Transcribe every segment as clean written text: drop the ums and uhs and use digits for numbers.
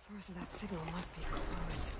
Source of that signal must be close.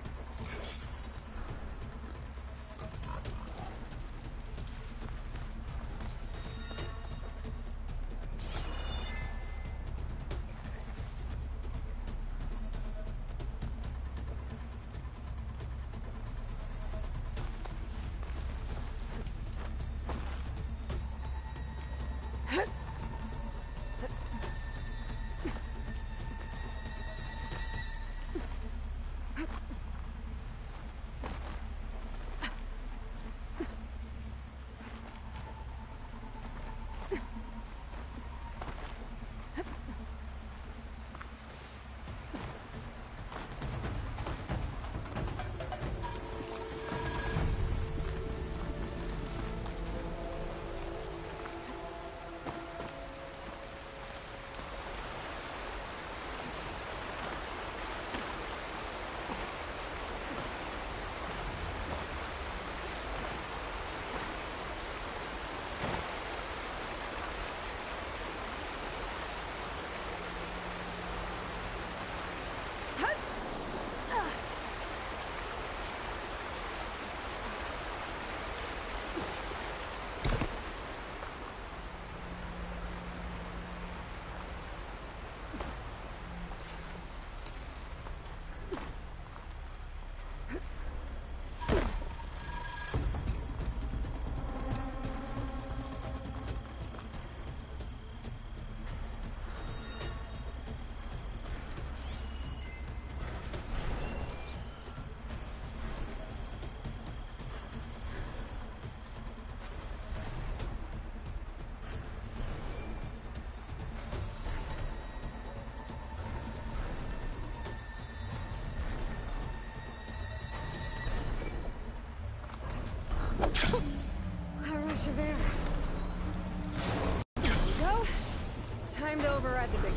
There we go. Time to override the big.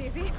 easy.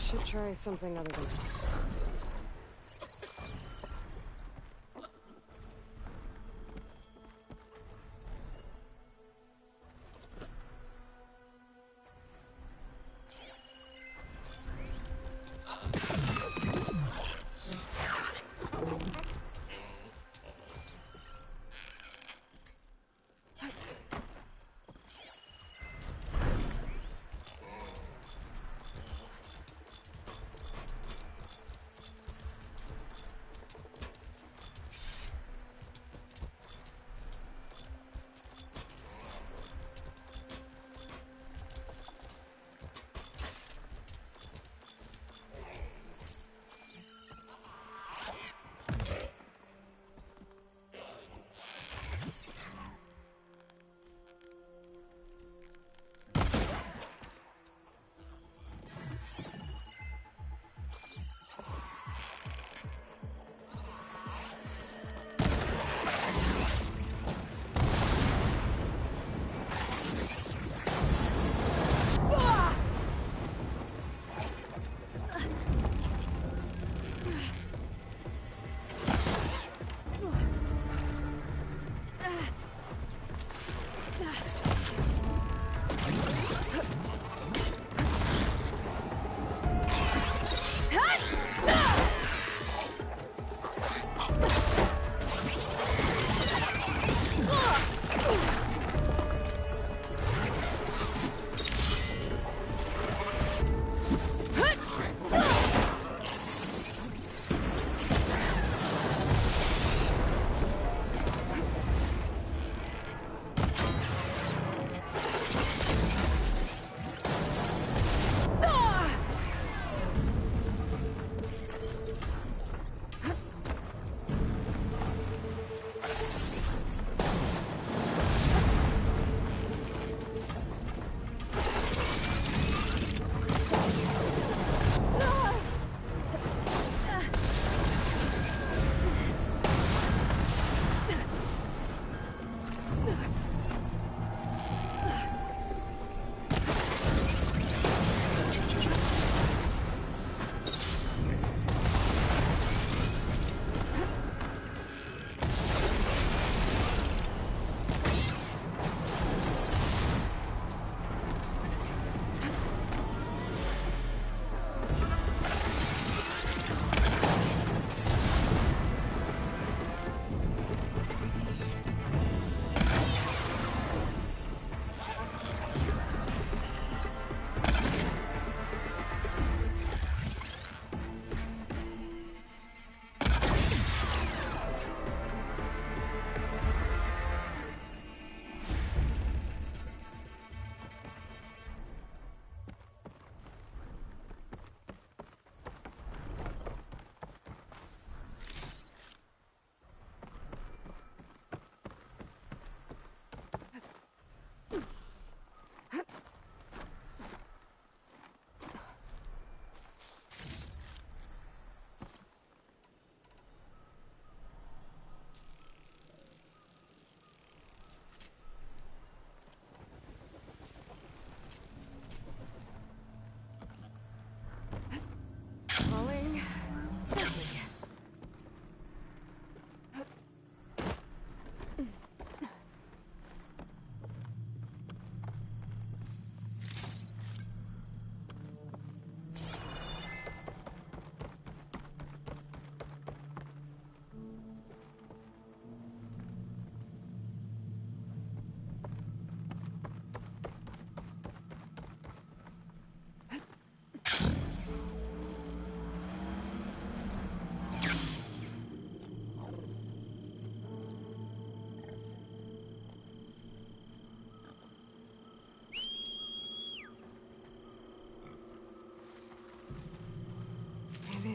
Should try something other than...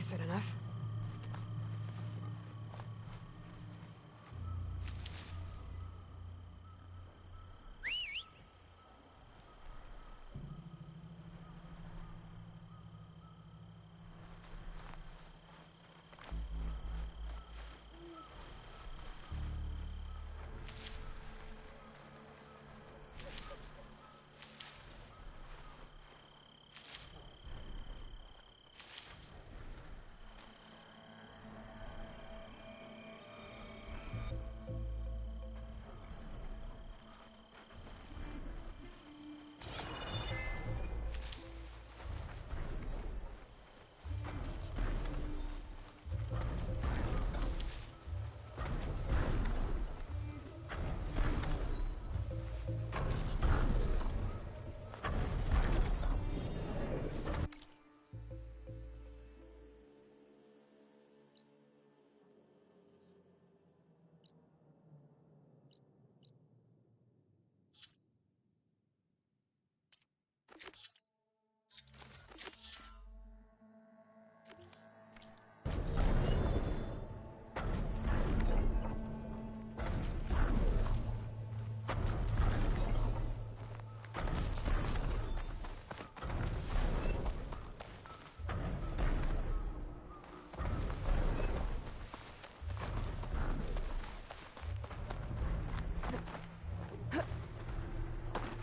said enough.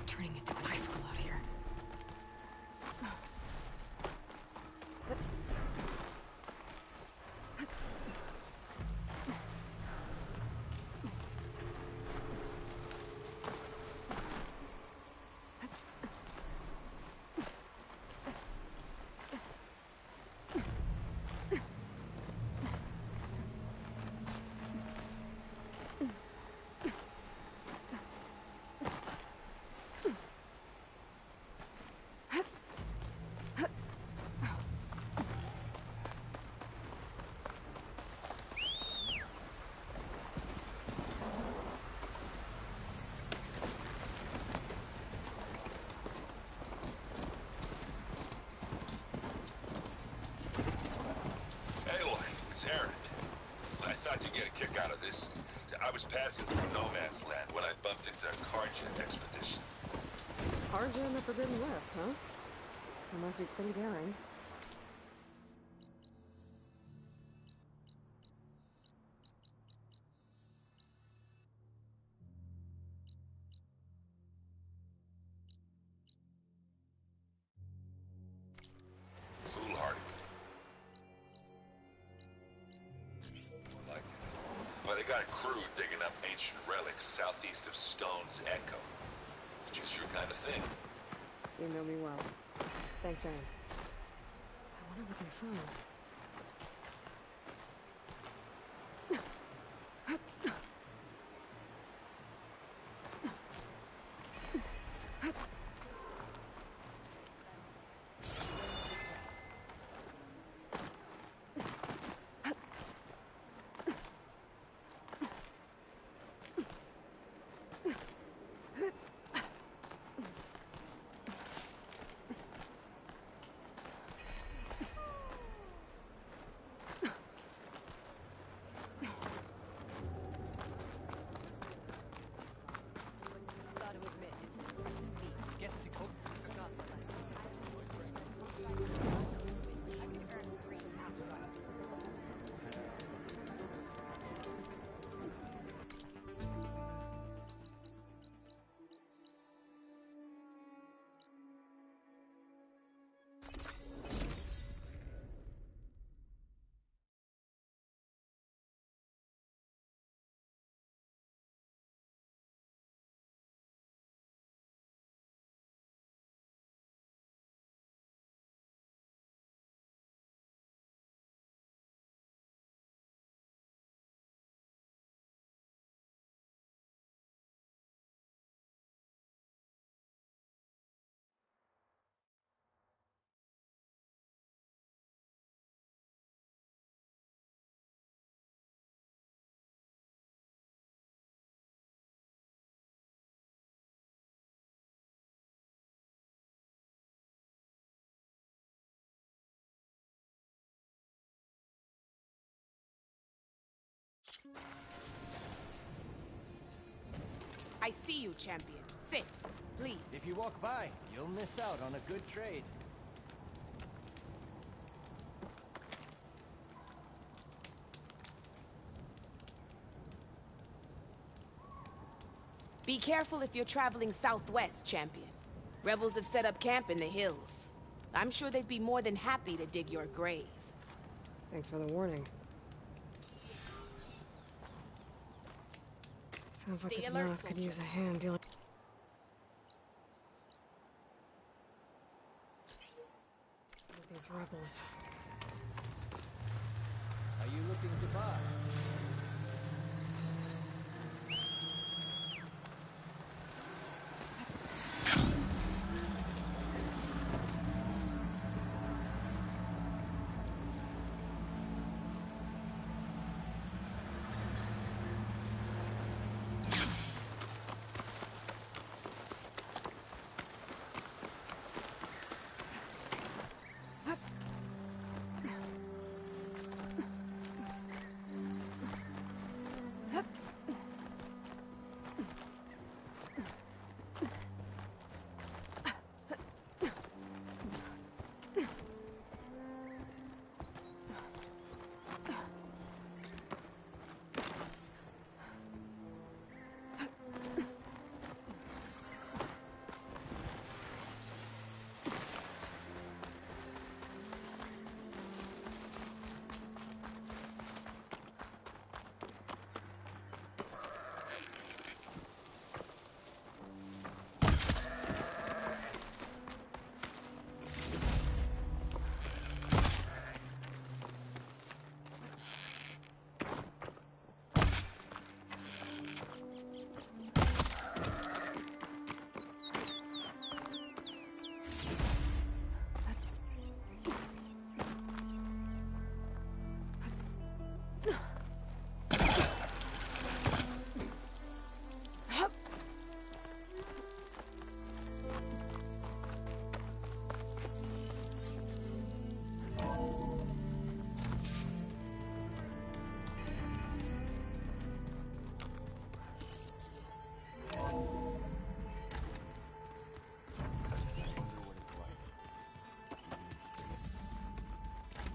Turning into an high school out here. I thought you'd get a kick out of this. I was passing through no man's land when I bumped into a Carjan expedition. Carja in the Forbidden West, huh? That must be pretty daring. Foolhardy. Like it. Well, they got a crew digging up ancient relics southeast of Stone's Echo. Just your kind of thing. You know me well. Thanks, Anne. I wonder what they found. I see you, champion. Sit, please. If you walk by, you'll miss out on a good trade. Be careful if you're traveling southwest, champion. Rebels have set up camp in the hills. I'm sure they'd be more than happy to dig your grave. Thanks for the warning. Sounds like Stay this alert, mouth could soldier. use a hand dealing with these rebels. Are you looking to buy?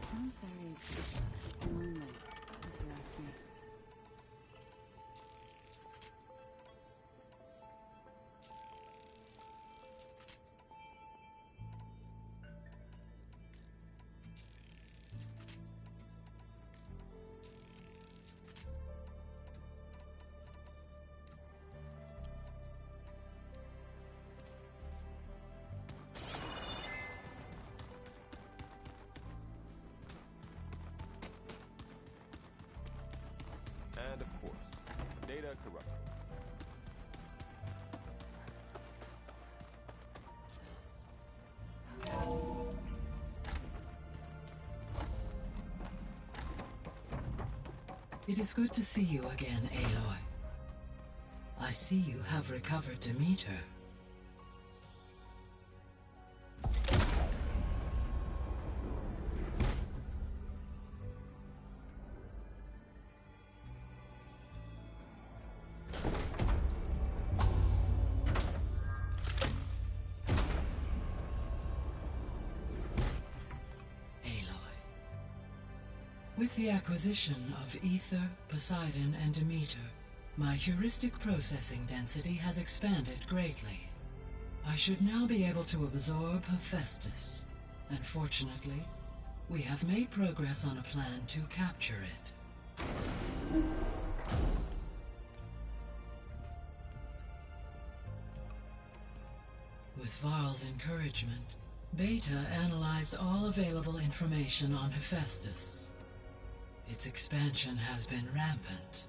Sounds very lonely, if you ask me. And of course, data corruption. It is good to see you again, Aloy. I see you have recovered Demeter. With the acquisition of Ether, Poseidon, and Demeter, my heuristic processing density has expanded greatly. I should now be able to absorb Hephaestus, and fortunately, we have made progress on a plan to capture it. With Varl's encouragement, Beta analyzed all available information on Hephaestus. Its expansion has been rampant.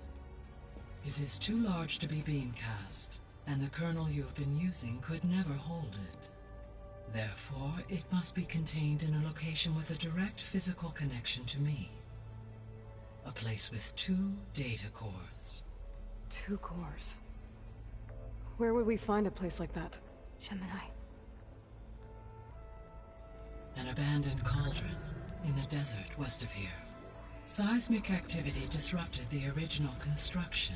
It is too large to be beamcast, and the kernel you have been using could never hold it. Therefore, it must be contained in a location with a direct physical connection to me. A place with 2 data cores. 2 cores. Where would we find a place like that? Gemini. An abandoned cauldron in the desert west of here. Seismic activity disrupted the original construction.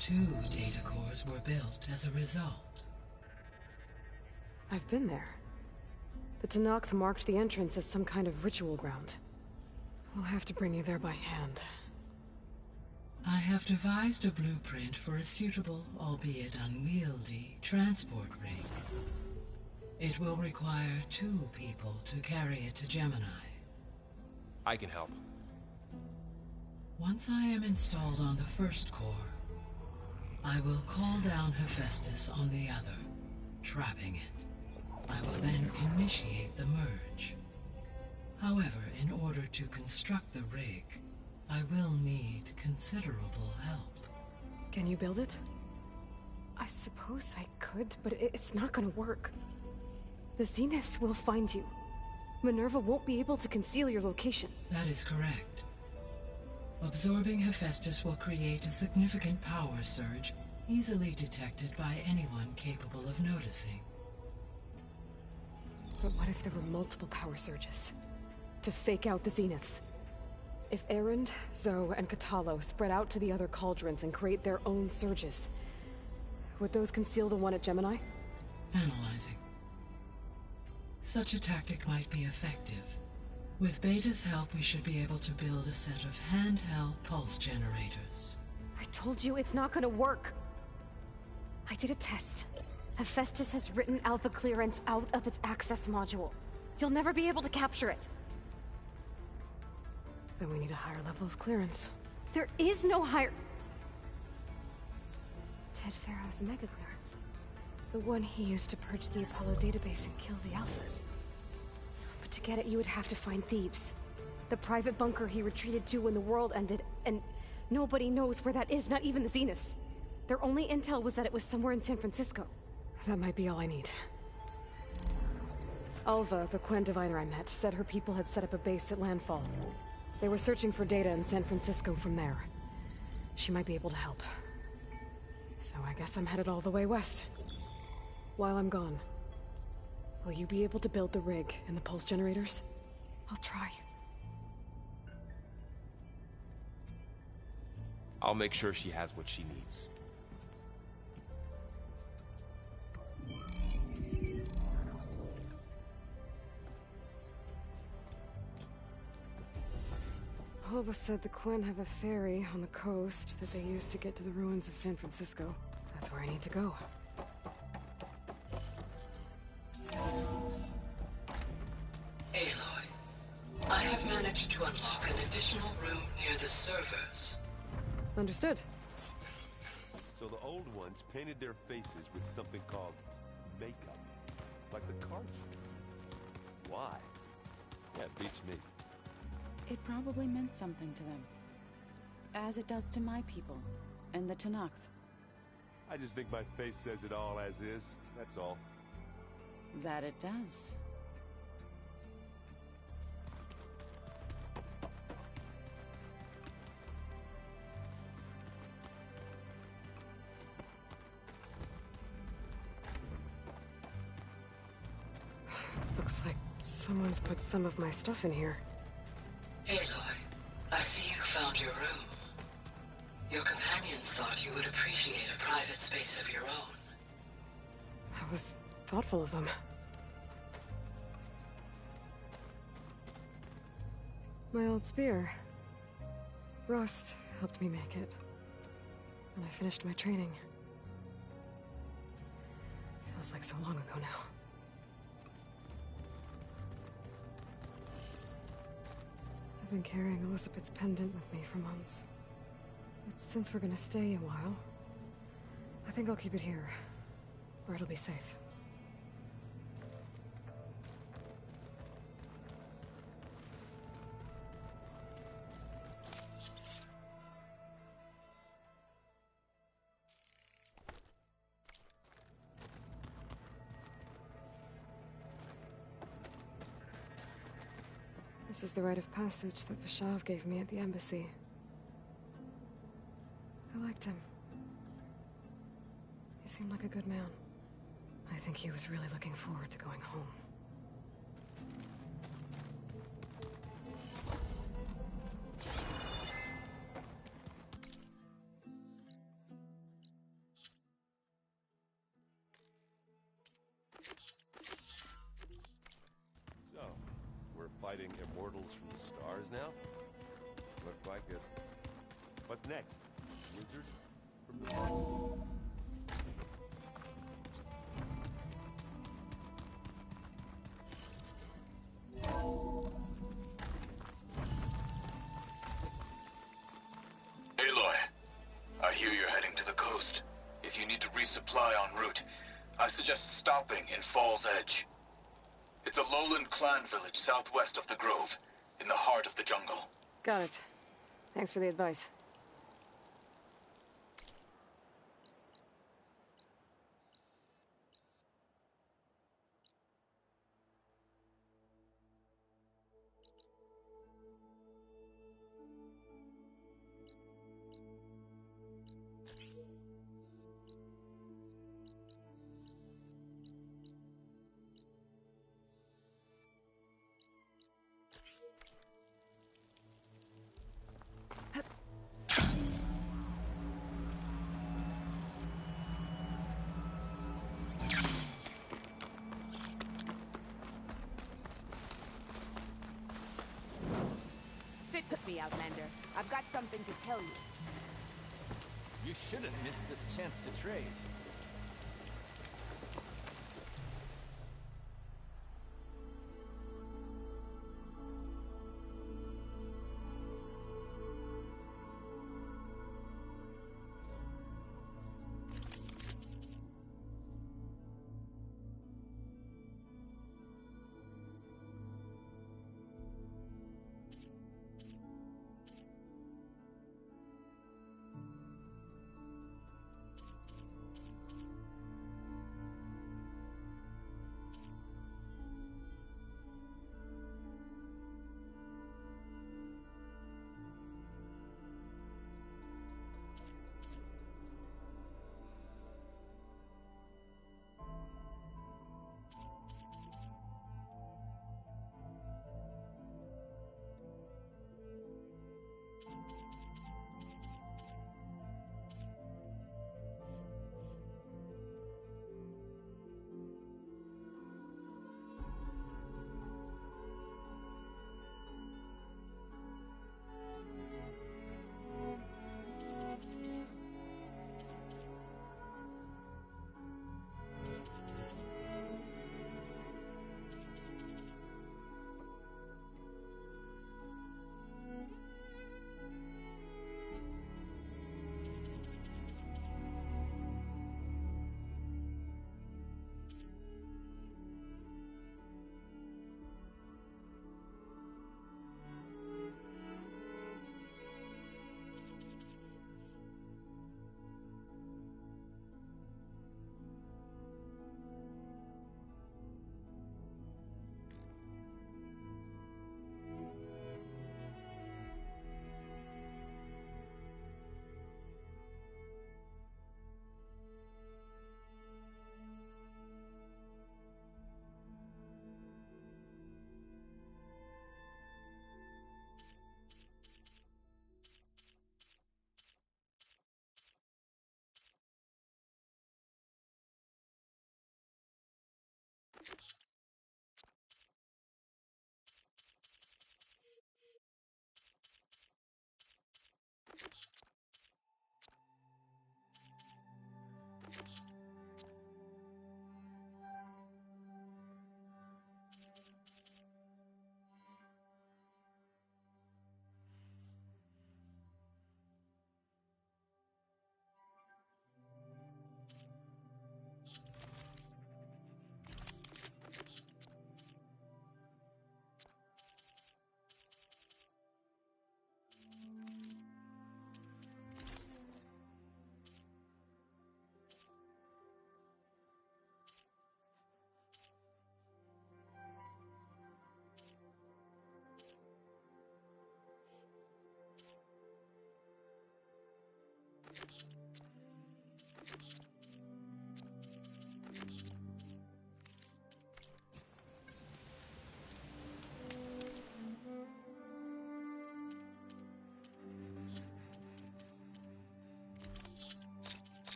2 data cores were built as a result. I've been there. The Tenakth marked the entrance as some kind of ritual ground. We'll have to bring you there by hand. I have devised a blueprint for a suitable, albeit unwieldy, transport ring. It will require 2 people to carry it to Gemini. I can help. Once I am installed on the first core, I will call down Hephaestus on the other, trapping it. I will then initiate the merge. However, in order to construct the rig, I will need considerable help. Can you build it? I suppose I could, but it's not gonna work. The Zeniths will find you. Minerva won't be able to conceal your location. That is correct. Absorbing Hephaestus will create a significant power surge, easily detected by anyone capable of noticing. But what if there were multiple power surges? To fake out the Zeniths? If Erend, Zoe, and Katalo spread out to the other cauldrons and create their own surges, would those conceal the one at Gemini? Analyzing. Such a tactic might be effective. With Beta's help, we should be able to build a set of handheld pulse generators. I told you it's not gonna work. I did a test. Hephaestus has written Alpha clearance out of its access module. You'll never be able to capture it. Then we need a higher level of clearance. There is no higher... Ted Pharaoh's mega clearance. The one he used to purge the Apollo database and kill the Alphas. But to get it, you would have to find Thebes. The private bunker he retreated to when the world ended, and nobody knows where that is, not even the Zeniths. Their only intel was that it was somewhere in San Francisco. That might be all I need. Alva, the Quen diviner I met, said her people had set up a base at Landfall. They were searching for data in San Francisco from there. She might be able to help. So I guess I'm headed all the way west. While I'm gone, will you be able to build the rig and the pulse generators? I'll try. I'll make sure she has what she needs. Alva said the Quen have a ferry on the coast that they use to get to the ruins of San Francisco. That's where I need to go. Aloy, I have managed to unlock an additional room near the servers. Understood. So the old ones painted their faces with something called makeup. Like the cards. Why? That beats me. It probably meant something to them. As it does to my people, and the Tenakth. I just think my face says it all as is, that's all. That it does. Looks like someone's put some of my stuff in here. Aloy, I see you found your room. Your companions thought you would appreciate a private space of your own. That was thoughtful of them. My old spear. Rust helped me make it. When I finished my training. Feels like so long ago now. I've been carrying Elizabeth's pendant with me for months. But since we're gonna stay a while, I think I'll keep it here, where it'll be safe. This is the rite of passage that Vashav gave me at the embassy. I liked him. He seemed like a good man. I think he was really looking forward to going home. fighting immortals from the stars now? Look like it. What's next? Wizards from the moon? Aloy, I hear you're heading to the coast. If you need to resupply en route, I suggest stopping in Fall's Edge. It's a lowland clan village southwest of the Grove, in the heart of the jungle. Got it. Thanks for the advice. Sit with me, Outlander. I've got something to tell you. You shouldn't miss this chance to trade.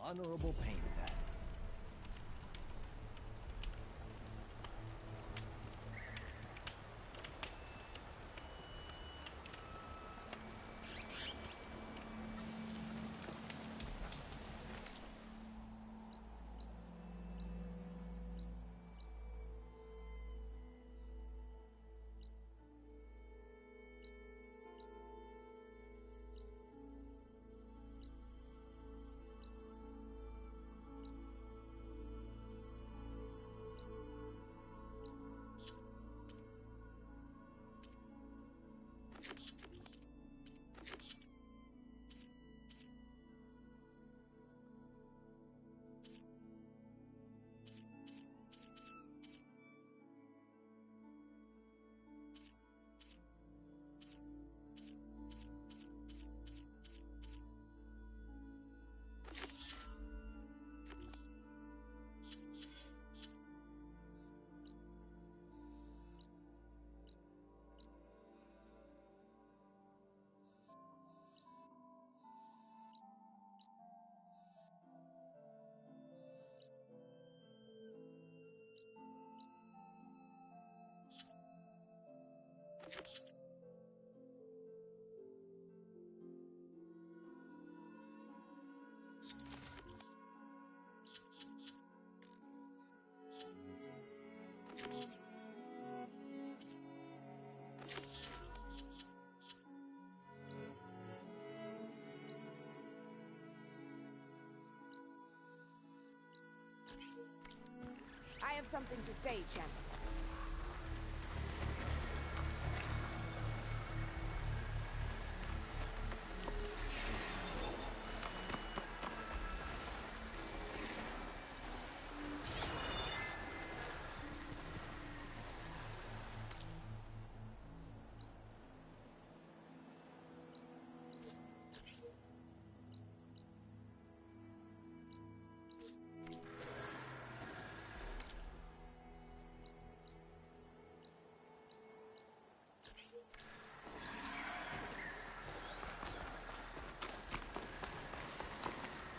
honorable pain then. I have something to say, champion.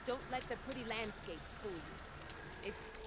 Don't let the pretty landscapes fool you. It's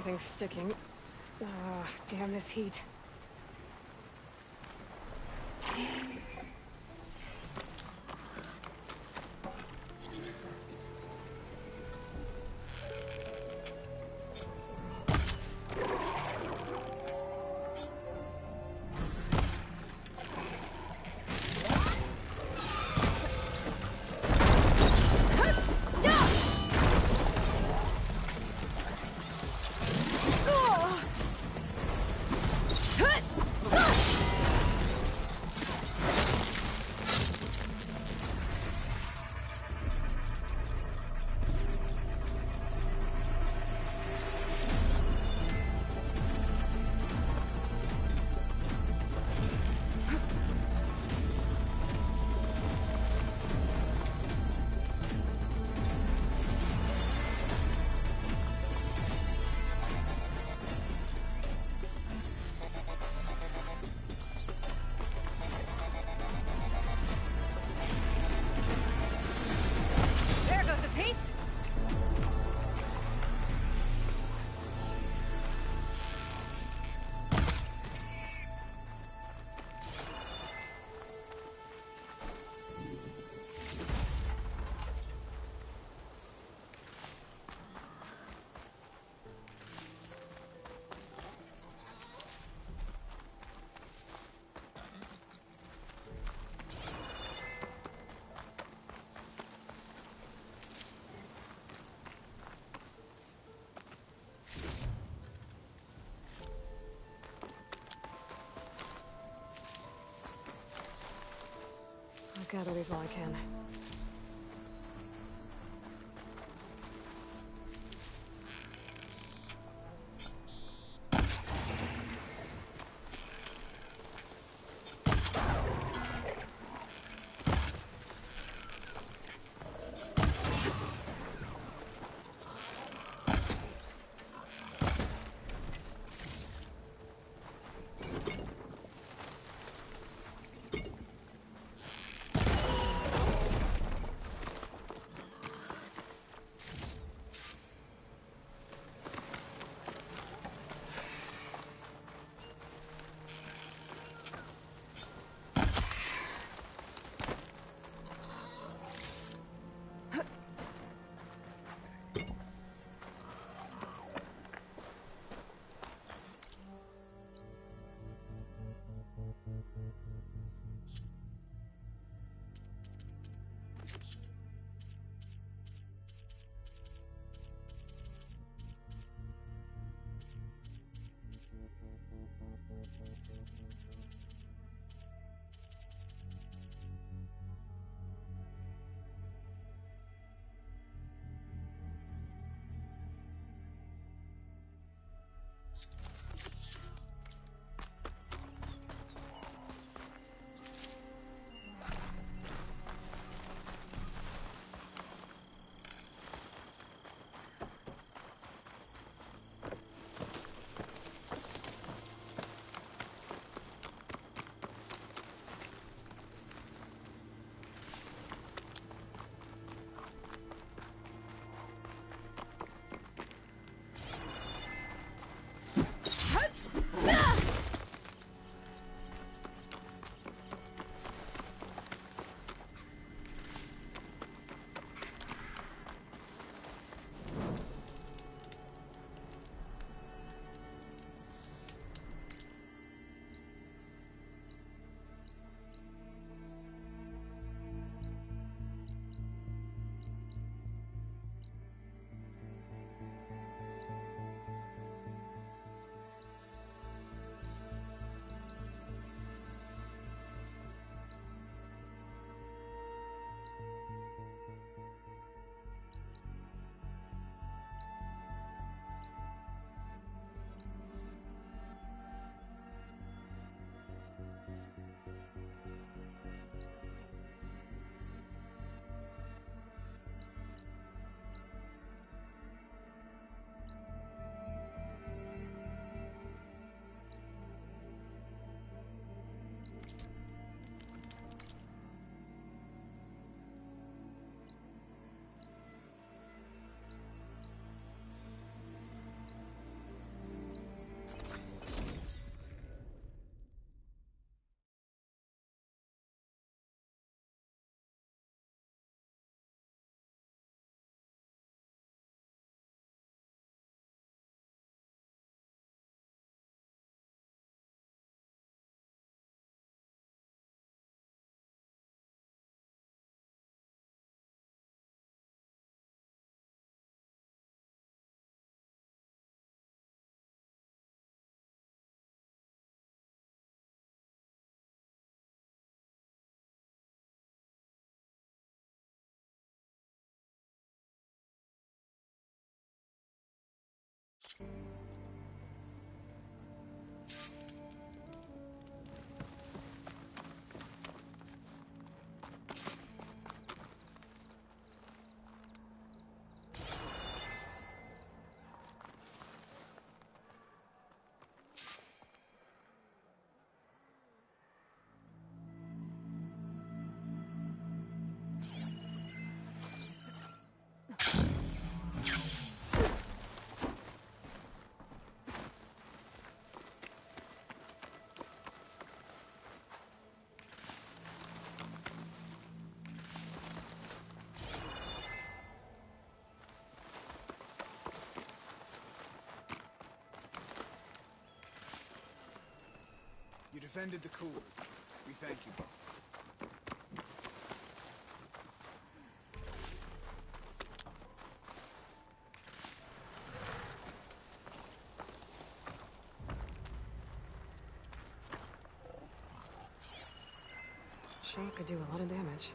Everything's sticking. Ugh, damn this heat. There goes a piece! I'll gather these while I can. You defended the cooler. We thank you. Sure could do a lot of damage.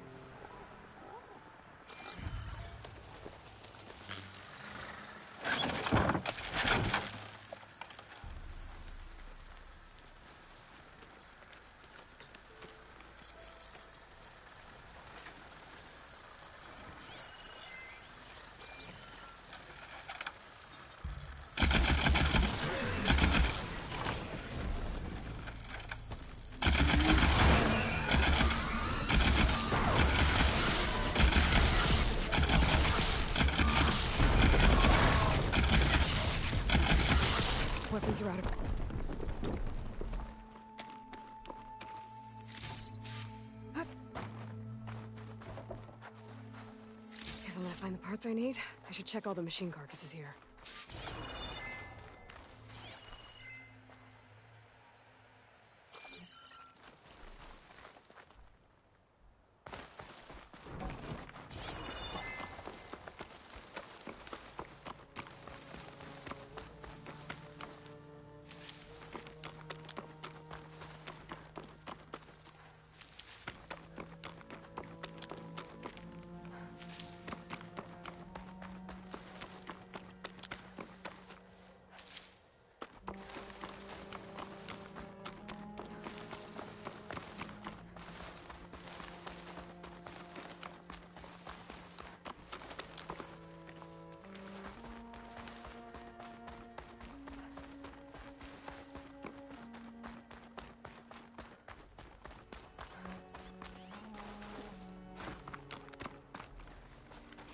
Weapons are out of... If I'm gonna find the parts I need, I should check all the machine carcasses here.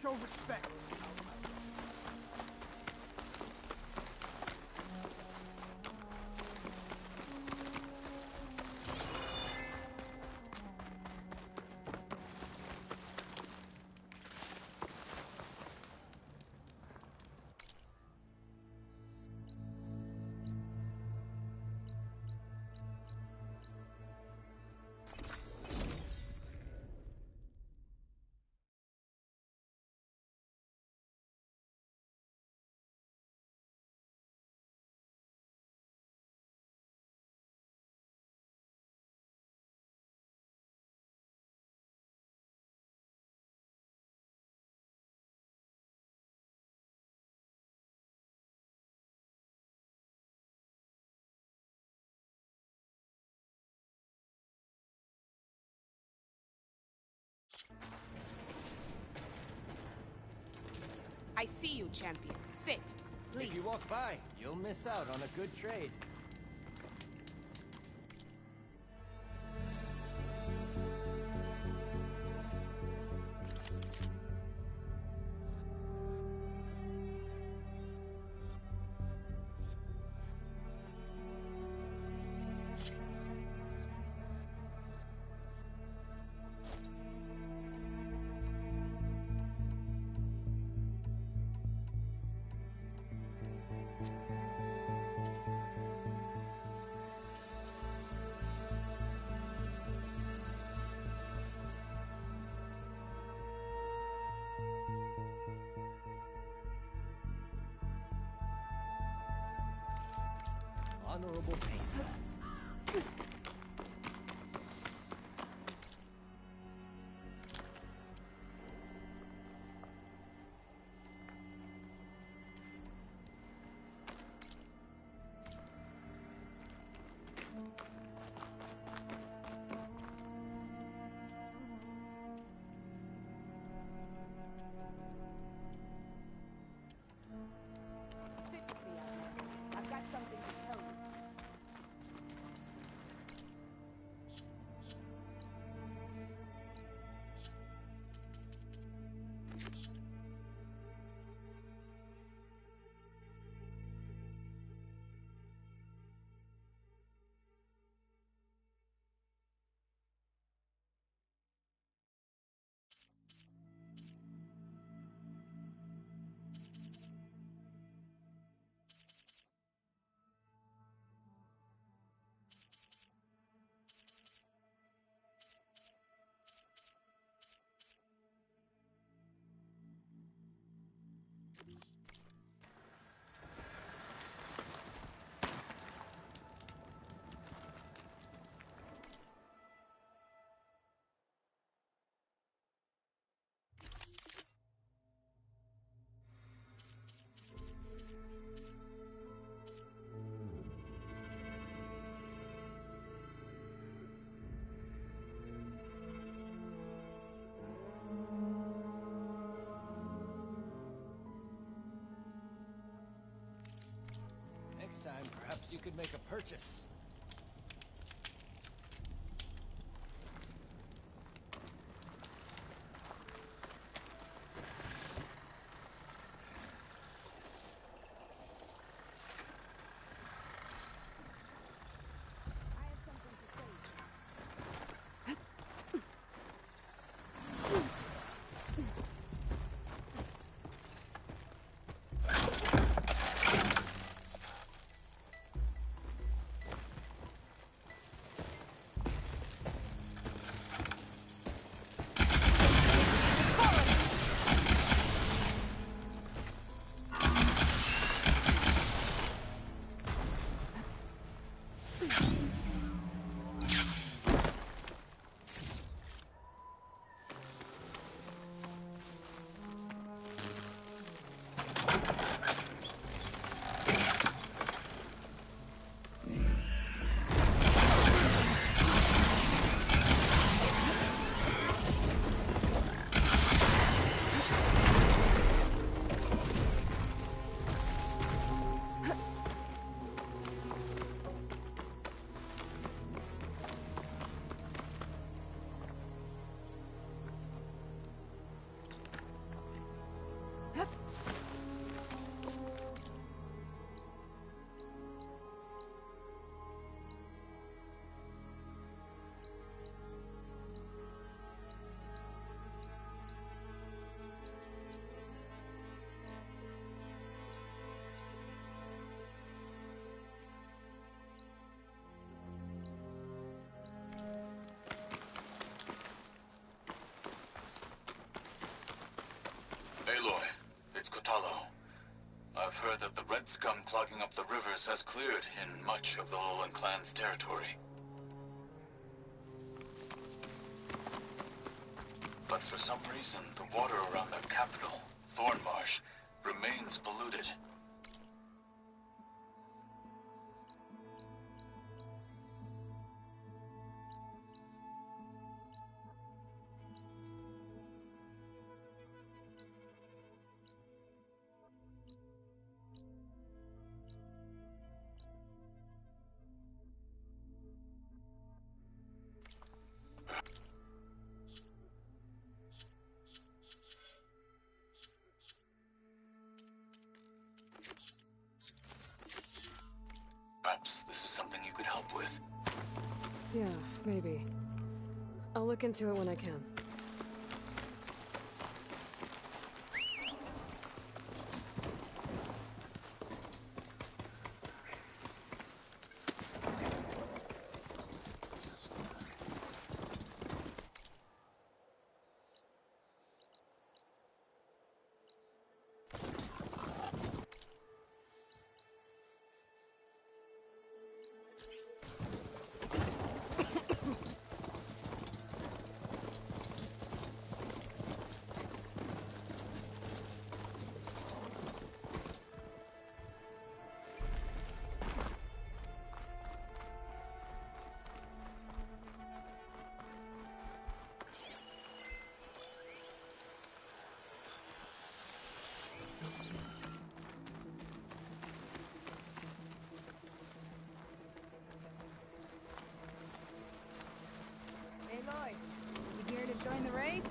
Show respect. I see you, champion. Sit, please. If you walk by, you'll miss out on a good trade. Honorable pain. you could make a purchase. Aloy, it's Kotalo. I've heard that the red scum clogging up the rivers has cleared in much of the Lowland clan's territory. But for some reason, the water around their capital, Thornmarsh, remains polluted. Perhaps this is something you could help with. Yeah, maybe. I'll look into it when I can. Aloy, you here to join the race?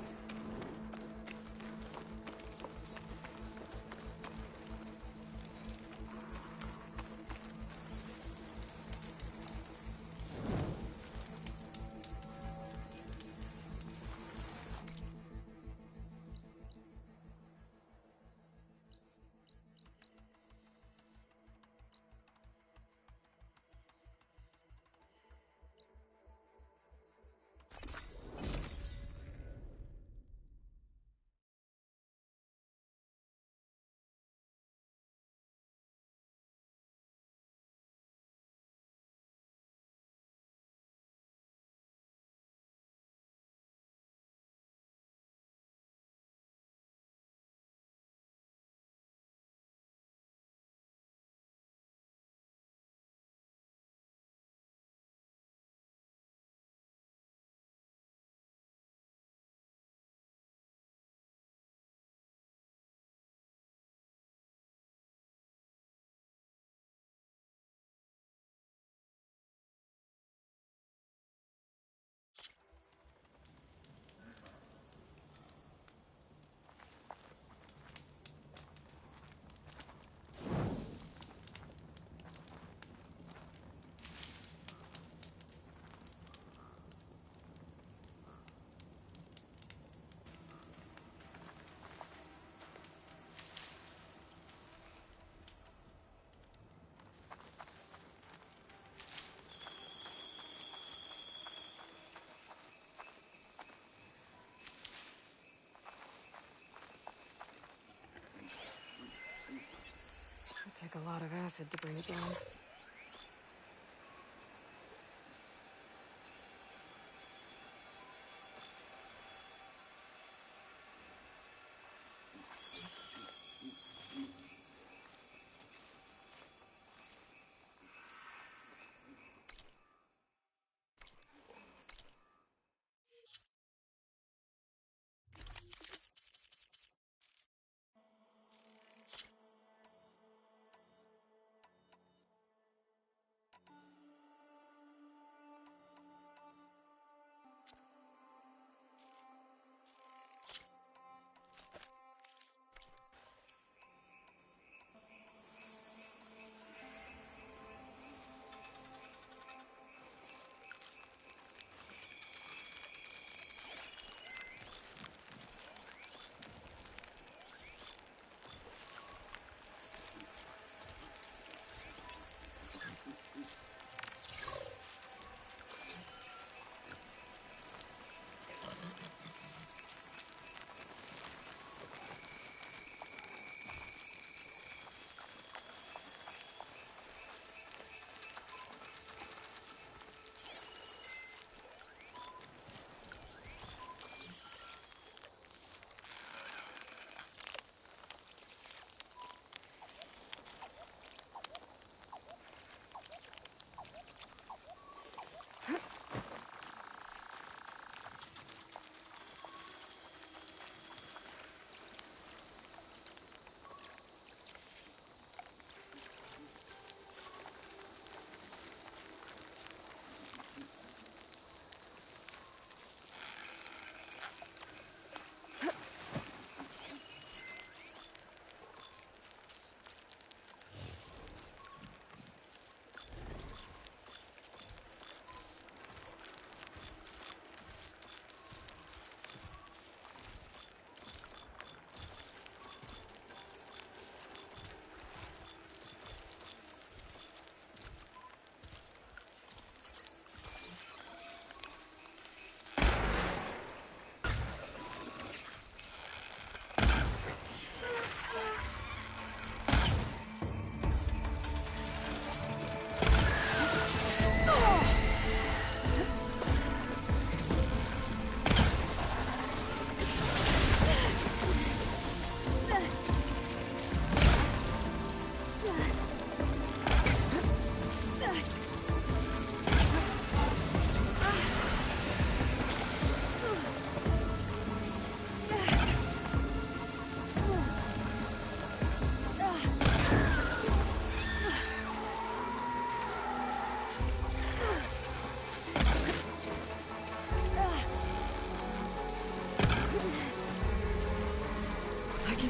lot of acid to bring it down.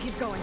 Keep going.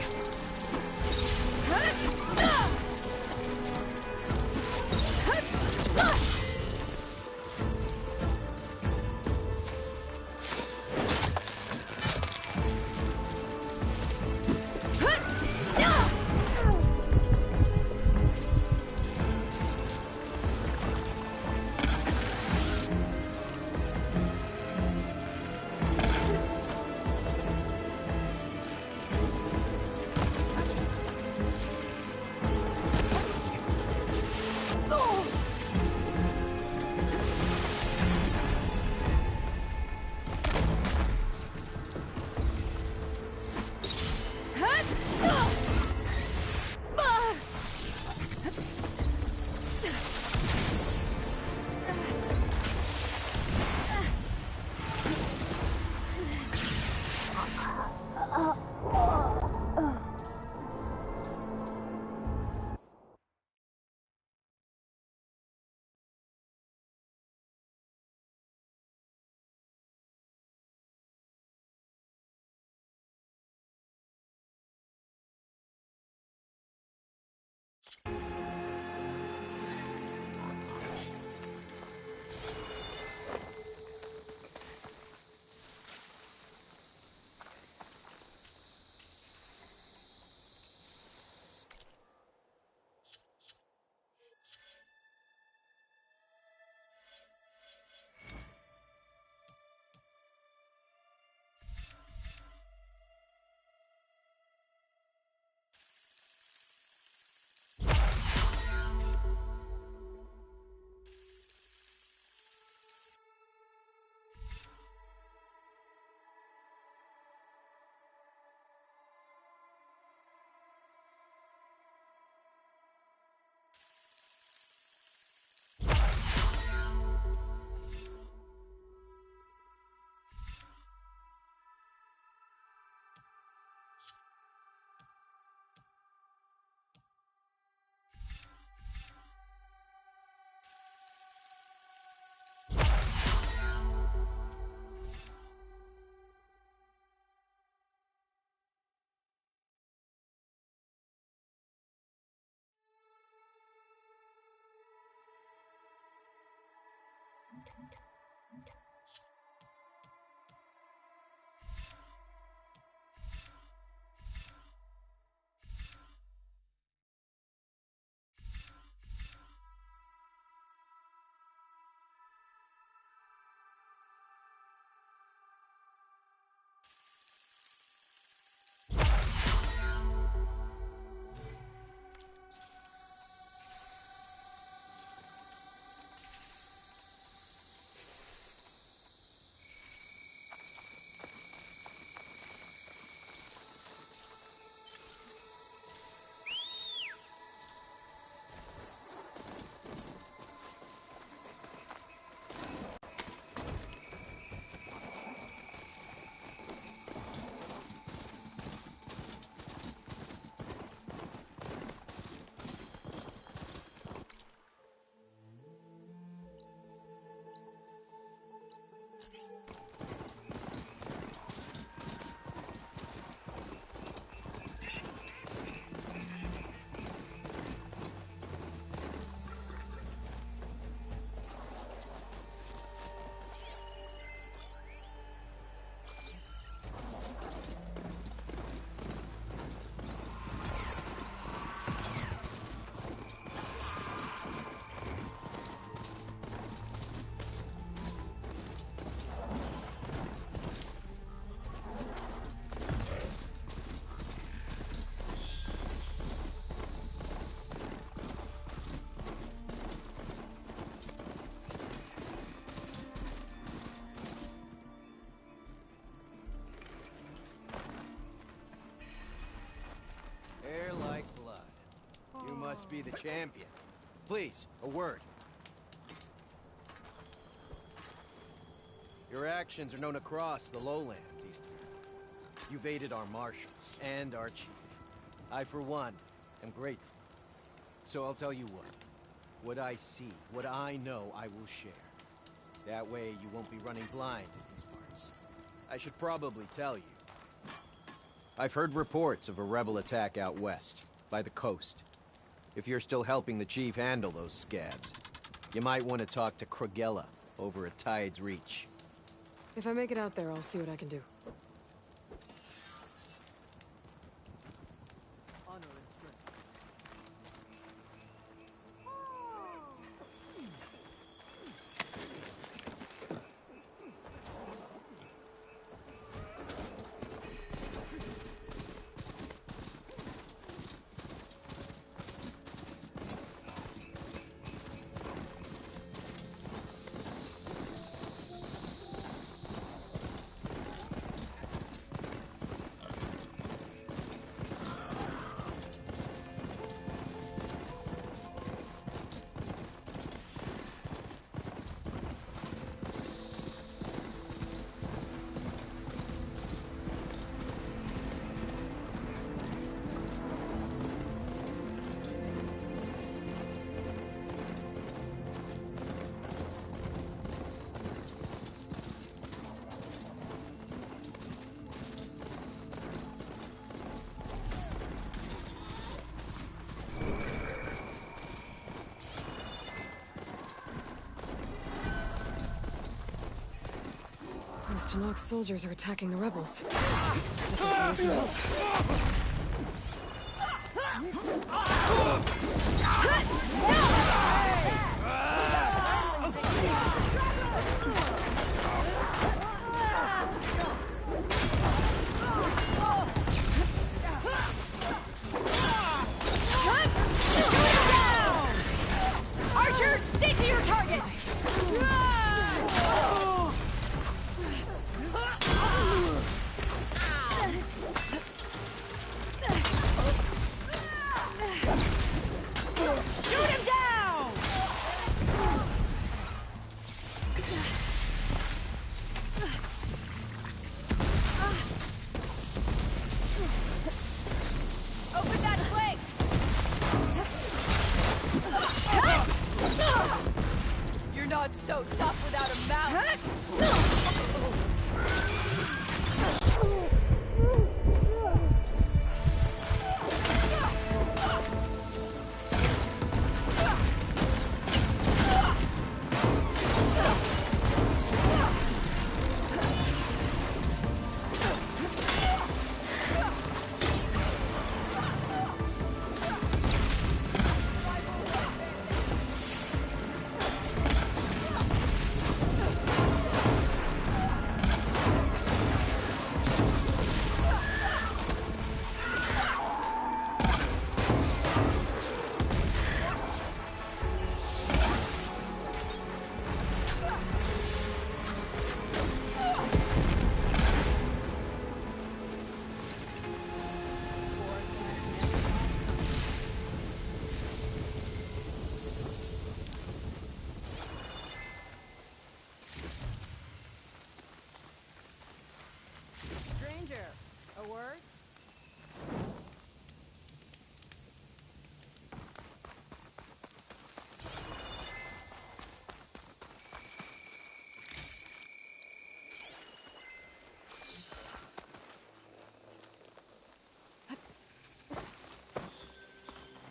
be the champion. Please, a word. Your actions are known across the lowlands, Eastman. You've aided our marshals and our chief. I, for one, am grateful. So I'll tell you what. What I see, what I know, I will share. That way you won't be running blind in these parts. I should probably tell you. I've heard reports of a rebel attack out west, by the coast. If you're still helping the chief handle those scabs, you might want to talk to Krogella over at Tide's Reach. If I make it out there, I'll see what I can do. Those Tanakh soldiers are attacking the rebels. I think we need some help. Archers, stick to your target! Shoot him down! Open that flank! You're not so tough without a mouth! Stranger, a word?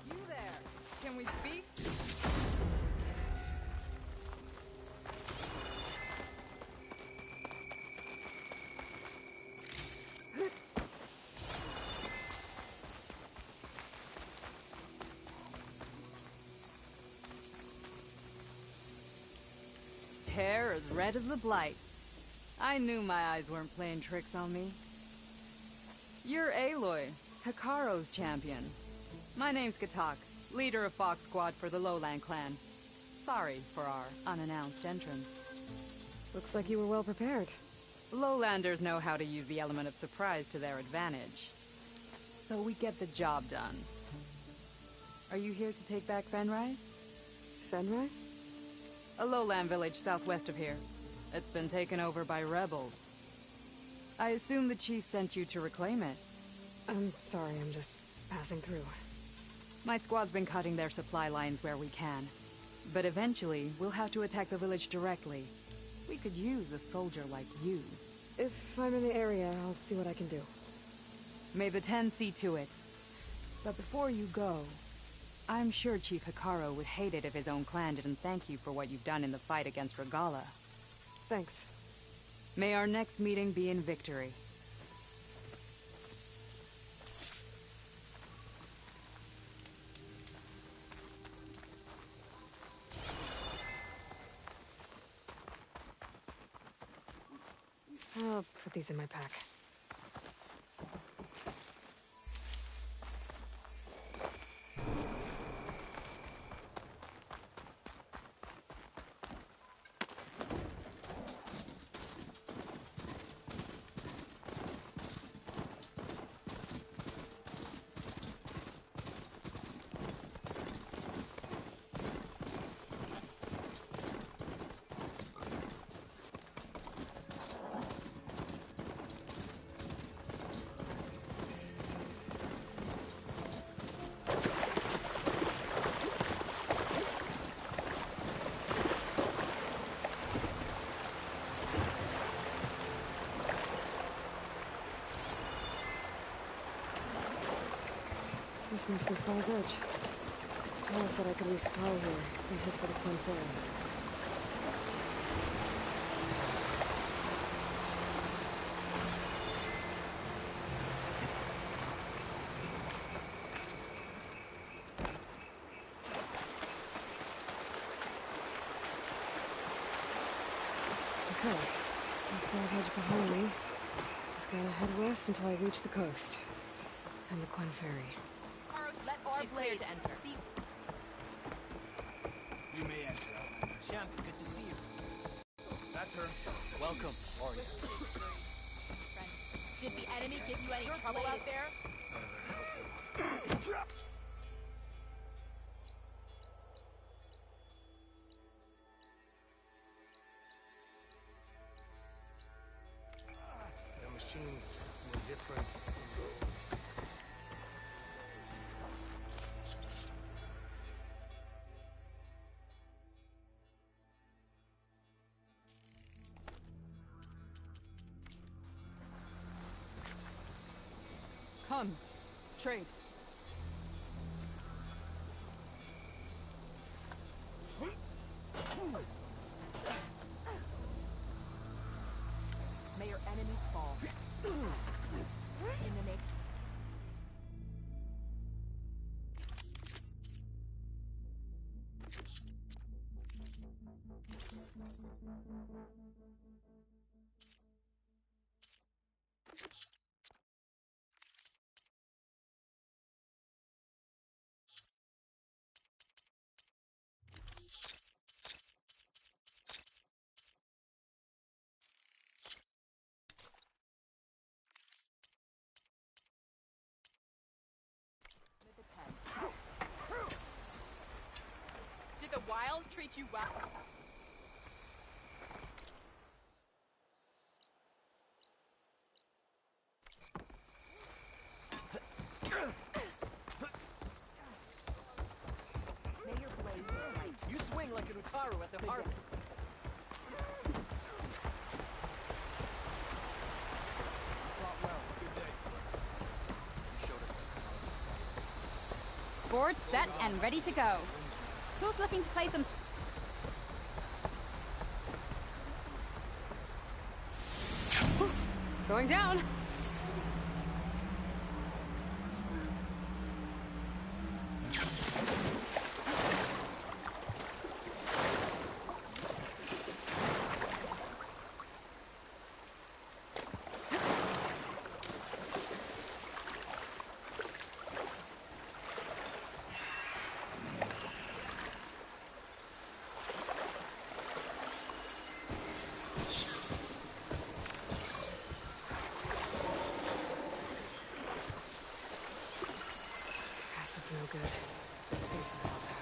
You there. Can we speak? Hair as red as the Blight. I knew my eyes weren't playing tricks on me. You're Aloy, Hikaro's champion. My name's Gatak, leader of Fox Squad for the Lowland clan. Sorry for our unannounced entrance. Looks like you were well prepared. Lowlanders know how to use the element of surprise to their advantage. So we get the job done. Are you here to take back Fenrise? Fenrise? A lowland village southwest of here. It's been taken over by rebels. I assume the chief sent you to reclaim it. I'm sorry, I'm just passing through. My squad's been cutting their supply lines where we can. But eventually, we'll have to attack the village directly. We could use a soldier like you. If I'm in the area, I'll see what I can do. May the Ten see to it. But before you go, I'm sure Chief Hikaru would hate it if his own clan didn't thank you for what you've done in the fight against Regala. Thanks. May our next meeting be in victory. I'll put these in my pack. This must be Fall's Edge. Tara said I could resupply here and head for the Quinn Ferry. Okay, Fall's Edge behind me. Just gotta head west until I reach the coast. And the Quinn Ferry. She's cleared to enter. You may enter. Champ, good to see you. That's her. Welcome, warrior. Did the enemy give you any trouble out there? The machines were different. Come, trade. May your enemies fall. In the name. Did the wilds treat you well? May your blade light. You swing like an Hikaru at the harvest. Board set and ready to go. Who's looking to play some... Going down! Acid's no good. person the hell's that?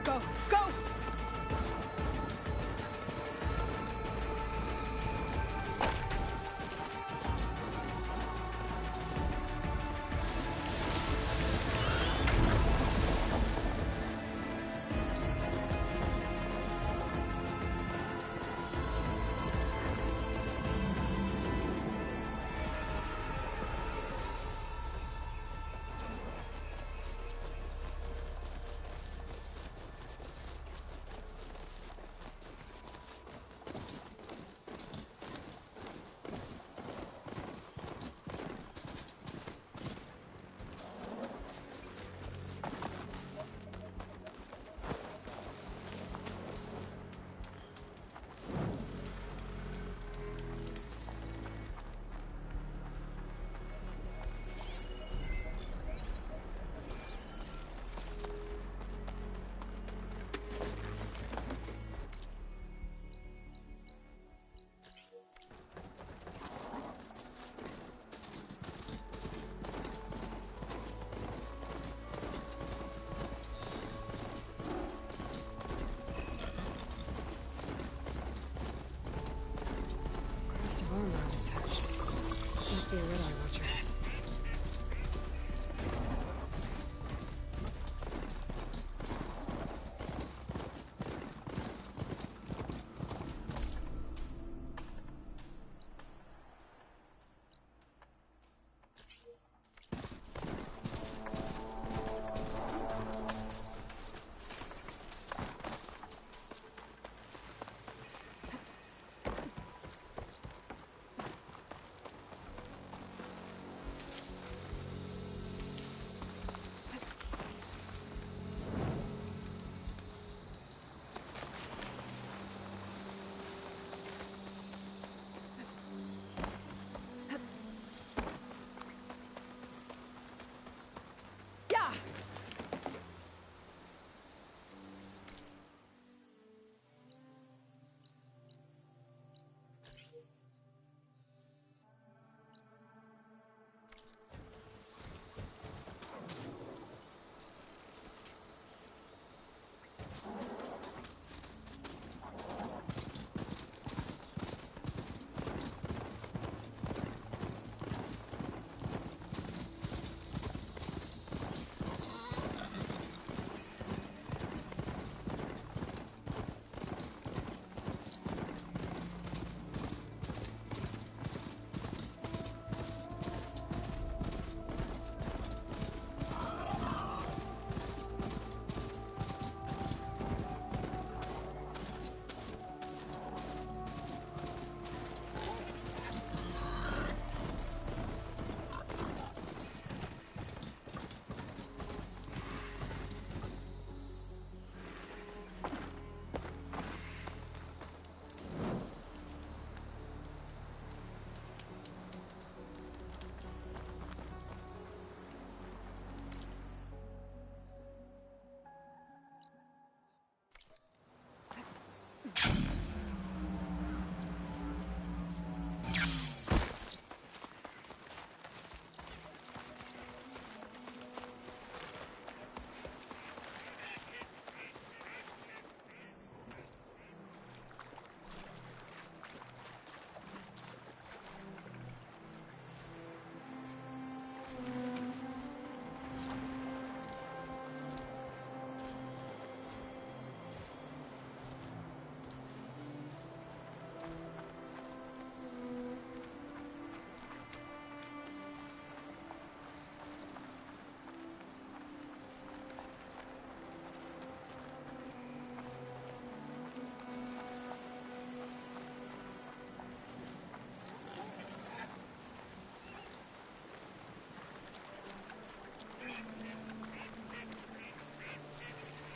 Go! Go! Armor on its head. Must be a Red Eye Watcher.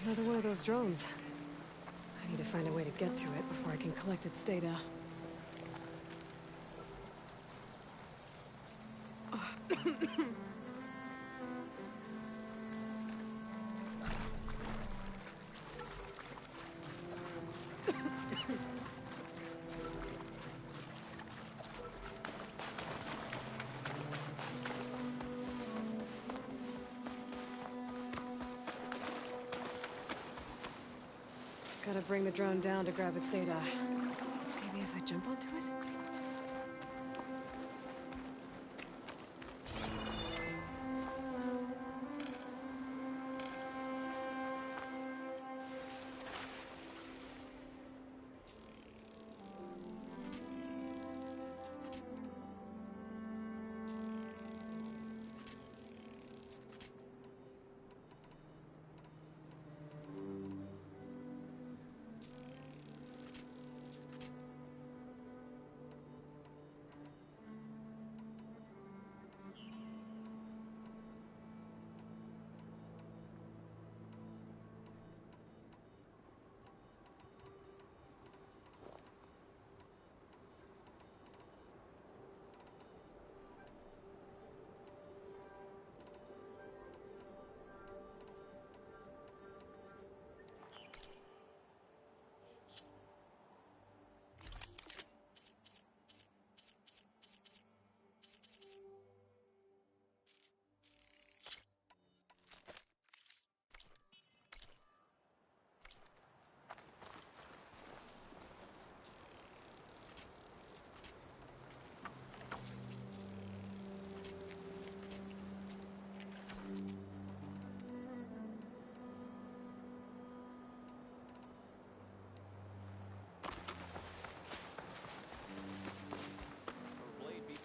Another one of those drones. I need to find a way to get to it before I can collect its data. Gotta bring the drone down to grab its data. Maybe if I jump onto it?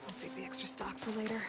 I'll save the extra stock for later.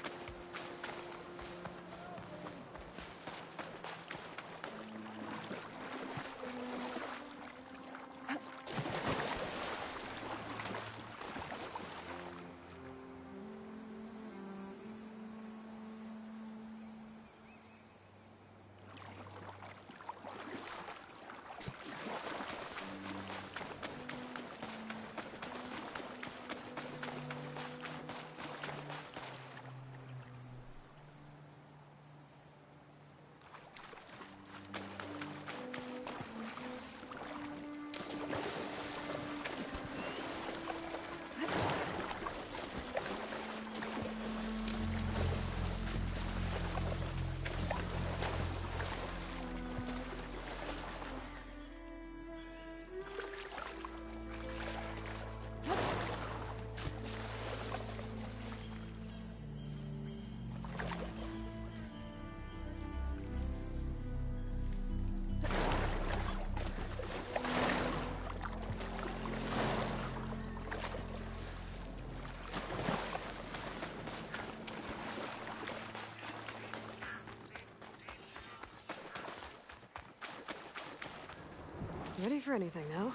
Ready for anything now?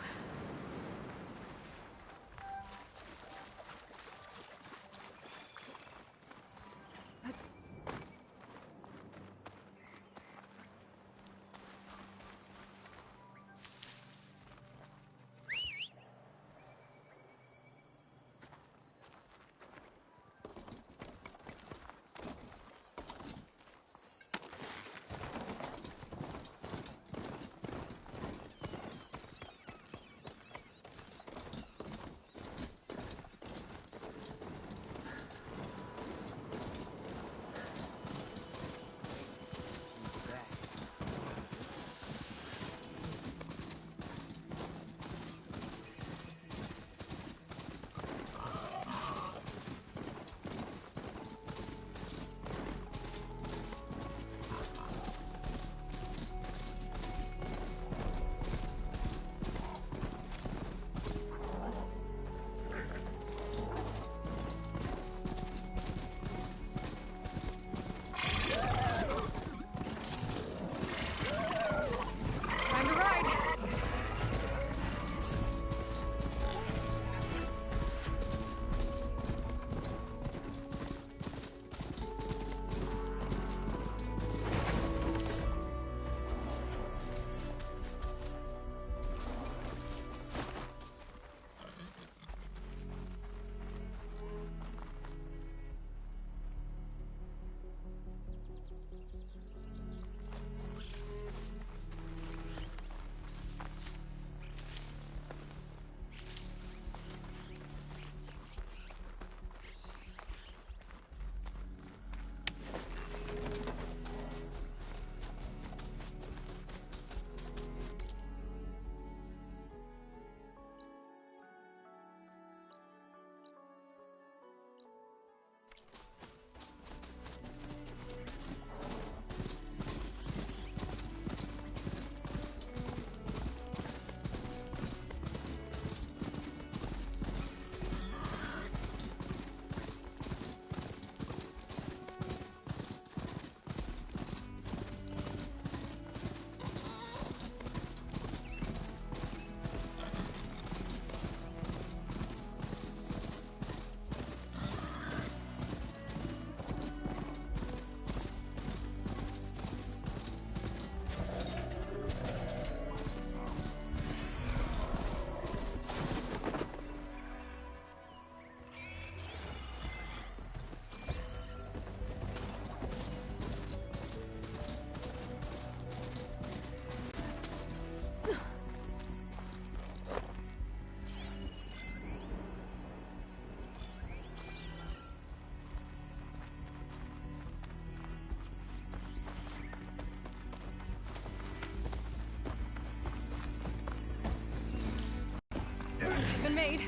grenade.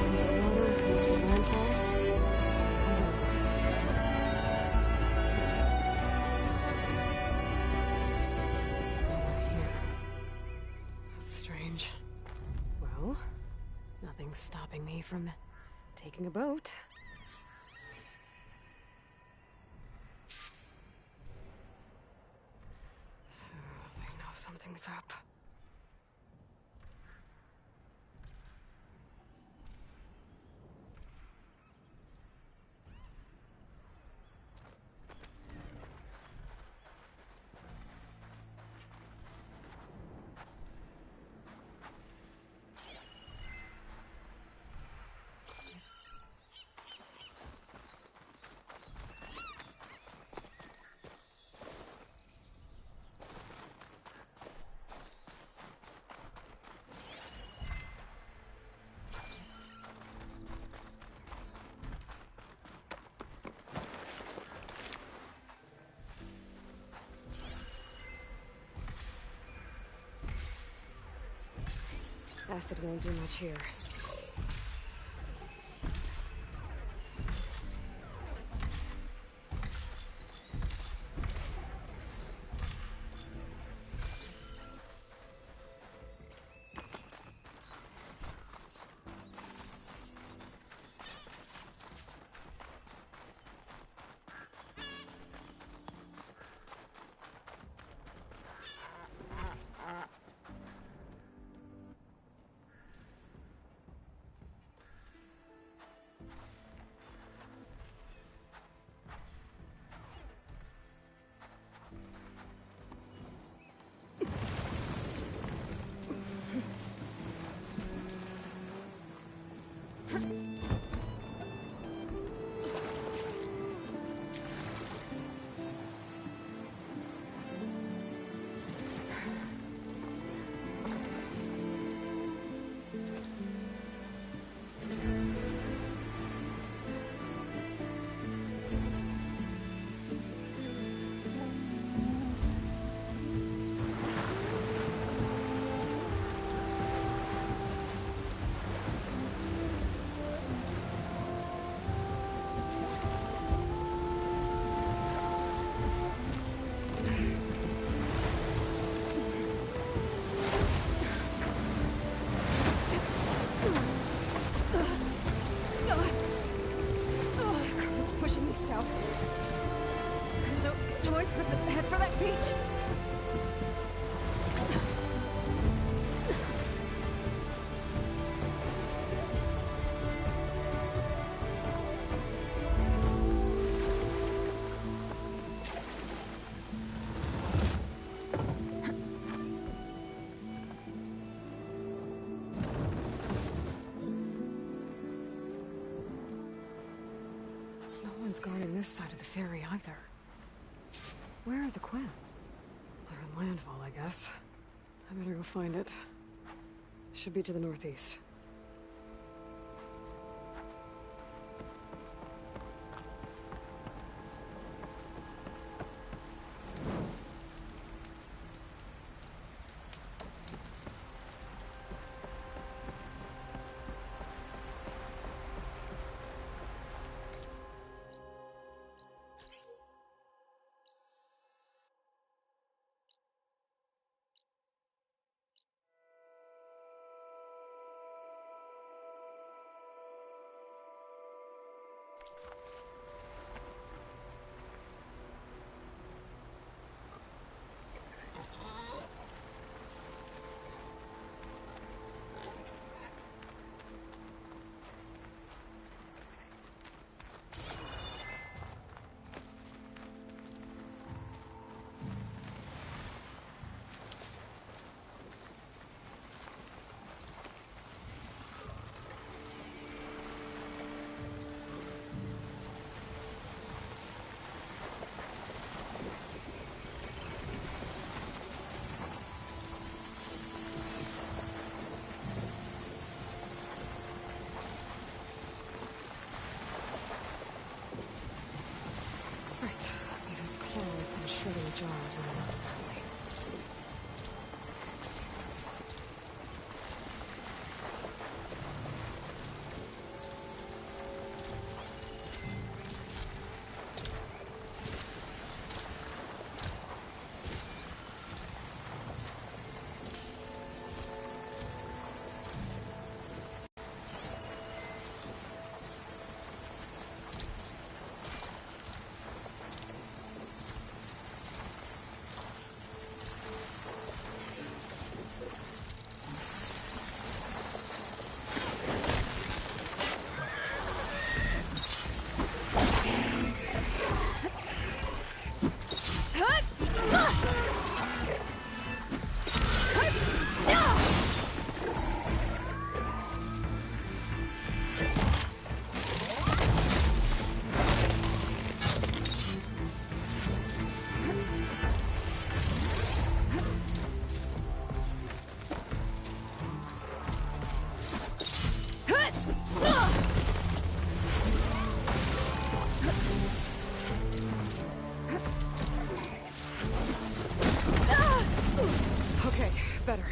There's the water, the landfall. That's strange. Well, nothing's stopping me from taking a boat. They know something's up. Acid won't do much here. No one's gone in this side of the ferry either. Where are the Quinn? They're in landfall, I guess. I better go find it. Should be to the northeast. John's running up the valley. Okay, better.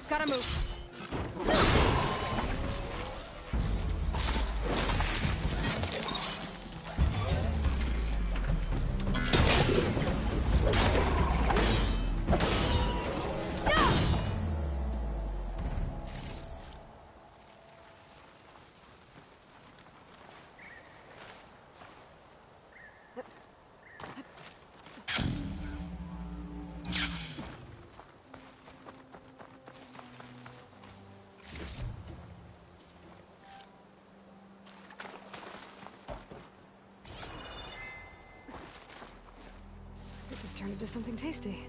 Gotta move. This turned into something tasty.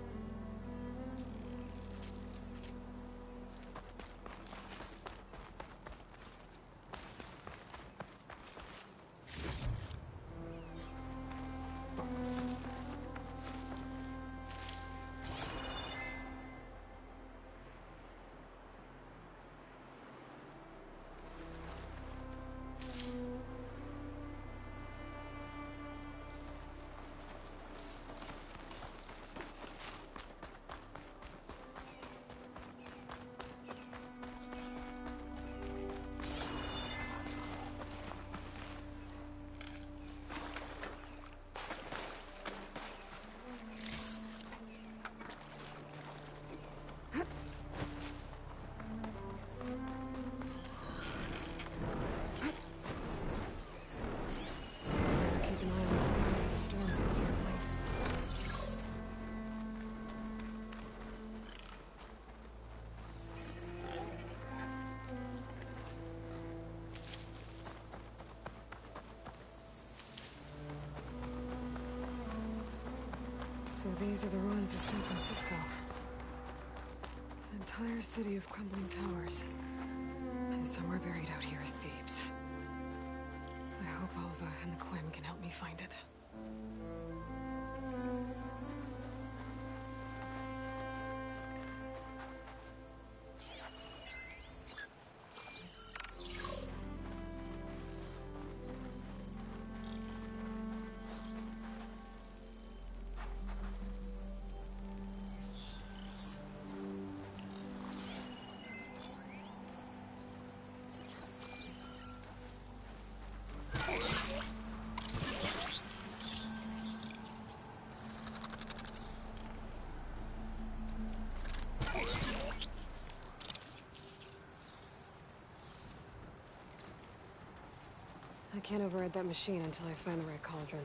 So these are the ruins of San Francisco. An entire city of crumbling towers. And somewhere buried out here is Thebes. I hope Alva and the Quim can help me find it. I can't override that machine until I find the right cauldron.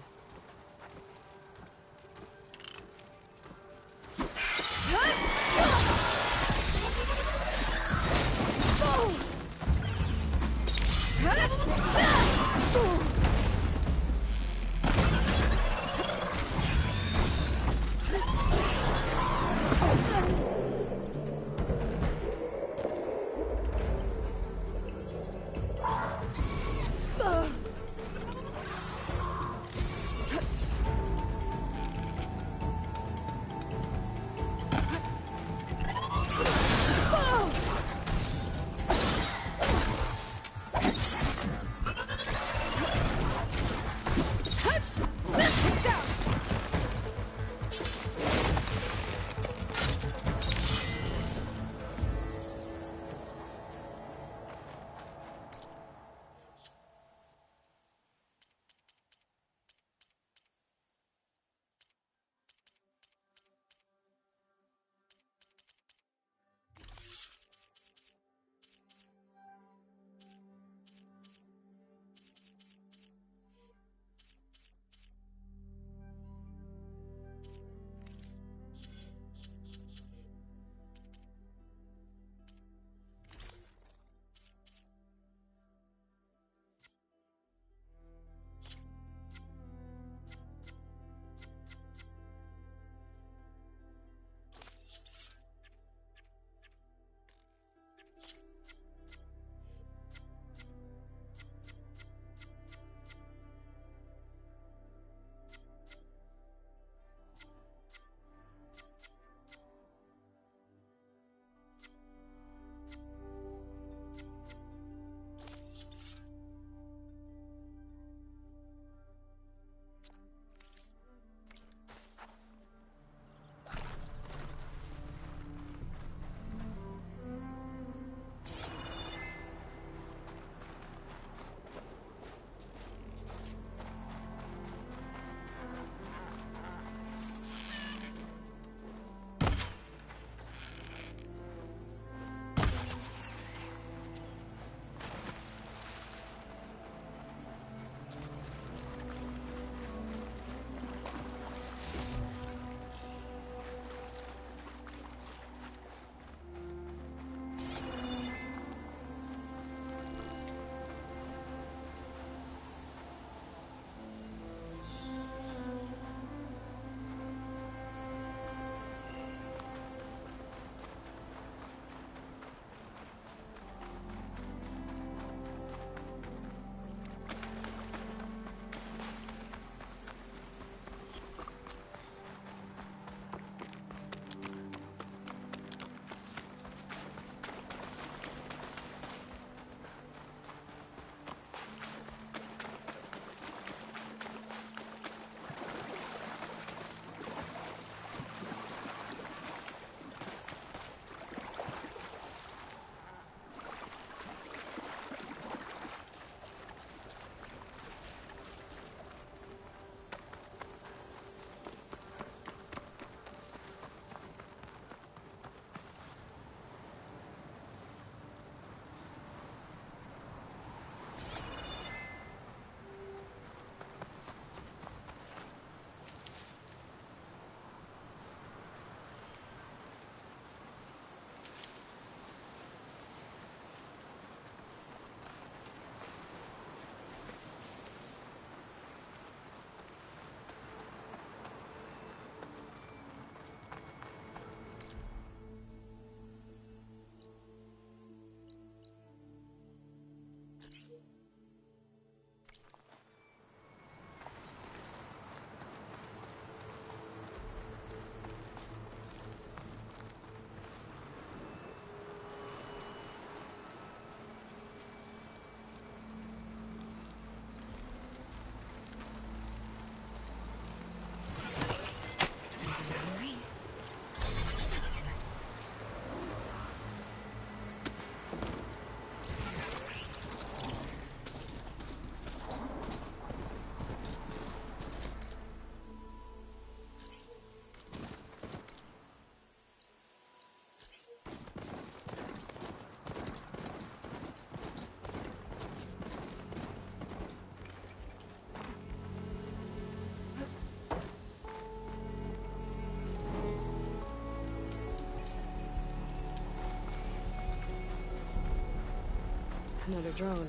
Another drone.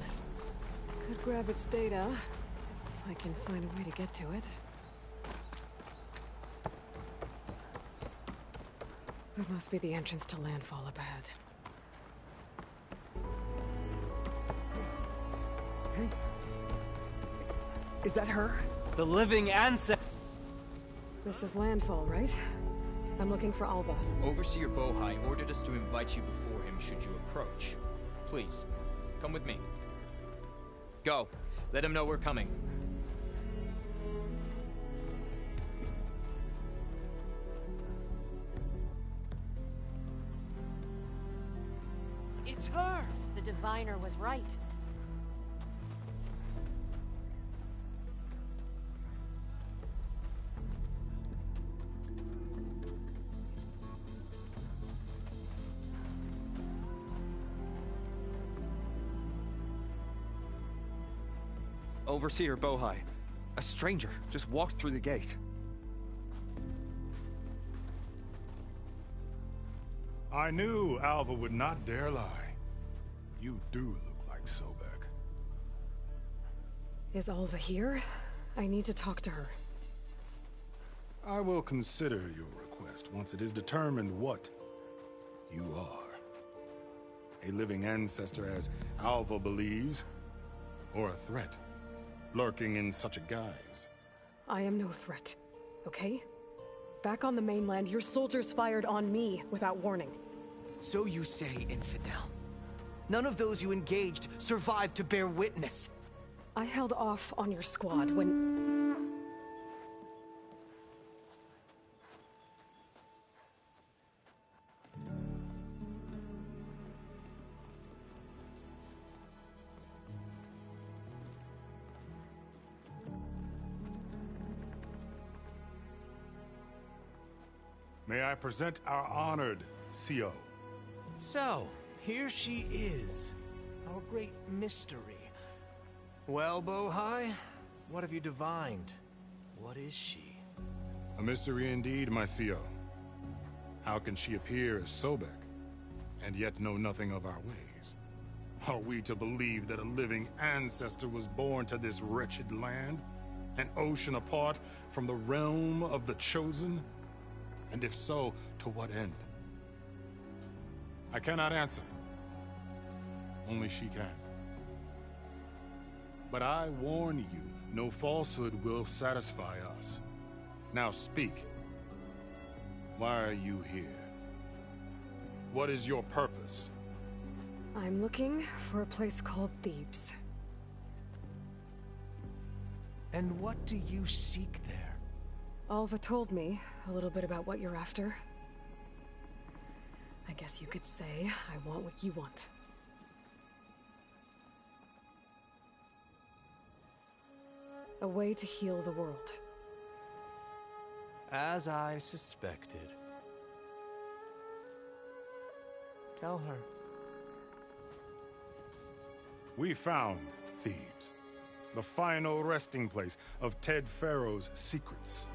Could grab its data, if I can find a way to get to it. That must be the entrance to landfall up ahead. Hey. Is that her? The living ancestor. This is landfall, right? I'm looking for Alva. Overseer Bohai ordered us to invite you before him should you approach. Please, come with me. Go. Let him know we're coming. It's her! The diviner was right. Overseer Bohai. A stranger just walked through the gate. I knew Alva would not dare lie. You do look like Sobek. Is Alva here? I need to talk to her. I will consider your request once it is determined what you are. A living ancestor, as Alva believes, or a threat, lurking in such a guise. I am no threat, okay? Back on the mainland, your soldiers fired on me without warning. So you say, Infidel. None of those you engaged survived to bear witness. I held off on your squad when... May I present our honored CO. So, here she is. Our great mystery. Well, Bohai, what have you divined? What is she? A mystery indeed, my CO. How can she appear as Sobek, and yet know nothing of our ways? Are we to believe that a living ancestor was born to this wretched land? An ocean apart from the realm of the Chosen? And if so, to what end? I cannot answer. Only she can. But I warn you, no falsehood will satisfy us. Now speak. Why are you here? What is your purpose? I'm looking for a place called Thebes. And what do you seek there? Alva told me a little bit about what you're after. I guess you could say I want what you want. A way to heal the world. As I suspected. Tell her. We found Thebes, the final resting place of Ted Pharaoh's secrets.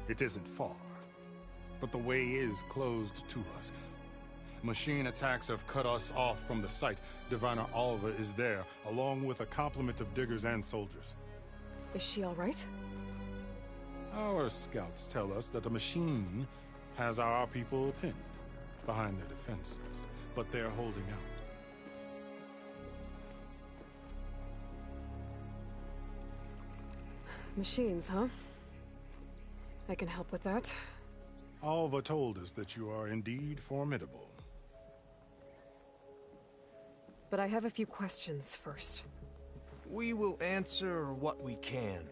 It isn't far, but the way is closed to us. Machine attacks have cut us off from the site. Diviner Alva is there, along with a complement of diggers and soldiers. Is she all right? Our scouts tell us that the machine has our people pinned behind their defenses, but they're holding out. Machines, huh? I can help with that. Alva told us that you are indeed formidable. But I have a few questions first. We will answer what we can.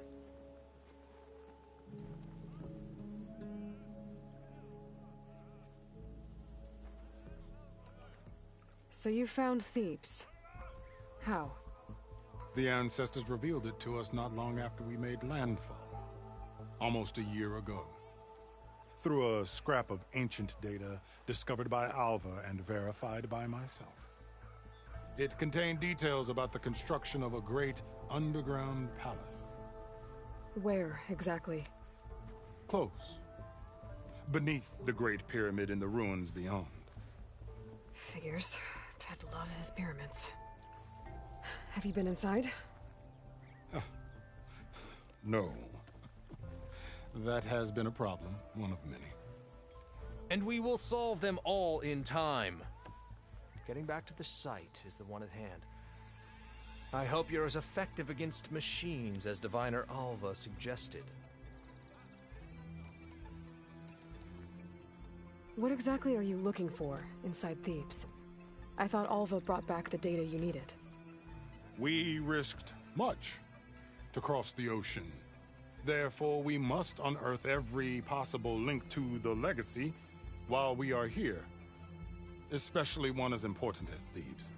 So you found Thebes. How? The ancestors revealed it to us not long after we made landfall. Almost a year ago. Through a scrap of ancient data discovered by Alva and verified by myself. It contained details about the construction of a great underground palace. Where, exactly? Close. Beneath the Great Pyramid in the ruins beyond. Figures. Ted loved his pyramids. Have you been inside? No. That has been a problem, one of many. And we will solve them all in time. Getting back to the site is the one at hand. I hope you're as effective against machines as Diviner Alva suggested. What exactly are you looking for inside Thebes? I thought Alva brought back the data you needed. We risked much to cross the ocean. Therefore, we must unearth every possible link to the legacy while we are here. Especially one as important as Thebes.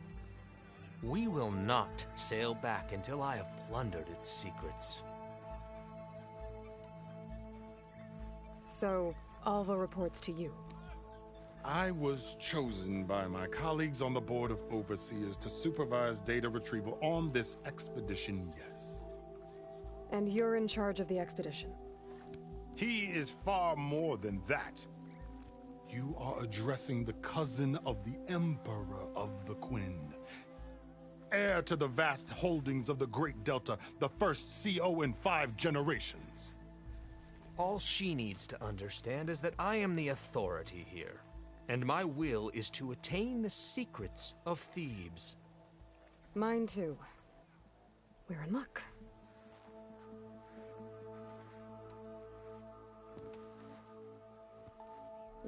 We will not sail back until I have plundered its secrets. So, Alva reports to you. I was chosen by my colleagues on the Board of Overseers to supervise data retrieval on this expedition, yes. And you're in charge of the expedition? He is far more than that. You are addressing the cousin of the Emperor of the Quinn. Heir to the vast holdings of the Great Delta, the first CO in 5 generations. All she needs to understand is that I am the authority here, and my will is to attain the secrets of Thebes. Mine too. We're in luck.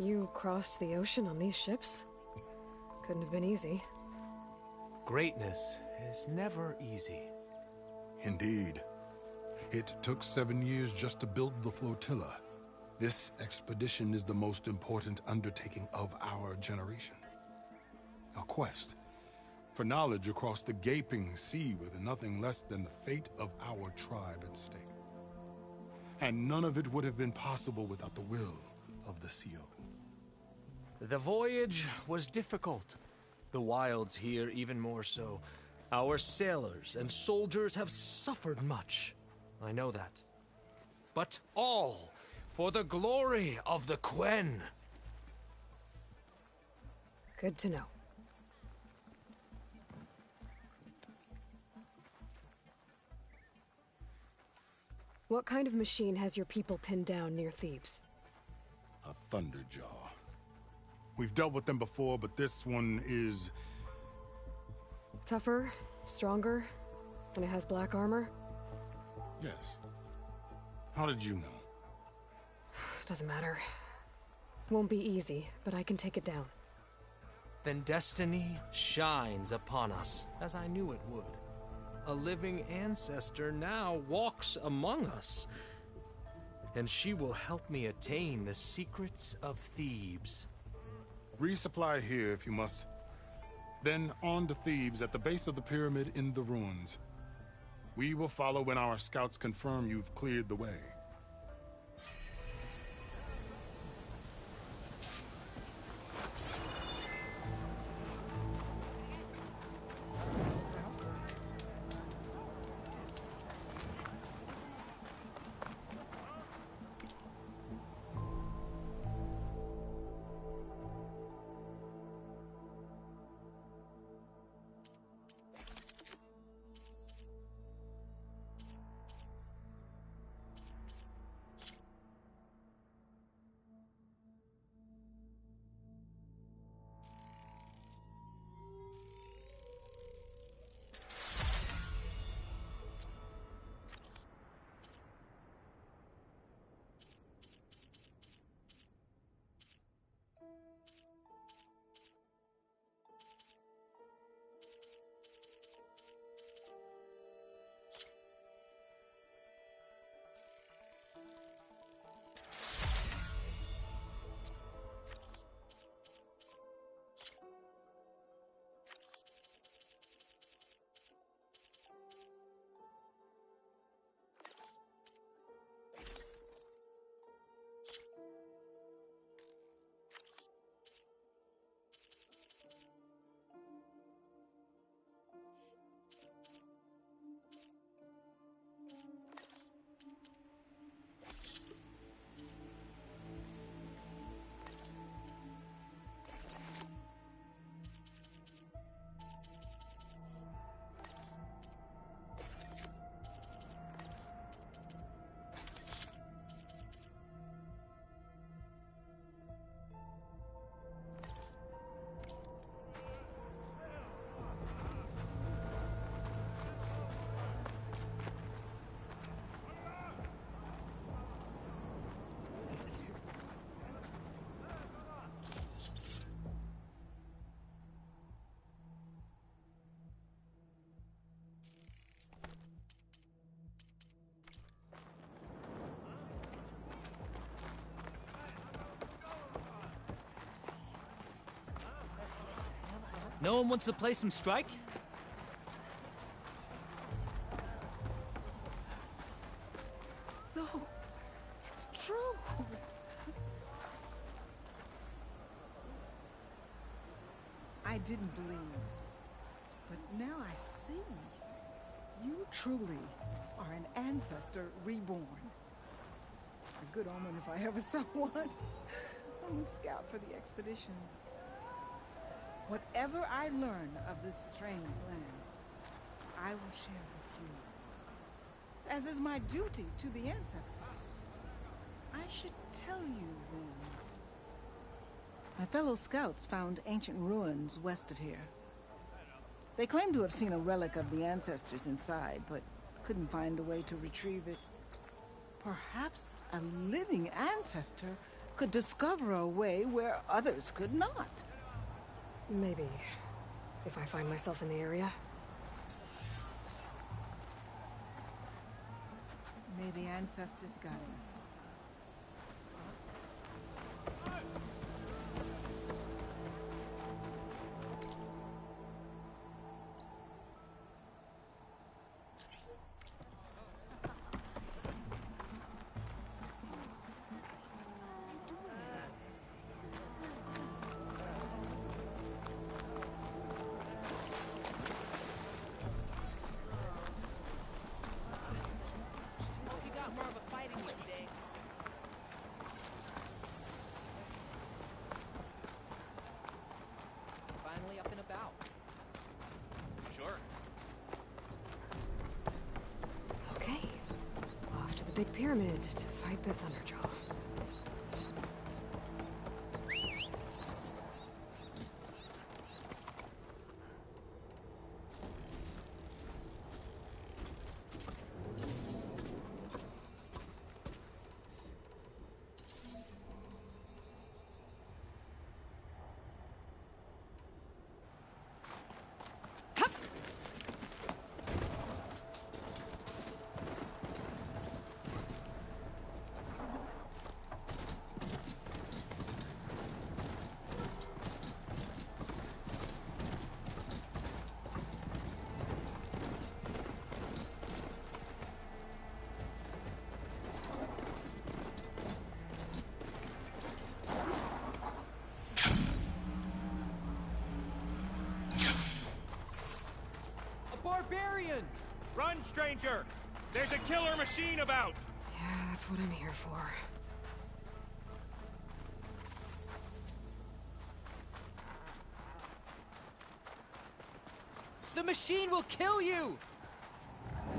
You crossed the ocean on these ships? Couldn't have been easy. Greatness is never easy. Indeed. It took 7 years just to build the flotilla. This expedition is the most important undertaking of our generation. A quest for knowledge across the gaping sea with nothing less than the fate of our tribe at stake. And none of it would have been possible without the will of the CO. The voyage was difficult. The wilds here even more so. Our sailors and soldiers have suffered much. I know that. But all for the glory of the Quen. Good to know. What kind of machine has your people pinned down near Thebes? A Thunderjaw. We've dealt with them before, but this one is... Tougher, stronger, and it has black armor? Yes. How did you know? Doesn't matter. Won't be easy, but I can take it down. Then destiny shines upon us, as I knew it would. A living ancestor now walks among us, and she will help me attain the secrets of Thebes. Resupply here if you must. Then on to Thebes at the base of the pyramid in the ruins. We will follow when our scouts confirm you've cleared the way. No one wants to play some strike? So, it's true. I didn't believe, but now I see. You truly are an ancestor reborn. A good omen if I ever saw one. I'm a scout for the expedition. Whatever I learn of this strange land, I will share with you. As is my duty to the ancestors. I should tell you then. My fellow scouts found ancient ruins west of here. They claim to have seen a relic of the ancestors inside, but couldn't find a way to retrieve it. Perhaps a living ancestor could discover a way where others could not. Maybe. If I find myself in the area. May the ancestors guide us. Finally up and about. Sure. Okay. Off to the big pyramid to fight the Thunderjaw. Barbarian! Run, stranger! There's a killer machine about! Yeah, that's what I'm here for. The machine will kill you!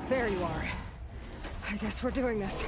There you are. I guess we're doing this.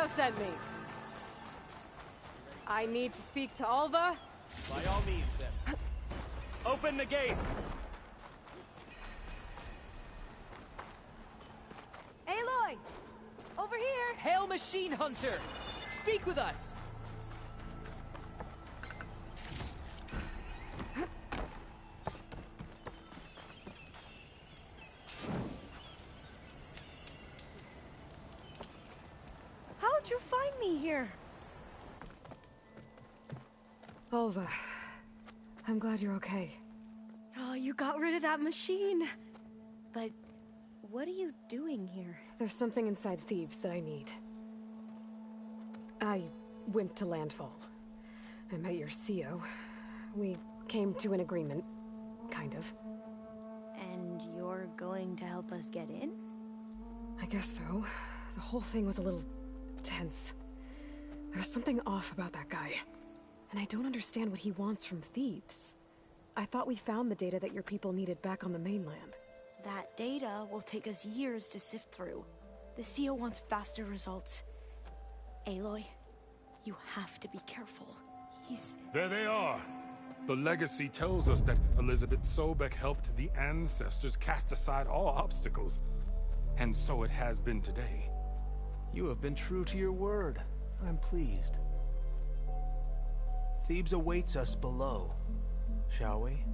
CEO sent me. I need to speak to Alva. By all means, then. Open the gates! Aloy! Over here! Hail, Machine Hunter! Speak with us! How'd you find me here? Alva, I'm glad you're okay. Oh, you got rid of that machine. But what are you doing here? There's something inside Thebes that I need. I went to Landfall. I met your CEO. We came to an agreement, kind of. And you're going to help us get in? I guess so. The whole thing was a little tense. There's something off about that guy. And I don't understand what he wants from Thebes. I thought we found the data that your people needed back on the mainland. That data will take us years to sift through. The CEO wants faster results. Aloy, you have to be careful. He's... There they are! The legacy tells us that Elizabeth Sobek helped the ancestors cast aside all obstacles. And so it has been today. You have been true to your word. I'm pleased. Thebes awaits us below, shall we?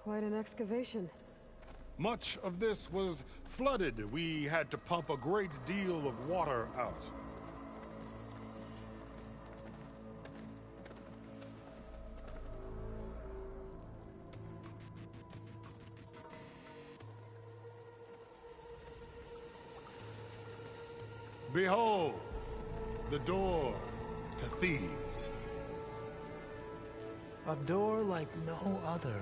Quite an excavation. Much of this was flooded. We had to pump a great deal of water out. Behold, the door to Thebes. A door like no other.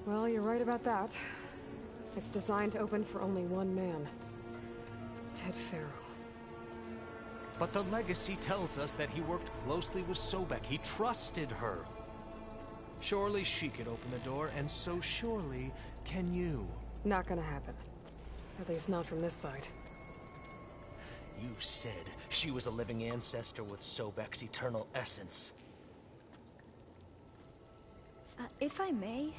Well, you're right about that. It's designed to open for only one man. Ted Farrow. But the legacy tells us that he worked closely with Sobek. He trusted her. Surely she could open the door, and so surely can you. Not gonna happen. At least not from this side. You said she was a living ancestor with Sobek's eternal essence. If I may,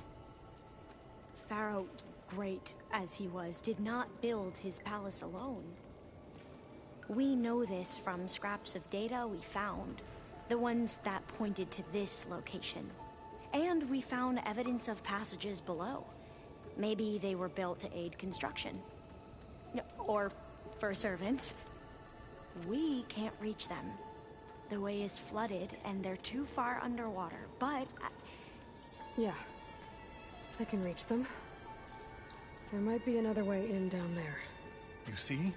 Pharaoh, great as he was, did not build his palace alone. We know this from scraps of data we found, the ones that pointed to this location. And we found evidence of passages below. Maybe they were built to aid construction. Or for servants. We can't reach them. The way is flooded and they're too far underwater, but... Yeah. I can reach them. There might be another way in down there. You see?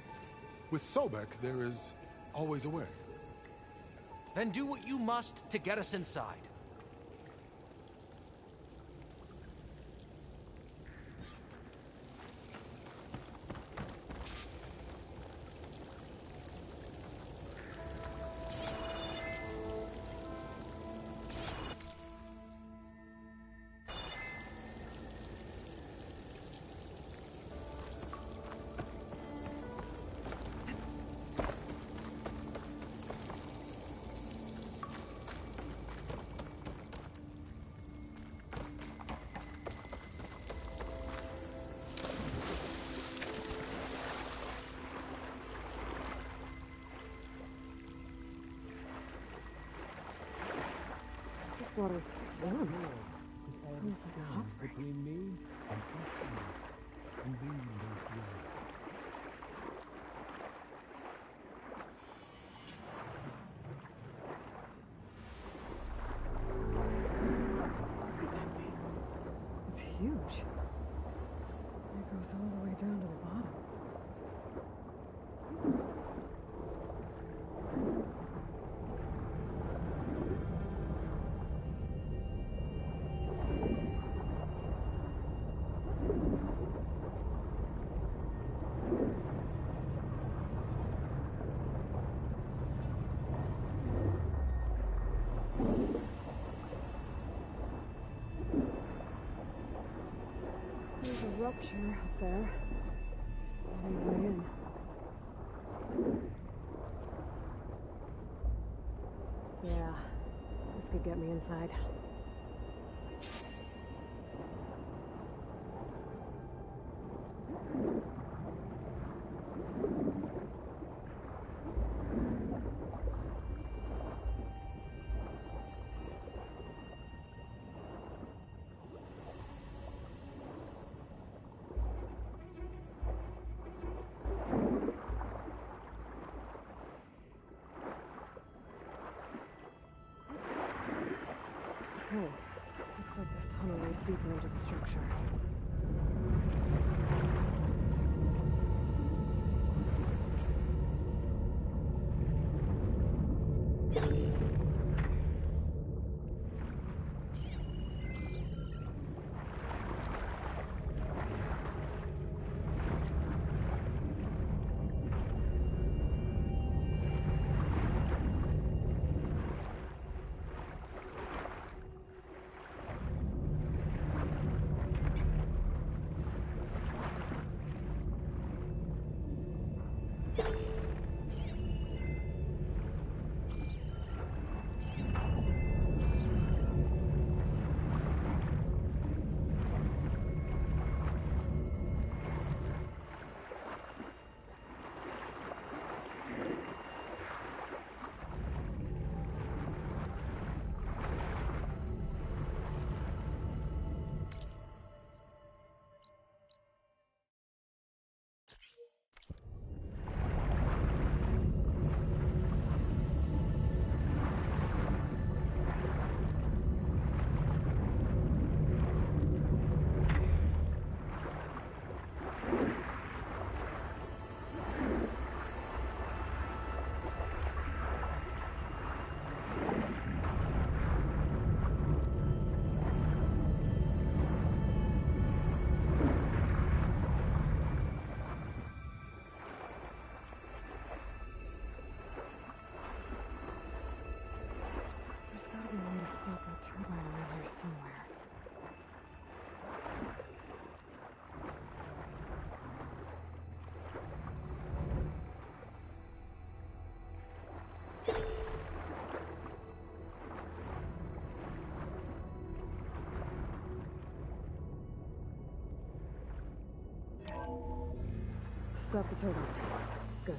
With Sobek, there is always a way. Then do what you must to get us inside. Water's warm. It's almost like a hot spring. Between me and It's huge. It goes all the way down to the bottom. There's a rupture up there. On the way in. Yeah, this could get me inside. Oh, looks like this tunnel leads deeper into the structure. Stop that turbine around here somewhere. Stop the turbine. Good.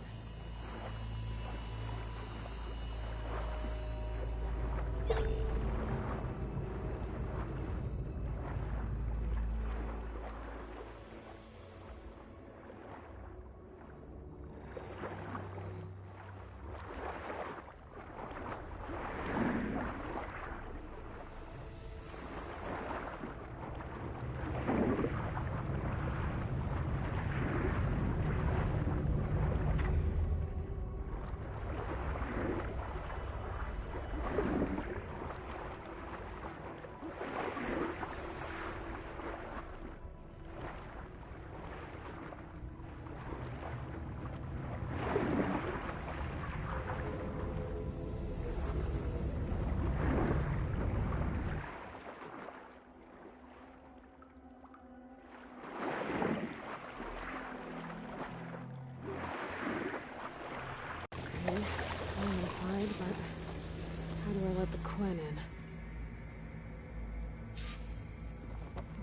I'm inside, but how do I let the Quen in?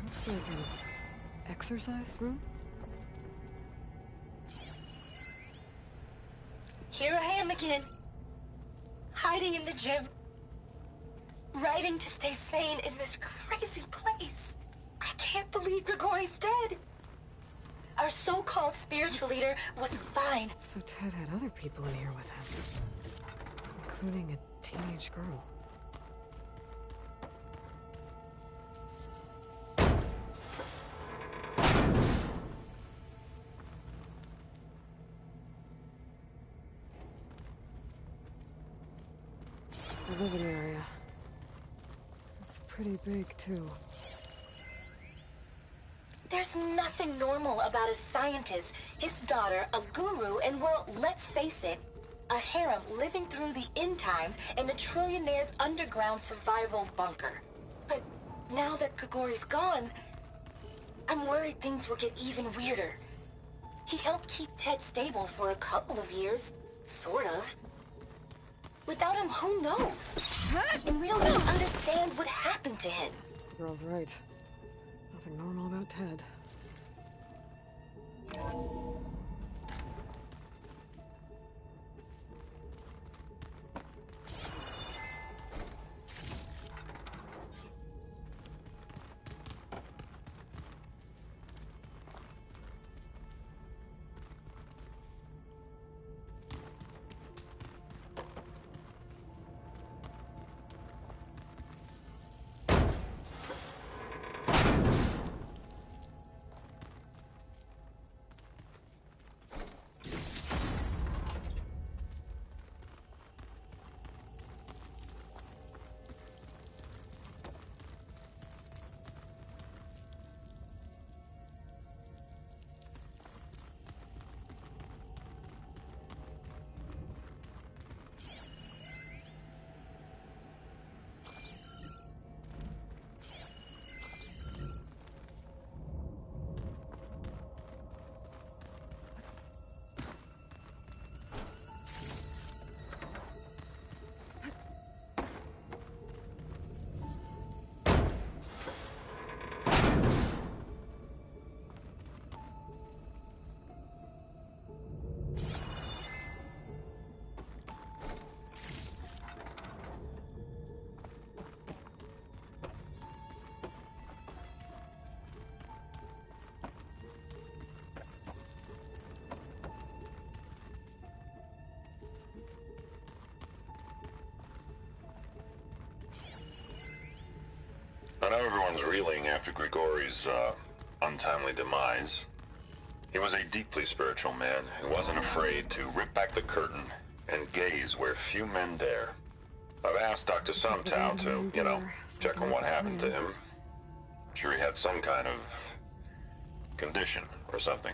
Looks like an exercise room? Here I am again. Hiding in the gym. Writing to stay sane in this crazy place. I can't believe Grigori's dead. Our so-called spiritual leader was fine. So Ted had other people in here with him, including a teenage girl. The living area. It's pretty big, too. There's nothing normal about a scientist, his daughter, a guru, and well, let's face it, a harem living through the end times in a trillionaire's underground survival bunker. But now that Kagori's gone, I'm worried things will get even weirder. He helped keep Ted stable for a couple of years, sort of. Without him, who knows? And we don't even understand what happened to him. The girl's right. Nothing normal about Ted. I know everyone's reeling after Grigori's untimely demise. He was a deeply spiritual man who wasn't afraid to rip back the curtain and gaze where few men dare. I've asked Dr. Sumtow to, check on what happened to him. I'm sure he had some kind of condition or something.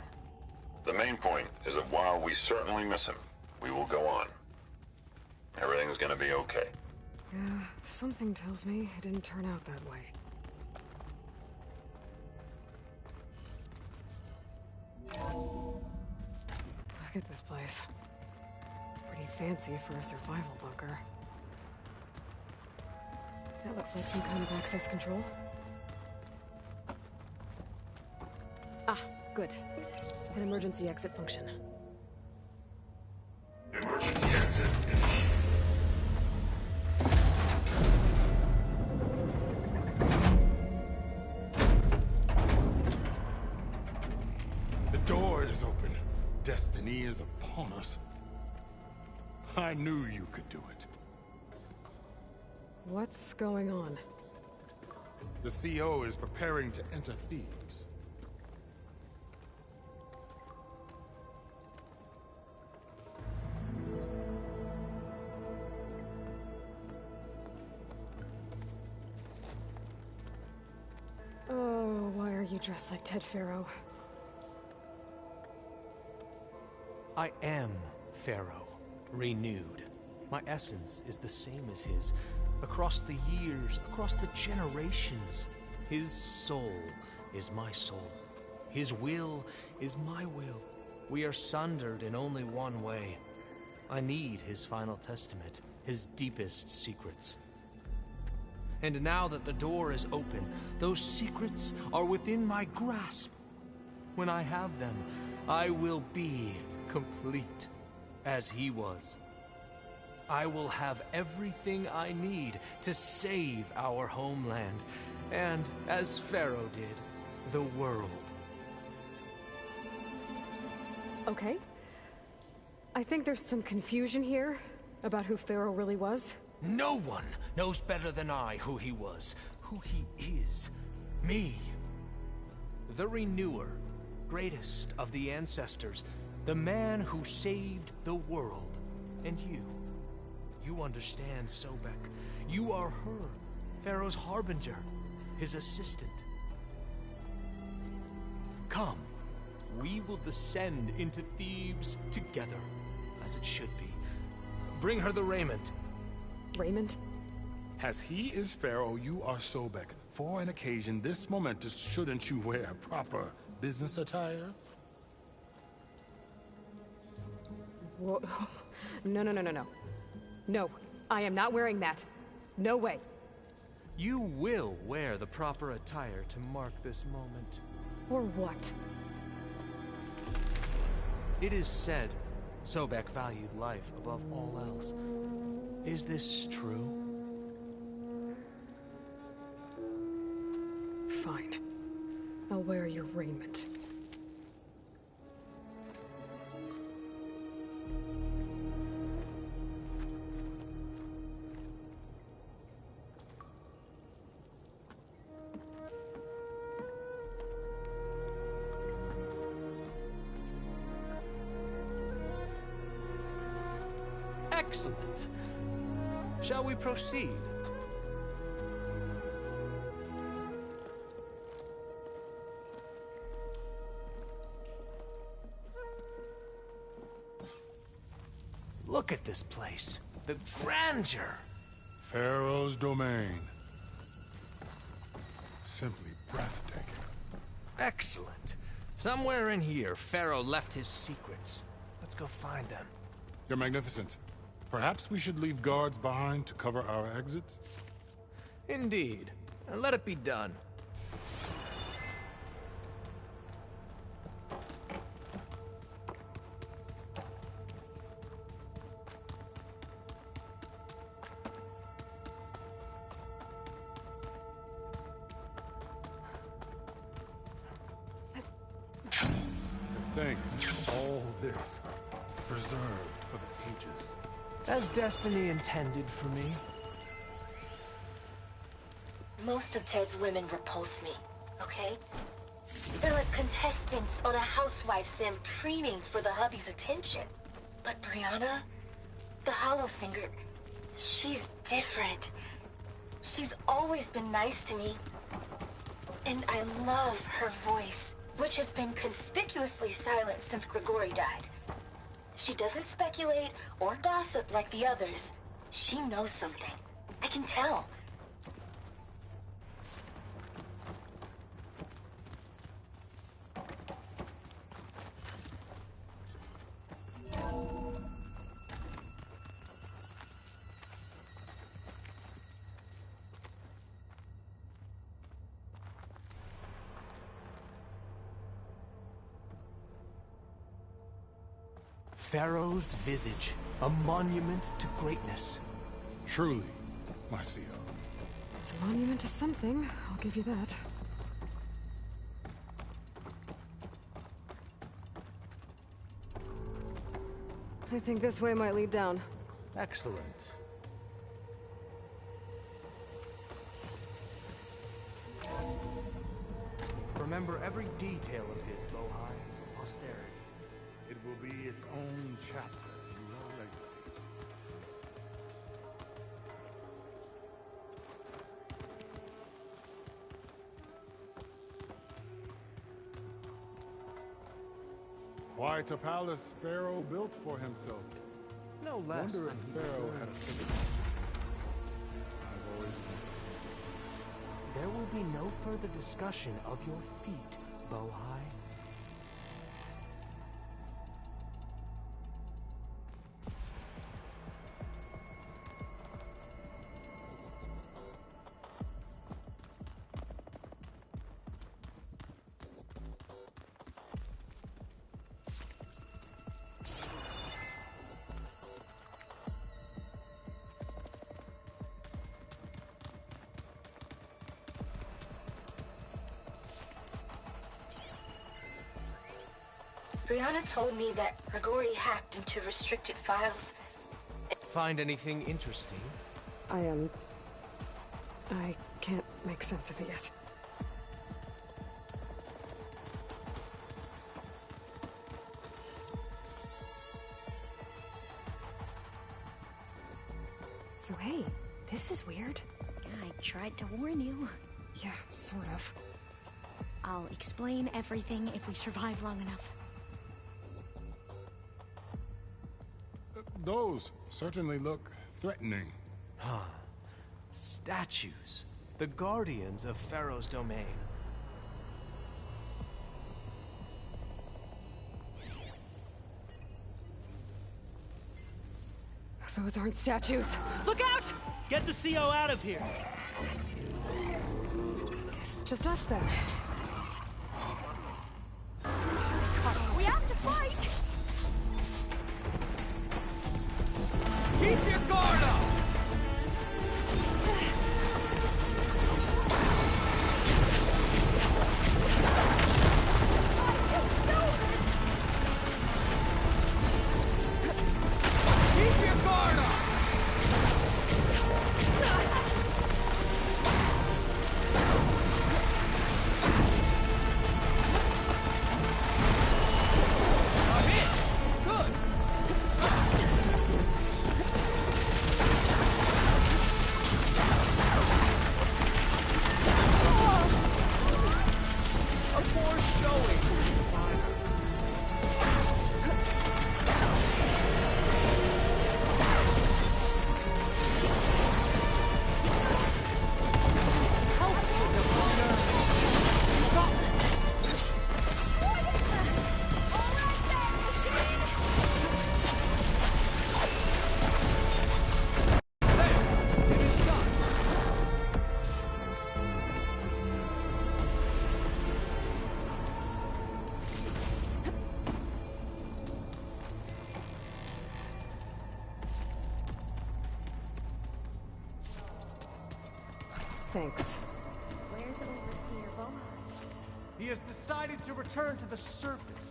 The main point is that while we certainly miss him, we will go on. Everything's gonna be okay. Yeah, something tells me it didn't turn out that way. Look at this place. It's pretty fancy for a survival bunker. That looks like some kind of access control. Ah, good. An emergency exit function. Emergency exit initiated. The door is open. Destiny is upon us. I knew you could do it. What's going on? The CO is preparing to enter Thebes. Oh, why are you dressed like Ted Faro? I am Pharaoh, renewed. My essence is the same as his. Across the years, across the generations, his soul is my soul. His will is my will. We are sundered in only one way. I need his final testament, his deepest secrets. And now that the door is open, those secrets are within my grasp. When I have them, I will be complete, as he was. I will have everything I need to save our homeland, and, as Pharaoh did, the world. Okay. I think there's some confusion here about who Pharaoh really was. No one knows better than I who he was, who he is. Me. The Renewer, greatest of the ancestors, the man who saved the world. And you. You understand, Sobek. You are her, Pharaoh's harbinger, his assistant. Come, we will descend into Thebes together, as it should be. Bring her the raiment. Raiment? As he is Pharaoh, you are Sobek. For an occasion this momentous, shouldn't you wear proper business attire? Whoa. No, no, no, no, no. No, I am not wearing that. No way. You will wear the proper attire to mark this moment. Or what? It is said Sobek valued life above all else. Is this true? Fine. I'll wear your raiment. Excellent. Shall we proceed? Look at this place. The grandeur. Pharaoh's domain. Simply breathtaking. Excellent. Somewhere in here, Pharaoh left his secrets. Let's go find them. You're magnificent. Perhaps we should leave guards behind to cover our exits? Indeed. And let it be done. Think, all this preserved for the ages. As destiny intended for me. Most of Ted's women repulse me, okay? They're like contestants on a housewife sim preening for the hubby's attention. But Brianna, the Hollow Singer, she's different. She's always been nice to me. And I love her voice, which has been conspicuously silent since Grigori died. She doesn't speculate or gossip like the others. She knows something. I can tell. Pharaoh's visage, a monument to greatness. Truly, Marcio. It's a monument to something, I'll give you that. I think this way might lead down. Excellent. Remember every detail of his, Bohai, for posterity. It will be its own chapter in your legacy. Quite a palace Pharaoh built for himself. No less Wonder than if he Pharaoh deserved. had a secret. I've always wondered. There will be no further discussion of your feat, Bohai. Brianna told me that Grigori hacked into restricted files. Find anything interesting? I can't make sense of it yet. So hey, this is weird. I tried to warn you. Yeah, sort of. I'll explain everything if we survive long enough. Those certainly look threatening. Huh. Statues. The guardians of Pharaoh's domain. Those aren't statues. Look out! Get the CO out of here. Guess it's just us then. We have to fight! Keep your guard up! Keep your guard up! Thanks. Where's Overseer Bo? He has decided to return to the surface.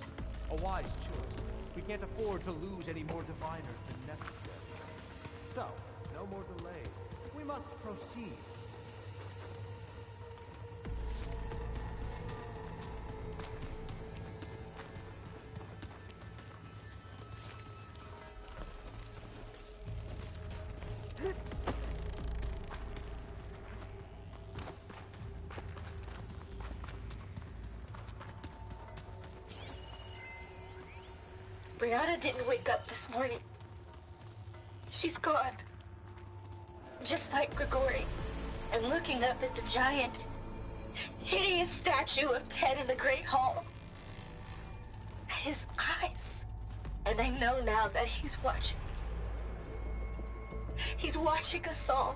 A wise choice. We can't afford to lose any more diviners than necessary. So, no more delays. We must proceed. Brianna didn't wake up this morning. She's gone. Just like Grigori. I'm looking up at the giant, hideous statue of Ted in the Great Hall. His eyes. And I know now that he's watching. He's watching us all.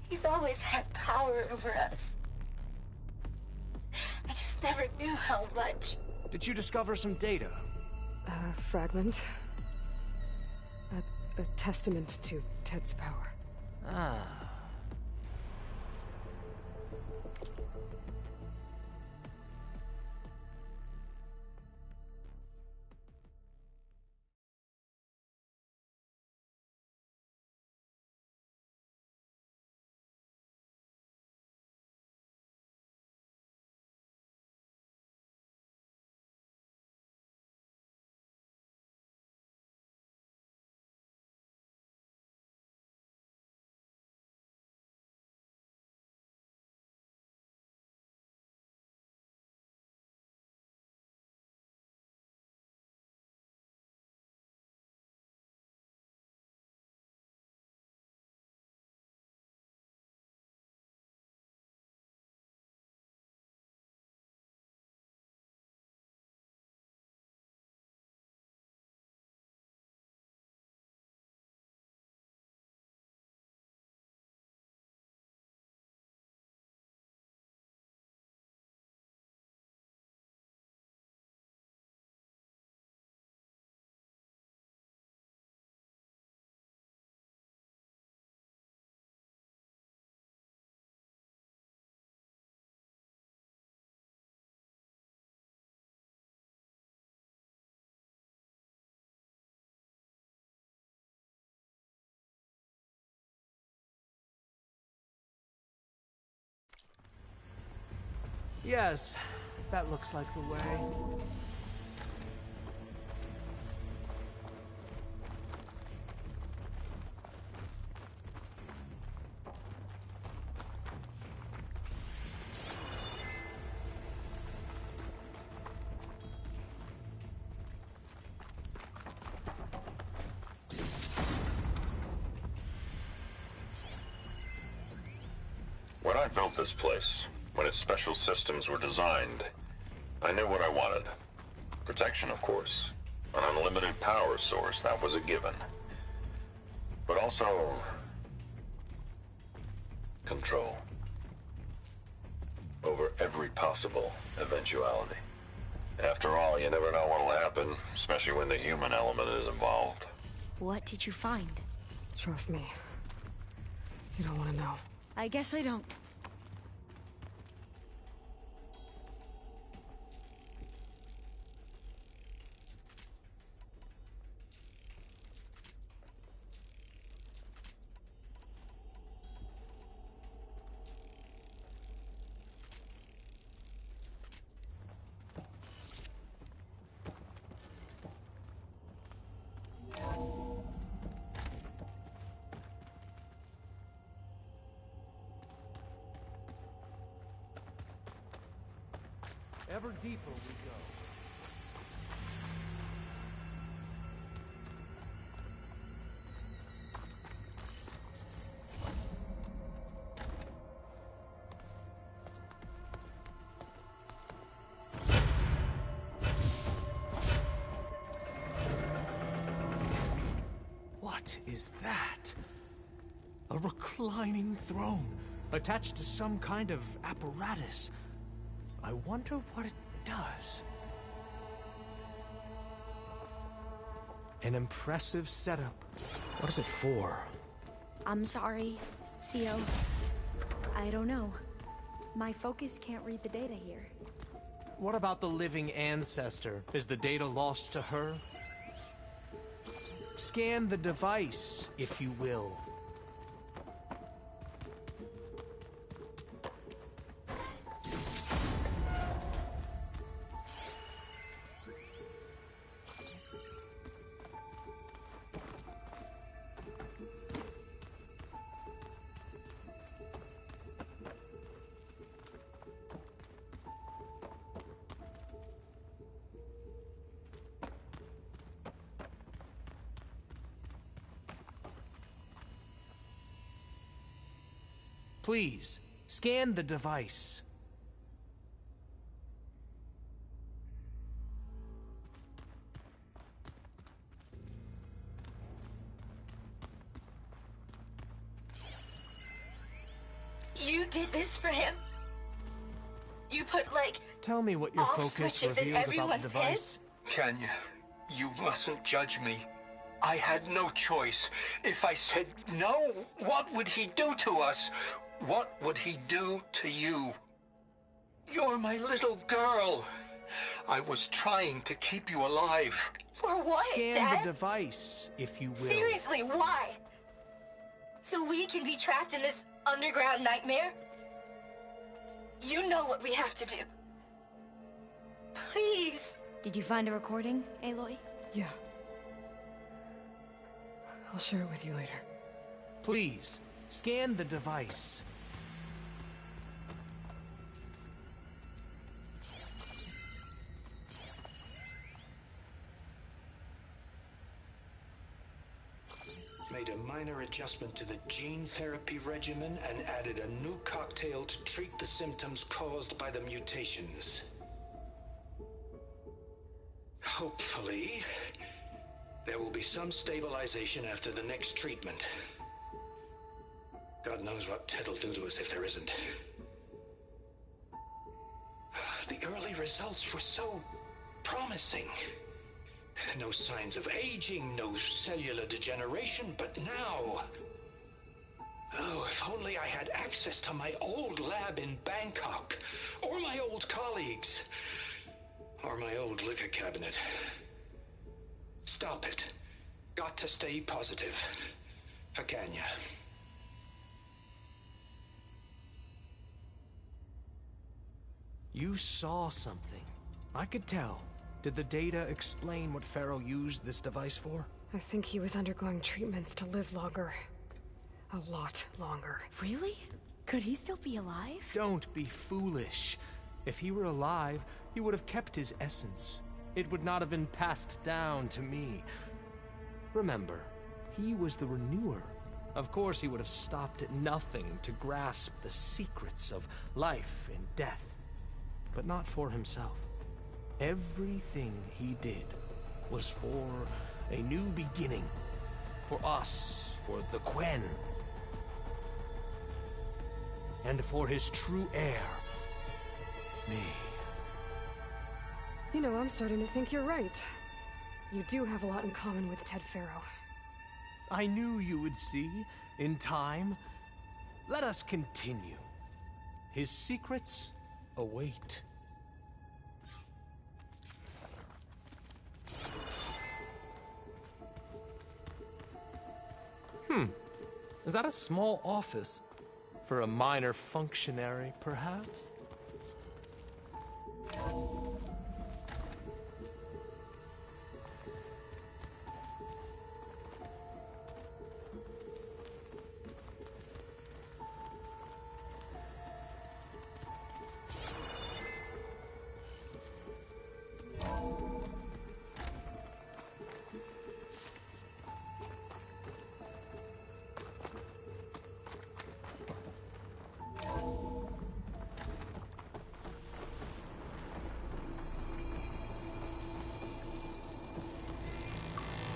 He's always had power over us. I just never knew how much. Did you discover some data? A fragment. A testament to Ted's power. Ah. Yes, that looks like the way. When I built this place, when its special systems were designed, I knew what I wanted. Protection, of course. An unlimited power source, that was a given. But also... control. Over every possible eventuality. After all, you never know what'll happen, especially when the human element is involved. What did you find? Trust me. You don't want to know. I guess I don't. Ever deeper we go. What is that? A reclining throne, attached to some kind of apparatus. I wonder what it does. An impressive setup. What is it for? I'm sorry, CO. I don't know. My focus can't read the data here. What about the living ancestor? Is the data lost to her? Scan the device, if you will. Please, scan the device. You did this for him? You put, like... Tell me what your off focus switches in reveals about the everyone's device. Kenya, you mustn't judge me. I had no choice. If I said no, what would he do to us? What would he do to you? You're my little girl. I was trying to keep you alive. For what, Scan Dad? the device, if you will. Seriously, why? So we can be trapped in this underground nightmare? You know what we have to do. Please. Did you find a recording, Aloy? Yeah. I'll share it with you later. Please, scan the device. Made a minor adjustment to the gene therapy regimen and added a new cocktail to treat the symptoms caused by the mutations. Hopefully, there will be some stabilization after the next treatment. God knows what Ted'll do to us if there isn't. The early results were so promising. No signs of aging, no cellular degeneration, but now... Oh, if only I had access to my old lab in Bangkok, or my old colleagues, or my old liquor cabinet. Stop it. Got to stay positive. For Kenya. You saw something. I could tell. Did the data explain what Pharaoh used this device for? I think he was undergoing treatments to live longer. A lot longer. Really? Could he still be alive? Don't be foolish. If he were alive, he would have kept his essence. It would not have been passed down to me. Remember, he was the renewer. Of course, he would have stopped at nothing to grasp the secrets of life and death. But not for himself. Everything he did was for a new beginning. For us, for the Quen. And for his true heir, me. You know, I'm starting to think you're right. You do have a lot in common with Ted Faro. I knew you would see, in time. Let us continue. His secrets await. Is that a small office? For a minor functionary, perhaps?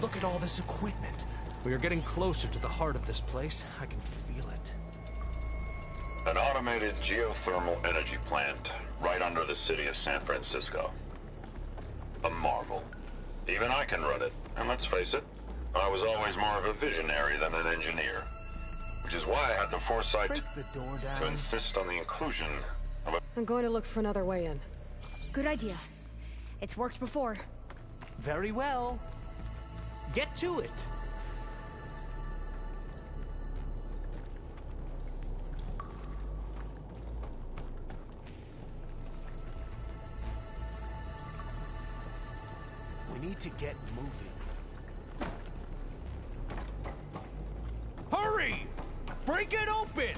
Look at all this equipment. We are getting closer to the heart of this place. I can feel it. An automated geothermal energy plant right under the city of San Francisco. A marvel. Even I can run it. And let's face it, I was always more of a visionary than an engineer. Which is why I had the foresight to insist on the inclusion of a... I'm going to look for another way in. Good idea. It's worked before. Very well. Get to it. We need to get moving. Hurry! Break it open!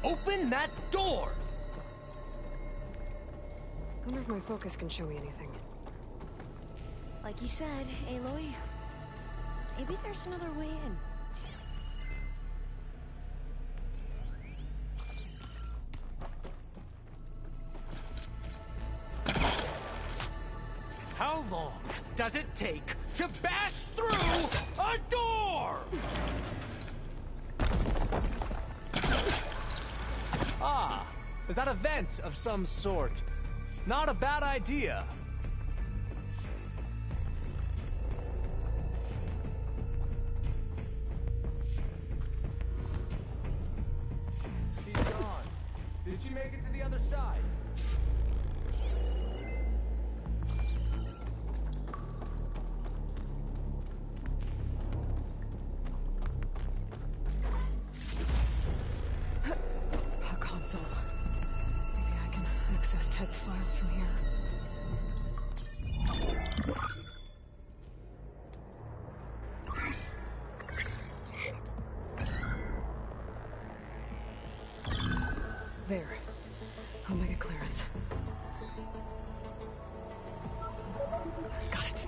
Open that door! I wonder if my focus can show me anything. Like you said, Aloy, maybe there's another way in. How long does it take to bash through a door? Ah, is that a vent of some sort? Not a bad idea. She's gone. Did she make it to the other side? A console. Maybe I can access Ted's files from here. There. I'll make a clearance. Got it.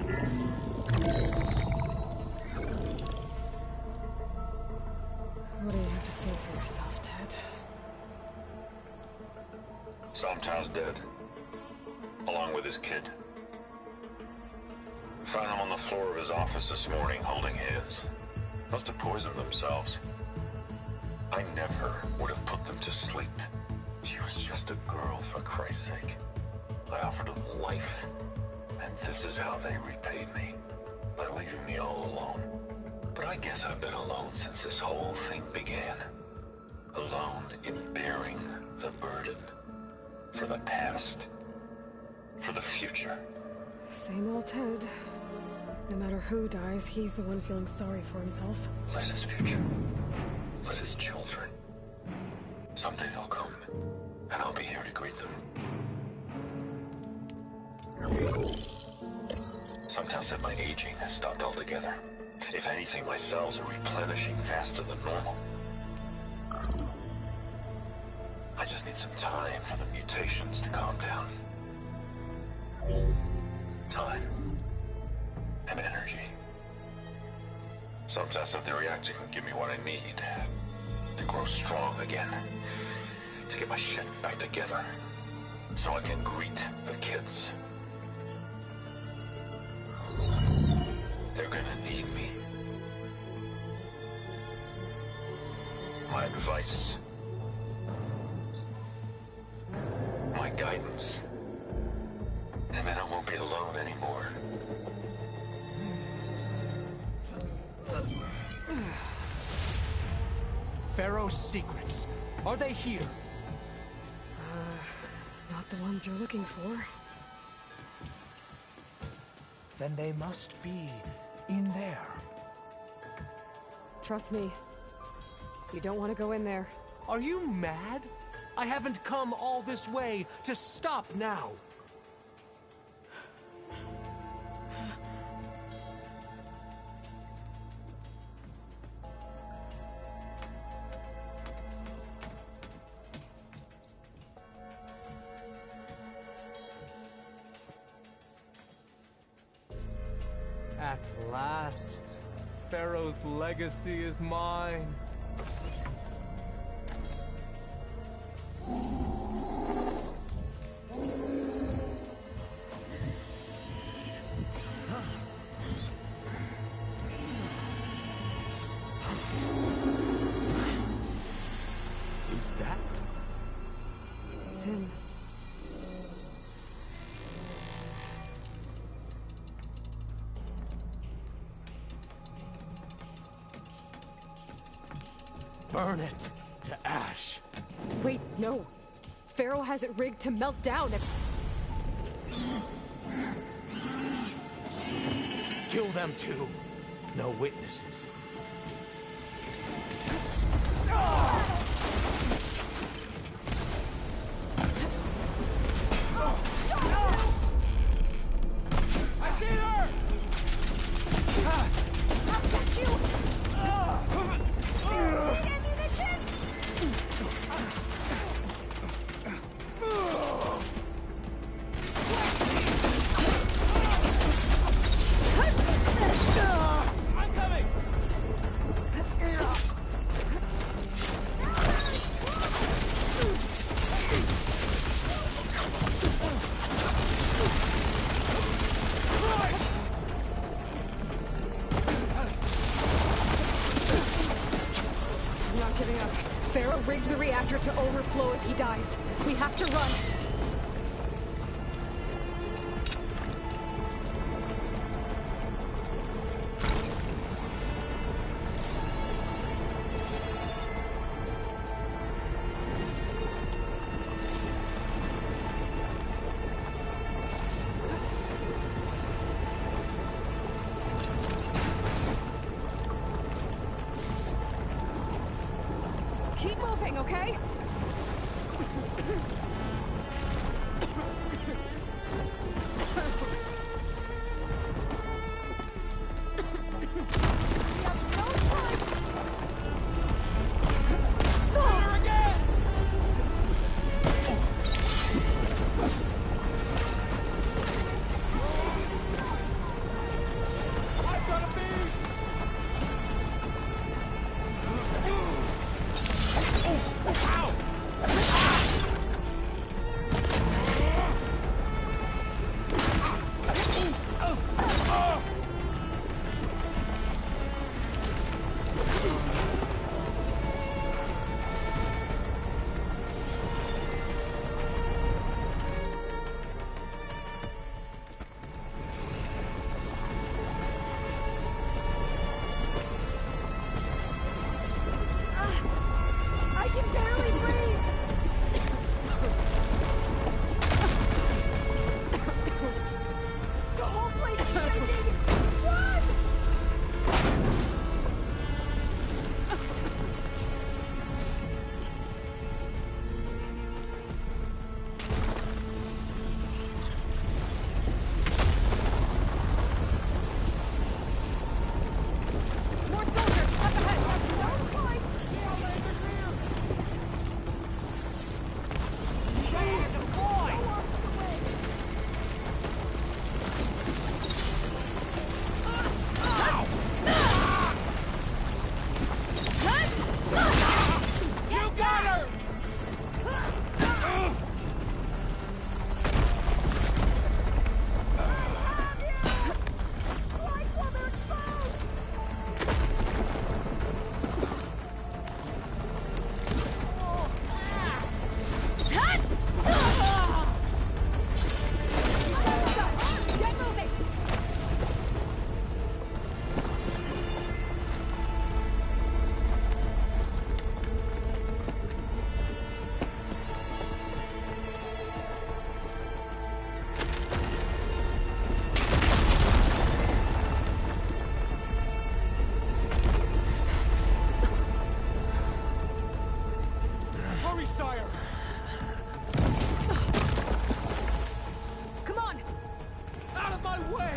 What do you have to say for yourself, Ted? Sometown's dead. Along with his kid. Found them on the floor of his office this morning, holding hands. Must have poisoned themselves. I never would have put them to sleep. She was just a girl, for Christ's sake. I offered them life, and this is how they repaid me. By leaving me all alone. But I guess I've been alone since this whole thing began. Alone in bearing the burden. For the past. For the future. Same old Ted. No matter who dies, he's the one feeling sorry for himself. Liz's future. Liz's children. Someday they'll come, and I'll be here to greet them. Some tell said my aging has stopped altogether. If anything, my cells are replenishing faster than normal. I just need some time for the mutations to calm down. Time. And energy. Some test that the reactor can give me what I need to grow strong again. To get my shit back together. So I can greet the kids. They're gonna need me. My advice. My guidance. And then I won't be alone anymore. Pharaoh's secrets. Are they here? Not the ones you're looking for. Then they must be in there. Trust me. You don't want to go in there. Are you mad? I haven't come all this way to stop now. At last, Pharaoh's legacy is mine. Is that? It's him. Burn it to ash. Wait, no. Pharaoh has it rigged to melt down. Kill them too. No witnesses. I see her! I'll catch you! Ammunition! I'm coming! I'm not giving up. Pharaoh rigged the reactor to overflow if he dies. We have to run. Keep moving, okay? fire! Come on! Out of my way!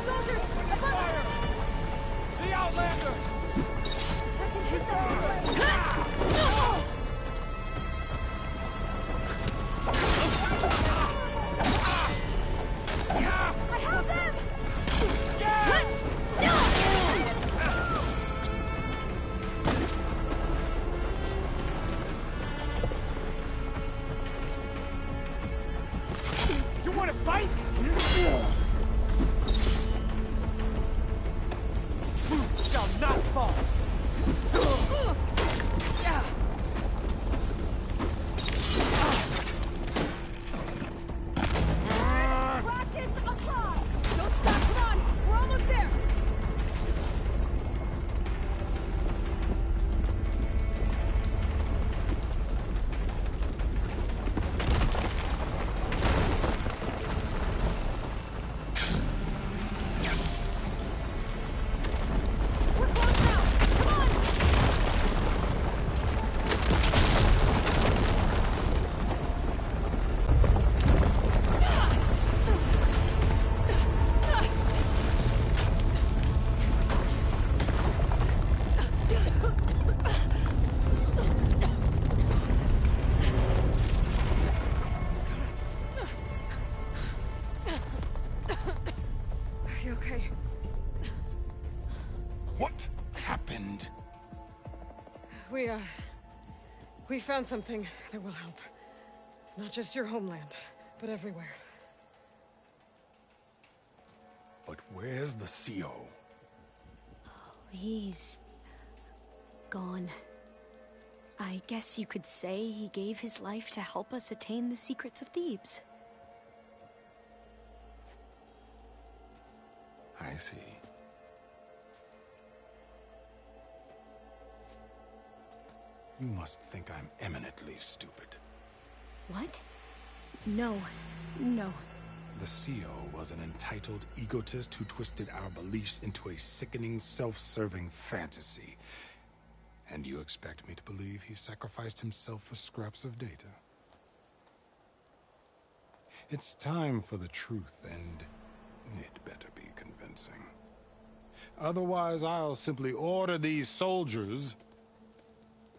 Soldiers! Fire! The Outlander! I have them! You want to fight? Truth shall not fall! Practice apply! Don't stop, come on! We're almost there! We're close now! Come on! Are you okay? What happened? We found something that will help. Not just your homeland, but everywhere. But where's the CO? He's gone. I guess you could say he gave his life to help us attain the secrets of Thebes. I see. You must think I'm eminently stupid. What? No. No. The CO was an entitled egotist who twisted our beliefs into a sickening, self-serving fantasy. And you expect me to believe he sacrificed himself for scraps of data? It's time for the truth, and it better be convincing. Otherwise, I'll simply order these soldiers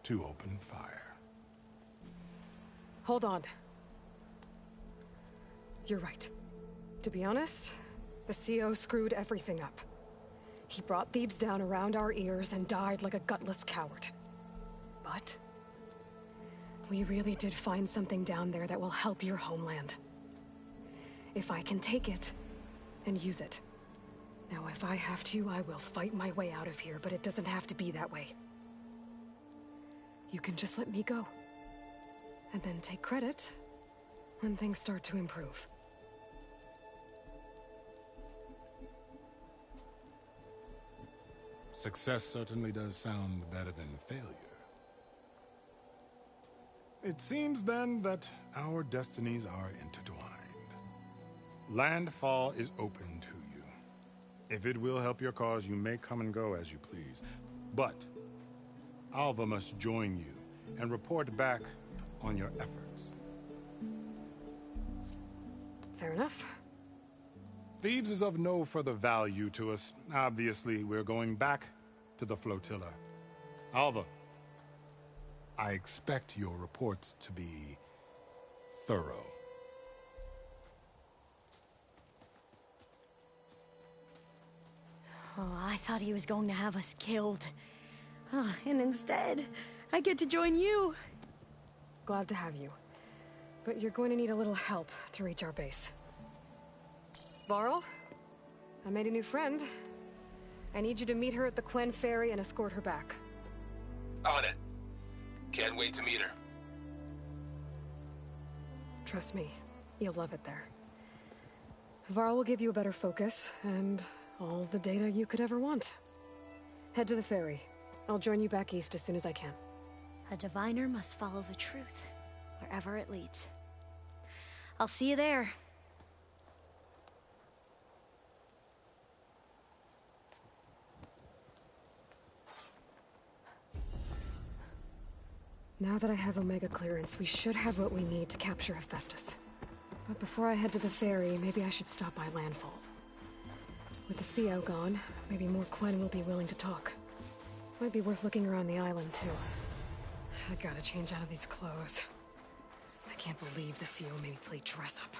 to open fire. Hold on. You're right. To be honest, the CO screwed everything up. He brought Thebes down around our ears and died like a gutless coward. But we really did find something down there that will help your homeland. If I can take it and use it. Now, if I have to, I will fight my way out of here, but it doesn't have to be that way. You can just let me go. And then take credit when things start to improve. Success certainly does sound better than failure. It seems then that our destinies are intertwined. Landfall is open to you. If it will help your cause, you may come and go as you please. But Alva must join you and report back on your efforts. Fair enough. Thebes is of no further value to us. Obviously, we're going back to the flotilla. Alva, I expect your reports to be thorough. Oh, I thought he was going to have us killed. And instead, I get to join you. Glad to have you. But you're going to need a little help to reach our base. Varl, I made a new friend. I need you to meet her at the Quen Ferry and escort her back. On it. Can't wait to meet her. Trust me, you'll love it there. Varl will give you a better focus, and all the data you could ever want. Head to the ferry. I'll join you back east as soon as I can. A diviner must follow the truth, wherever it leads. I'll see you there. Now that I have Omega clearance, we should have what we need to capture Hephaestus. But before I head to the ferry, maybe I should stop by Landfall. With the CO gone, maybe more Quen will be willing to talk. Might be worth looking around the island, too. I gotta change out of these clothes. I can't believe the CO made me play dress up.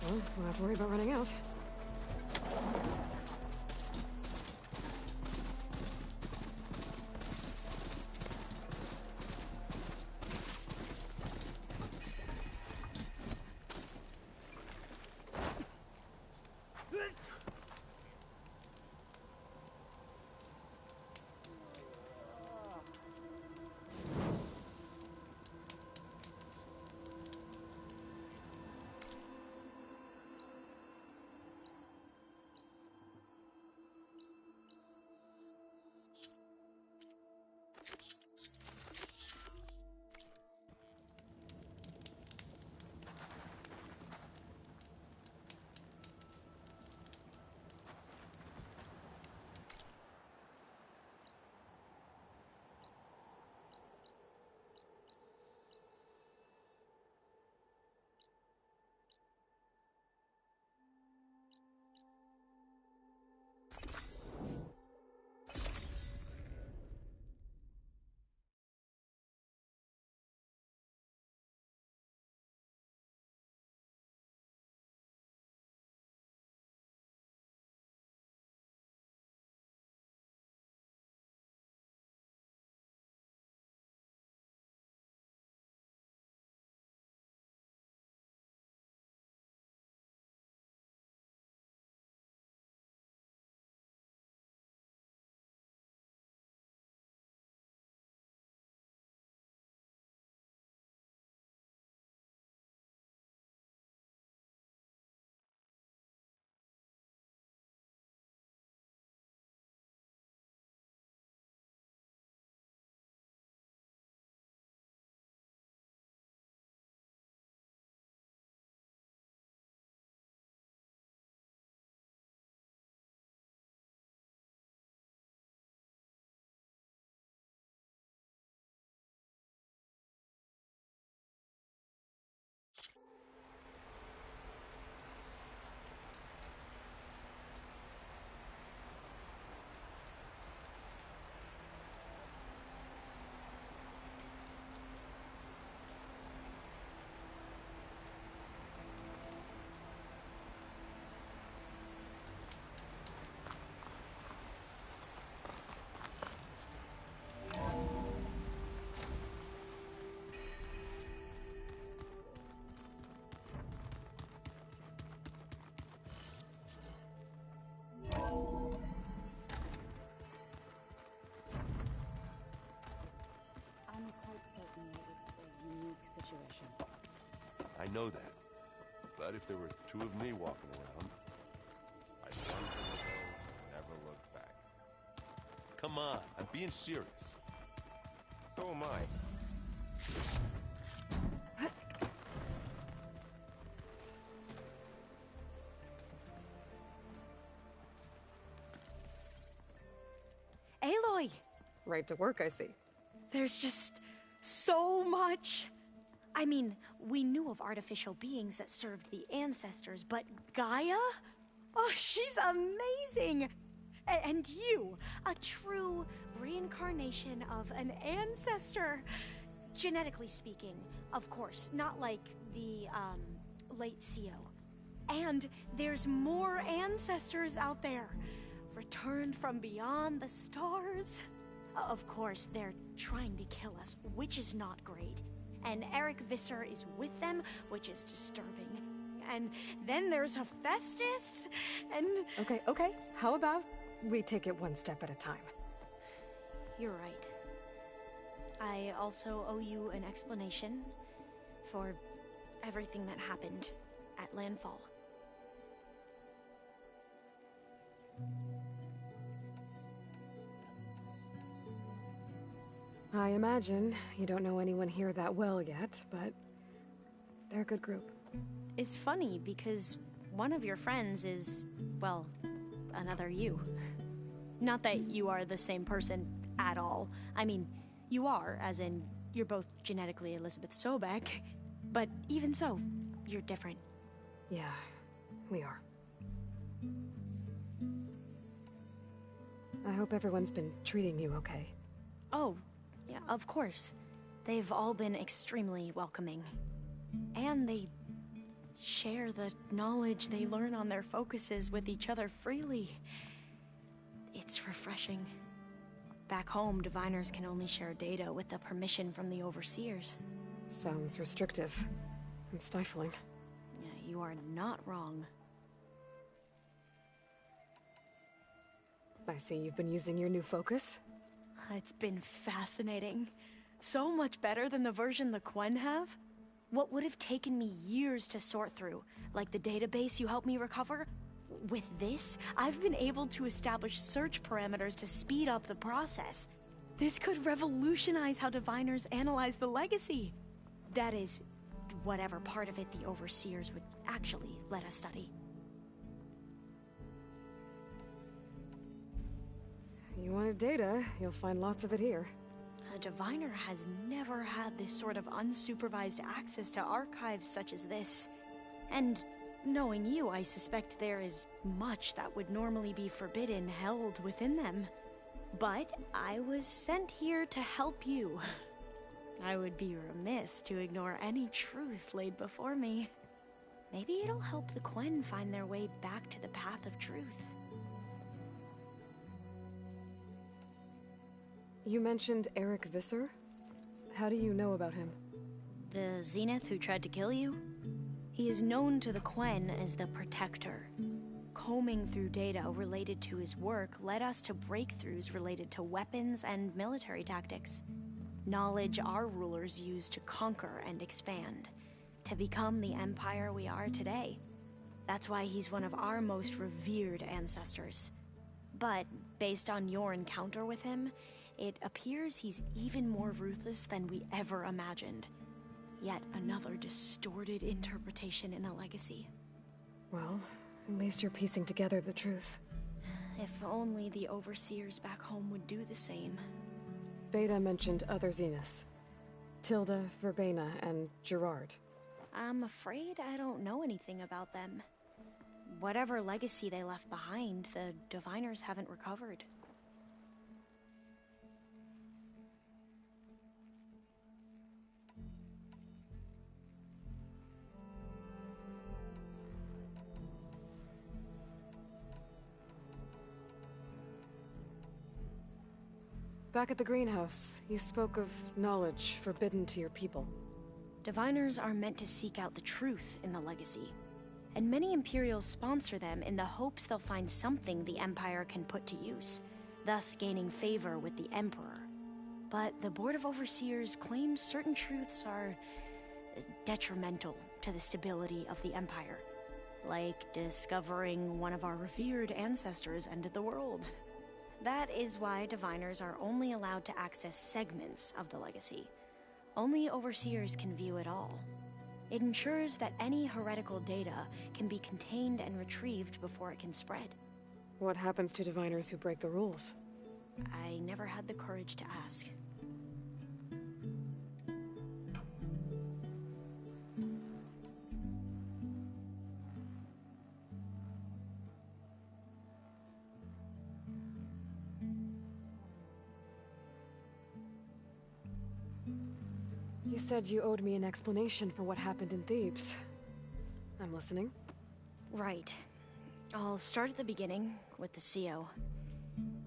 Well, don't have to worry about running out. know that. But if there were two of me walking around, I'd run to the hill, never look back. Come on, I'm being serious. So am I. Aloy! Right to work, I see. There's just so much. I mean, we knew of artificial beings that served the ancestors, but Gaia? Oh, she's amazing! And you, a true reincarnation of an ancestor. Genetically speaking, of course, not like the, late CO. And there's more ancestors out there, returned from beyond the stars. Of course, they're trying to kill us, which is not great. And Eric Visser is with them, which is disturbing. And then there's Hephaestus, and... Okay. How about we take it one step at a time? You're right. I also owe you an explanation for everything that happened at Landfall. I imagine you don't know anyone here that well yet, but they're a good group. It's funny because one of your friends is, well, another you. Not that you are the same person at all. I mean, you are, as in, you're both genetically Elizabeth Sobeck, but even so, you're different. Yeah, we are. I hope everyone's been treating you okay. Oh, yeah, of course. They've all been extremely welcoming. And they share the knowledge they learn on their focuses with each other freely. It's refreshing. Back home, diviners can only share data with the permission from the overseers. Sounds restrictive and stifling. Yeah, you are not wrong. I see you've been using your new focus. It's been fascinating. So much better than the version the Quen have. What would have taken me years to sort through, like the database you helped me recover, with this, I've been able to establish search parameters to speed up the process. This could revolutionize how diviners analyze the legacy. That is, whatever part of it the overseers would actually let us study. You wanted data, you'll find lots of it here. A diviner has never had this sort of unsupervised access to archives such as this. And knowing you, I suspect there is much that would normally be forbidden held within them. But I was sent here to help you. I would be remiss to ignore any truth laid before me. Maybe it'll help the Quen find their way back to the path of truth. You mentioned Eric Visser? How do you know about him? The Zenith who tried to kill you? He is known to the Quen as the Protector. Combing through data related to his work led us to breakthroughs related to weapons and military tactics. Knowledge our rulers used to conquer and expand, to become the empire we are today. That's why he's one of our most revered ancestors. But based on your encounter with him, it appears he's even more ruthless than we ever imagined. Yet another distorted interpretation in the legacy. Well, at least you're piecing together the truth. If only the overseers back home would do the same. Beta mentioned other Zeniths. Tilda, Verbena, and Gerard. I'm afraid I don't know anything about them. Whatever legacy they left behind, the diviners haven't recovered. Back at the greenhouse, you spoke of knowledge forbidden to your people. Diviners are meant to seek out the truth in the legacy, and many Imperials sponsor them in the hopes they'll find something the Empire can put to use, thus gaining favor with the Emperor. But the Board of Overseers claims certain truths are detrimental to the stability of the Empire. Like discovering one of our revered ancestors ended the world. That is why diviners are only allowed to access segments of the legacy. Only overseers can view it all. It ensures that any heretical data can be contained and retrieved before it can spread. What happens to diviners who break the rules? I never had the courage to ask. You said you owed me an explanation for what happened in Thebes. I'm listening. Right. I'll start at the beginning with the CO.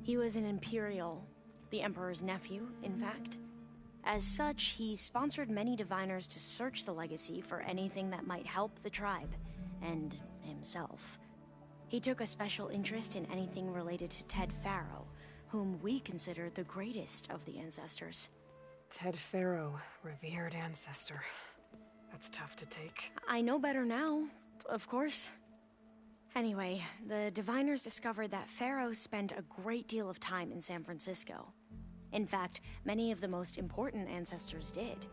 He was an Imperial, the Emperor's nephew, in fact. As such, he sponsored many diviners to search the legacy for anything that might help the tribe, and himself. He took a special interest in anything related to Ted Faro, whom we consider the greatest of the ancestors. Ted Faro, revered ancestor. That's tough to take. I know better now, of course. Anyway, the diviners discovered that Faro spent a great deal of time in San Francisco. In fact, many of the most important ancestors did.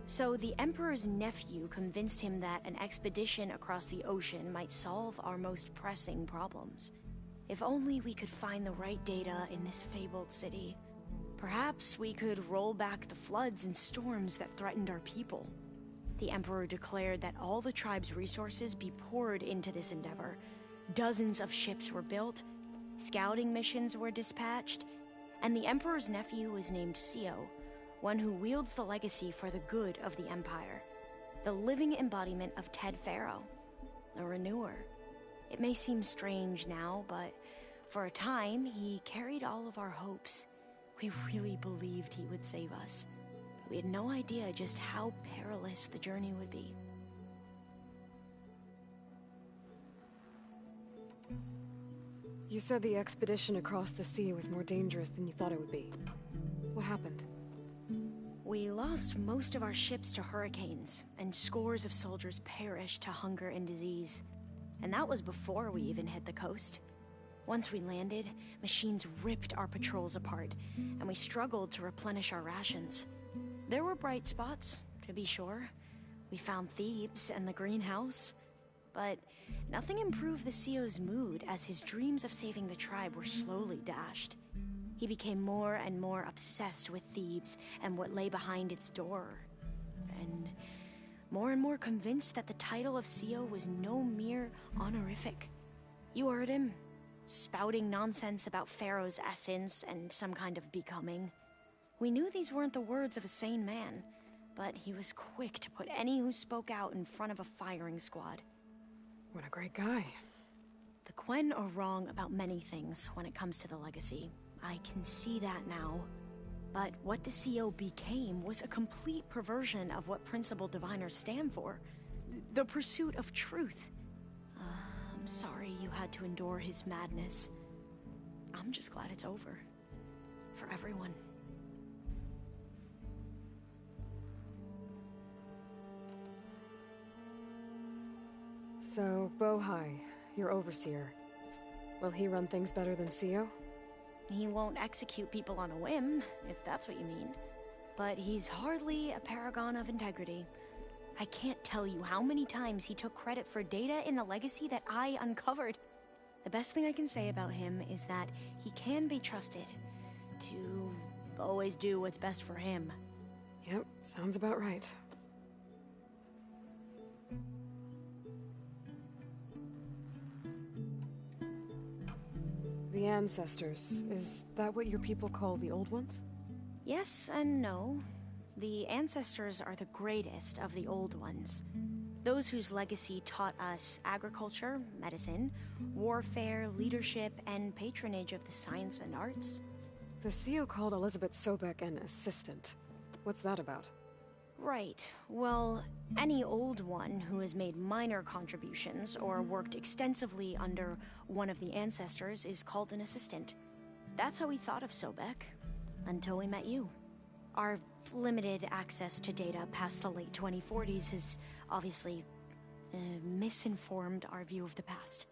So the Emperor's nephew convinced him that an expedition across the ocean might solve our most pressing problems. If only we could find the right data in this fabled city. Perhaps we could roll back the floods and storms that threatened our people. The Emperor declared that all the tribe's resources be poured into this endeavor. Dozens of ships were built, scouting missions were dispatched, and the Emperor's nephew was named CO, one who wields the legacy for the good of the Empire. The living embodiment of Ted Faro, a renewer. It may seem strange now, but for a time, he carried all of our hopes. We really believed he would save us. We had no idea just how perilous the journey would be. You said the expedition across the sea was more dangerous than you thought it would be. What happened? We lost most of our ships to hurricanes, and scores of soldiers perished to hunger and disease. And that was before we even hit the coast. Once we landed, machines ripped our patrols apart, and we struggled to replenish our rations. There were bright spots, to be sure. We found Thebes and the greenhouse. But nothing improved the CO's mood as his dreams of saving the tribe were slowly dashed. He became more and more obsessed with Thebes and what lay behind its door. And more convinced that the title of CO was no mere honorific. You heard him. Spouting nonsense about Pharaoh's essence and some kind of becoming. We knew these weren't the words of a sane man, but he was quick to put any who spoke out in front of a firing squad. What a great guy. The Quen are wrong about many things when it comes to the legacy. I can see that now. But what the CO became was a complete perversion of what principled diviners stand for. The pursuit of truth. I'm sorry you had to endure his madness. I'm just glad it's over. For everyone. So, Bohai, your overseer. Will he run things better than CO? He won't execute people on a whim, if that's what you mean. But he's hardly a paragon of integrity. I can't tell you how many times he took credit for data in the legacy that I uncovered. The best thing I can say about him is that he can be trusted to always do what's best for him. Yep, sounds about right. The ancestors, is that what your people call the old ones? Yes and no. The ancestors are the greatest of the old ones. Those whose legacy taught us agriculture, medicine, warfare, leadership, and patronage of the science and arts. The CO called Elizabeth Sobek an assistant. What's that about? Right. Well, any old one who has made minor contributions or worked extensively under one of the ancestors is called an assistant. That's how we thought of Sobek, until we met you. Our limited access to data past the late 2040s has obviously misinformed our view of the past.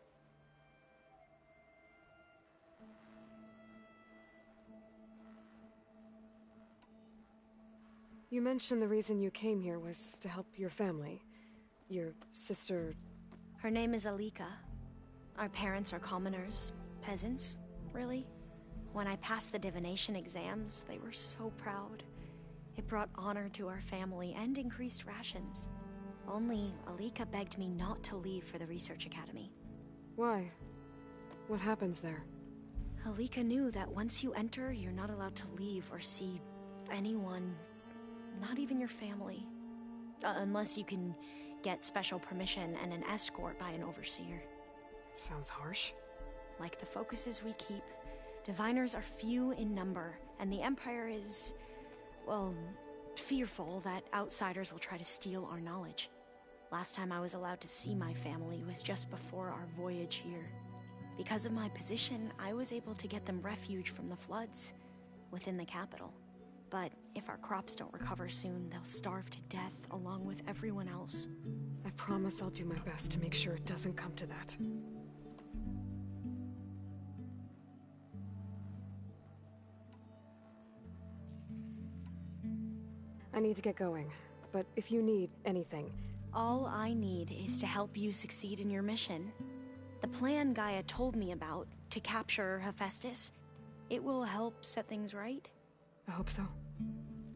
You mentioned the reason you came here was to help your family. Your sister... Her name is Alika. Our parents are commoners. Peasants, really. When I passed the divination exams, they were so proud. It brought honor to our family and increased rations. Only Alika begged me not to leave for the research academy. Why? What happens there? Alika knew that once you enter, you're not allowed to leave or see anyone, not even your family. Unless you can get special permission and an escort by an overseer. Sounds harsh. Like the focuses we keep, diviners are few in number, and the Empire is, well, fearful that outsiders will try to steal our knowledge. Last time I was allowed to see my family was just before our voyage here. Because of my position, I was able to get them refuge from the floods within the capital. But if our crops don't recover soon, they'll starve to death along with everyone else. I promise I'll do my best to make sure it doesn't come to that. I need to get going, but if you need anything... All I need is to help you succeed in your mission. The plan Gaia told me about, to capture Hephaestus, it will help set things right. I hope so.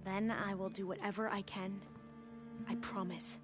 Then I will do whatever I can. I promise.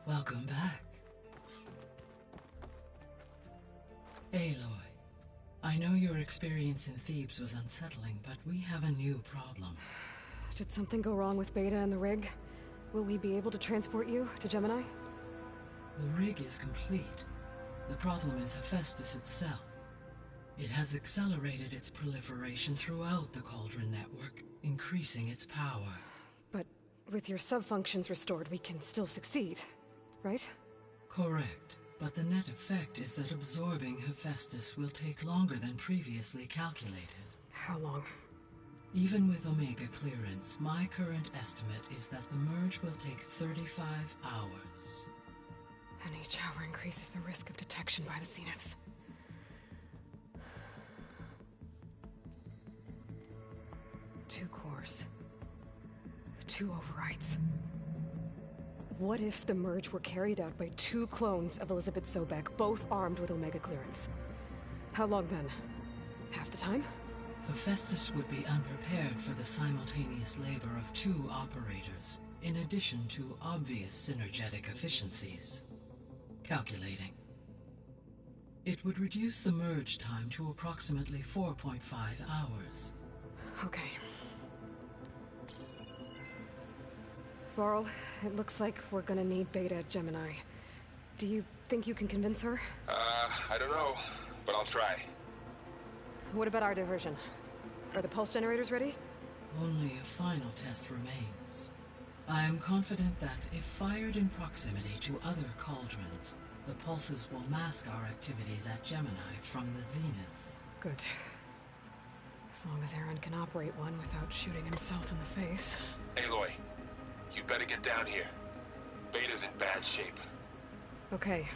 Welcome back. Aloy, I know your experience in Thebes was unsettling, but we have a new problem. Did something go wrong with Beta and the rig? Will we be able to transport you to Gemini? The rig is complete. The problem is Hephaestus itself. It has accelerated its proliferation throughout the Cauldron network, increasing its power. But with your sub-functions restored, we can still succeed, right? Correct. But the net effect is that absorbing Hephaestus will take longer than previously calculated. How long? Even with Omega clearance, my current estimate is that the merge will take 35 hours. And each hour increases the risk of detection by the Zeniths. Two cores. Two overrides. What if the merge were carried out by two clones of Elizabeth Sobek, both armed with Omega clearance? How long then? Half the time? Hephaestus would be unprepared for the simultaneous labor of two operators, in addition to obvious synergetic efficiencies. Calculating. It would reduce the merge time to approximately 4.5 hours. Okay. Varl, it looks like we're gonna need Beta at Gemini. Do you think you can convince her? I don't know, but I'll try. What about our diversion? Are the pulse generators ready? Only a final test remains. I am confident that if fired in proximity to other cauldrons, the pulses will mask our activities at Gemini from the Zeniths. Good. As long as Aaron can operate one without shooting himself in the face. Aloy, you better get down here. Beta's in bad shape. Okay.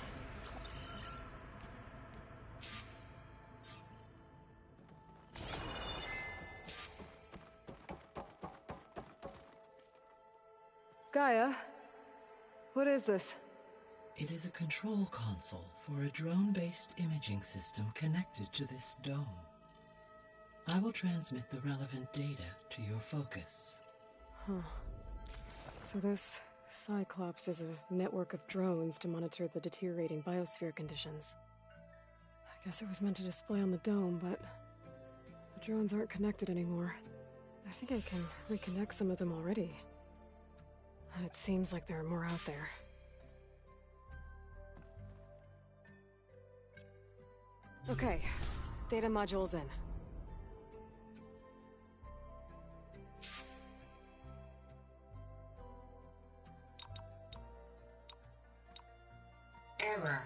Gaia, what is this? It is a control console for a drone-based imaging system connected to this dome. I will transmit the relevant data to your focus. Huh. So this Cyclops is a network of drones to monitor the deteriorating biosphere conditions. Guess it was meant to display on the dome, but the drones aren't connected anymore. I think I can reconnect some of them already. And it seems like there are more out there. Okay, data module's in. Error.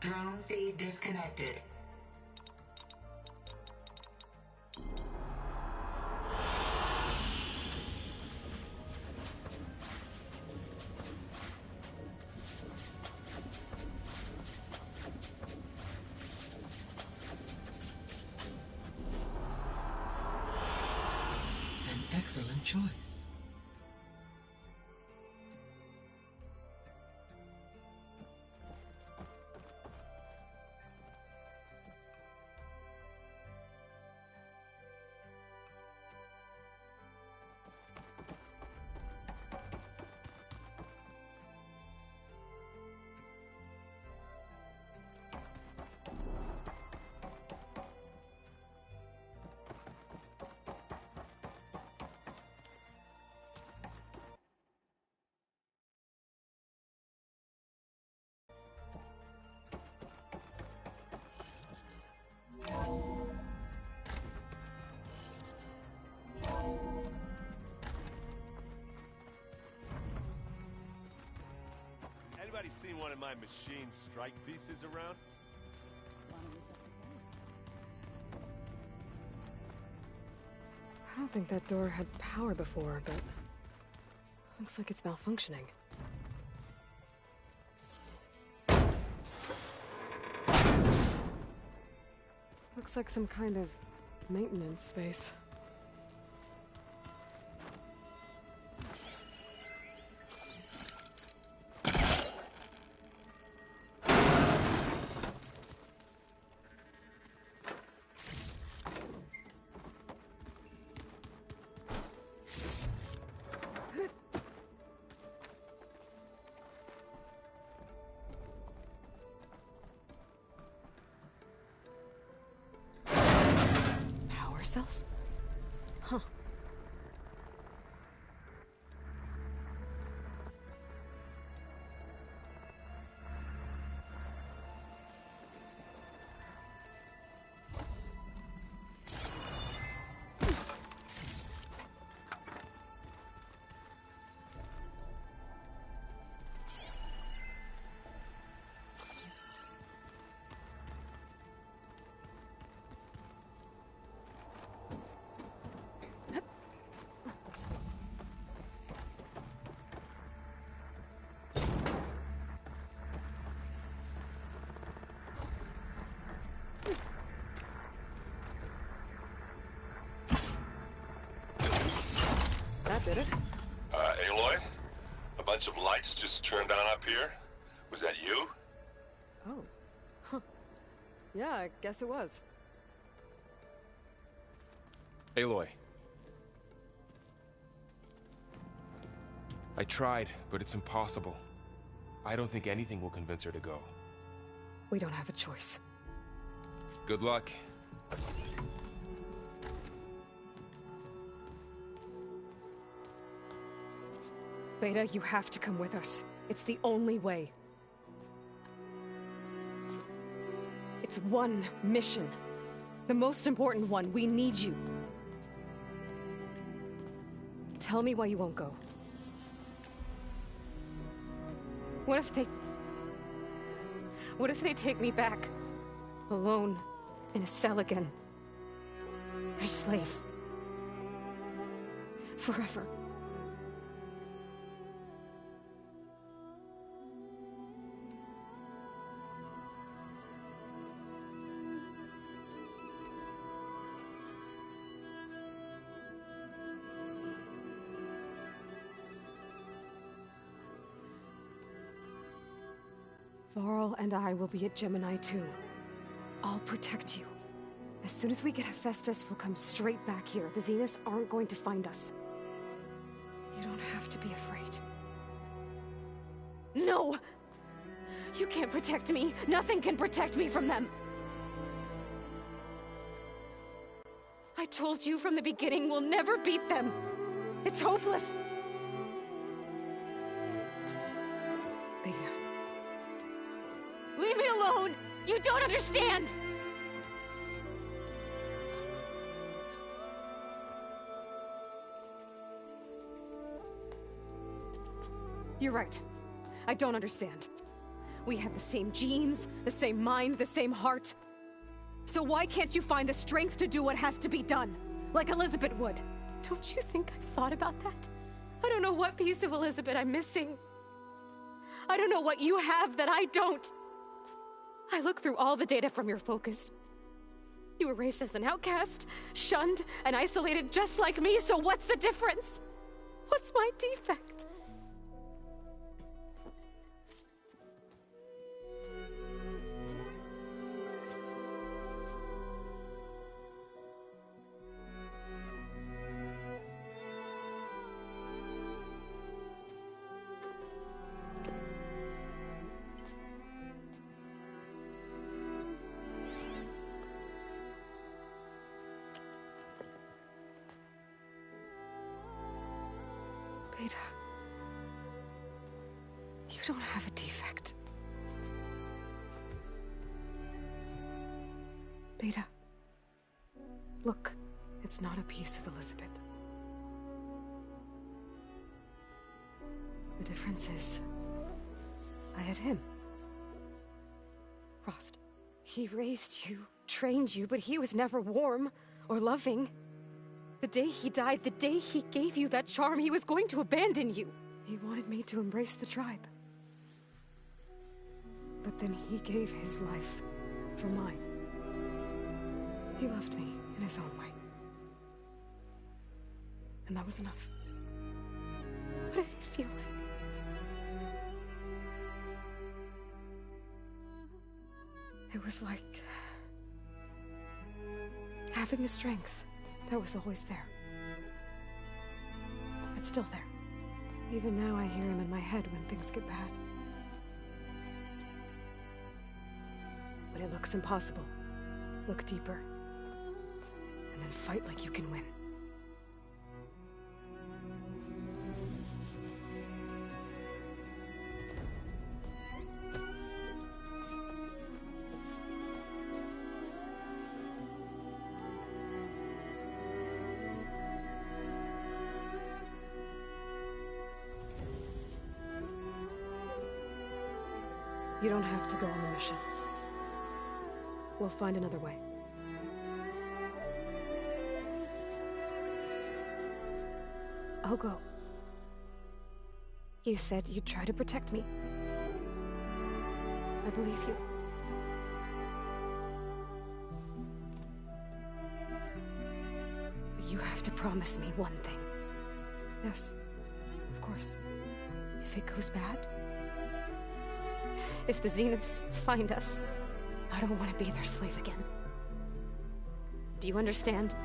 Drone feed disconnected. An excellent choice. Anybody seen one of my machine strike pieces around? I don't think that door had power before, but looks like it's malfunctioning. Looks like some kind of maintenance space. Cells? Huh. That did it. Aloy? A bunch of lights just turned on up here? Was that you? Oh. Huh. Yeah, I guess it was. Aloy. I tried, but it's impossible. I don't think anything will convince her to go. We don't have a choice. Good luck. Beta, you have to come with us. It's the only way. It's one mission. The most important one. We need you. Tell me why you won't go. What if they take me back? Alone, in a cell again. A slave. Forever. Varl and I will be at Gemini too. I'll protect you. As soon as we get Hephaestus, we'll come straight back here. The Zeniths aren't going to find us. You don't have to be afraid. No! You can't protect me! Nothing can protect me from them! I told you from the beginning we'll never beat them. It's hopeless. Beta. Leave me alone! You don't understand! You're right. I don't understand. We have the same genes, the same mind, the same heart. So why can't you find the strength to do what has to be done? Like Elizabeth would. Don't you think I've thought about that? I don't know what piece of Elizabeth I'm missing. I don't know what you have that I don't. I look through all the data from your focus. You were raised as an outcast, shunned, and isolated just like me, so what's the difference? What's my defect? Beta, you don't have a defect. Beta, look, it's not a piece of Elizabeth. The difference is, I had him. Frost. He raised you, trained you, but he was never warm or loving. The day he died, the day he gave you that charm, he was going to abandon you. He wanted me to embrace the tribe. But then he gave his life for mine. He loved me in his own way. And that was enough. What did it feel like? It was like having the strength that was always there. It's still there. Even now I hear him in my head when things get bad. But it looks impossible. Look deeper. And then fight like you can win. You don't have to go on the mission. We'll find another way. I'll go. You said you'd try to protect me. I believe you. But you have to promise me one thing. Yes, of course. If it goes bad, if the Zeniths find us, I don't want to be their slave again. Do you understand?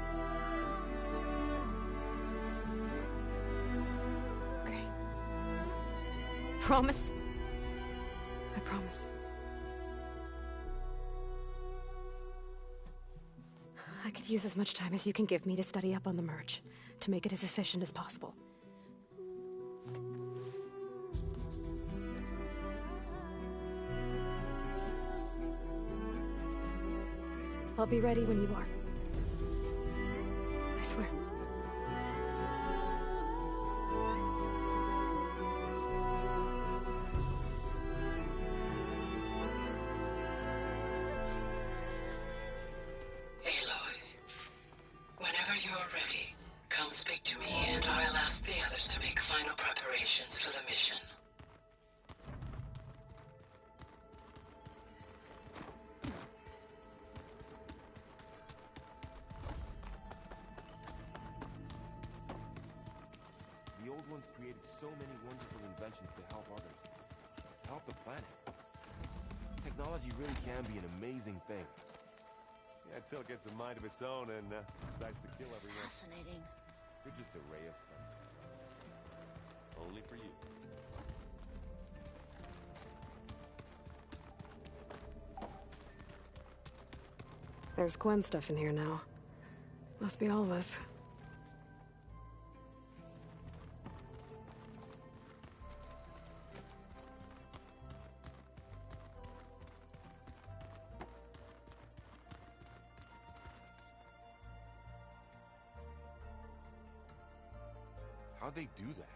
Okay. Promise? I promise. I could use as much time as you can give me to study up on the merge, to make it as efficient as possible. I'll be ready when you are. I swear. Aloy, whenever you're ready, come speak to me and I'll ask the others to make final preparations for the mission. The old ones created so many wonderful inventions to help others. To help the planet. Technology really can be an amazing thing. Yeah, until it gets a mind of its own and decides to kill everyone. Fascinating. You're just a ray of sun. Only for you. There's Gwen stuff in here now. Must be all of us. How'd they do that?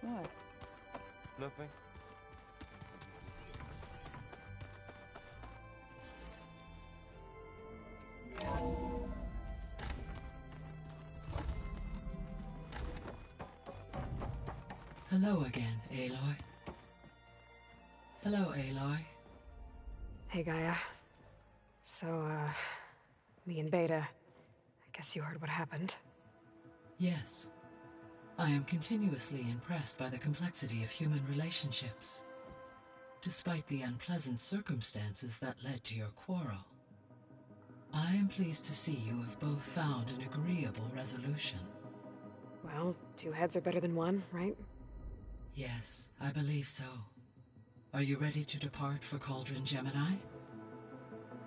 What? Nothing. Hello again, Aloy. Hello, Aloy. Hey, Gaia. So, me and Beta. I guess you heard what happened. Yes. I am continuously impressed by the complexity of human relationships. Despite the unpleasant circumstances that led to your quarrel, I am pleased to see you have both found an agreeable resolution. Well, two heads are better than one, right? Yes, I believe so. Are you ready to depart for Cauldron Gemini?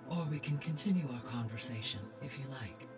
Or we can continue our conversation, if you like.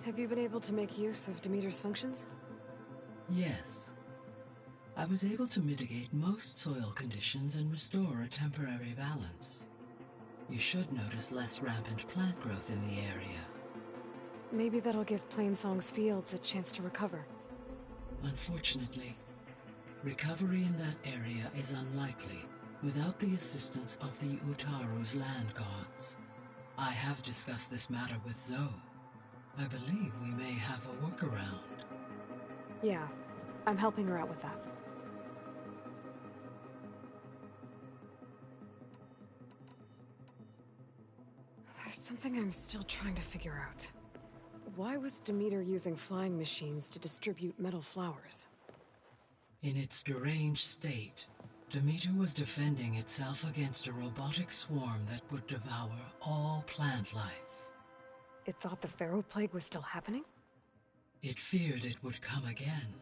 Have you been able to make use of Demeter's functions? Yes. I was able to mitigate most soil conditions and restore a temporary balance. You should notice less rampant plant growth in the area. Maybe that'll give Plainsong's fields a chance to recover. Unfortunately, recovery in that area is unlikely without the assistance of the Utaru's land gods. I have discussed this matter with Zoe. I believe we may have a workaround. Yeah, I'm helping her out with that. There's something I'm still trying to figure out. Why was Demeter using flying machines to distribute metal flowers? In its deranged state, Demeter was defending itself against a robotic swarm that would devour all plant life. It thought the Pharaoh Plague was still happening? It feared it would come again.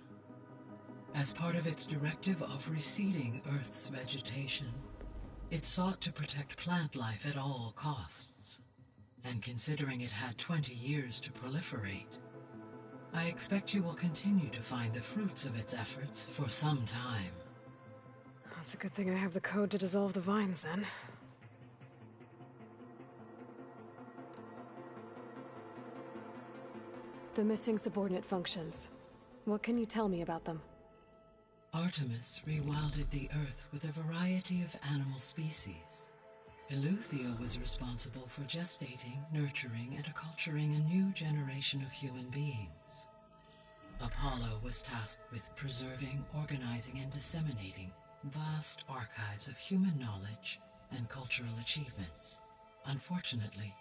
As part of its directive of reseeding Earth's vegetation, it sought to protect plant life at all costs. And considering it had 20 years to proliferate, I expect you will continue to find the fruits of its efforts for some time. That's a good thing I have the code to dissolve the vines, then. The missing subordinate functions. What can you tell me about them? Artemis rewilded the Earth with a variety of animal species. Eleuthia was responsible for gestating, nurturing, and acculturating a new generation of human beings. Apollo was tasked with preserving, organizing, and disseminating vast archives of human knowledge and cultural achievements. Unfortunately,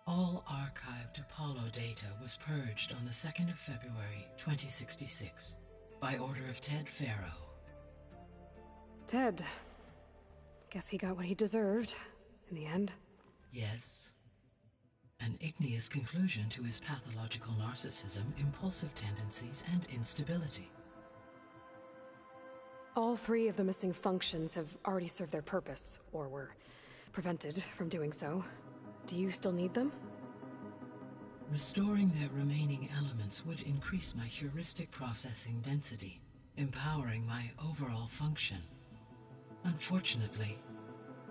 all archived Apollo data was purged on the 2nd of February, 2066. by order of Ted Farrow. Ted. Guess he got what he deserved, in the end. Yes. An igneous conclusion to his pathological narcissism, impulsive tendencies, and instability. All three of the missing functions have already served their purpose, or were prevented from doing so. Do you still need them? Restoring their remaining elements would increase my heuristic processing density, empowering my overall function. Unfortunately,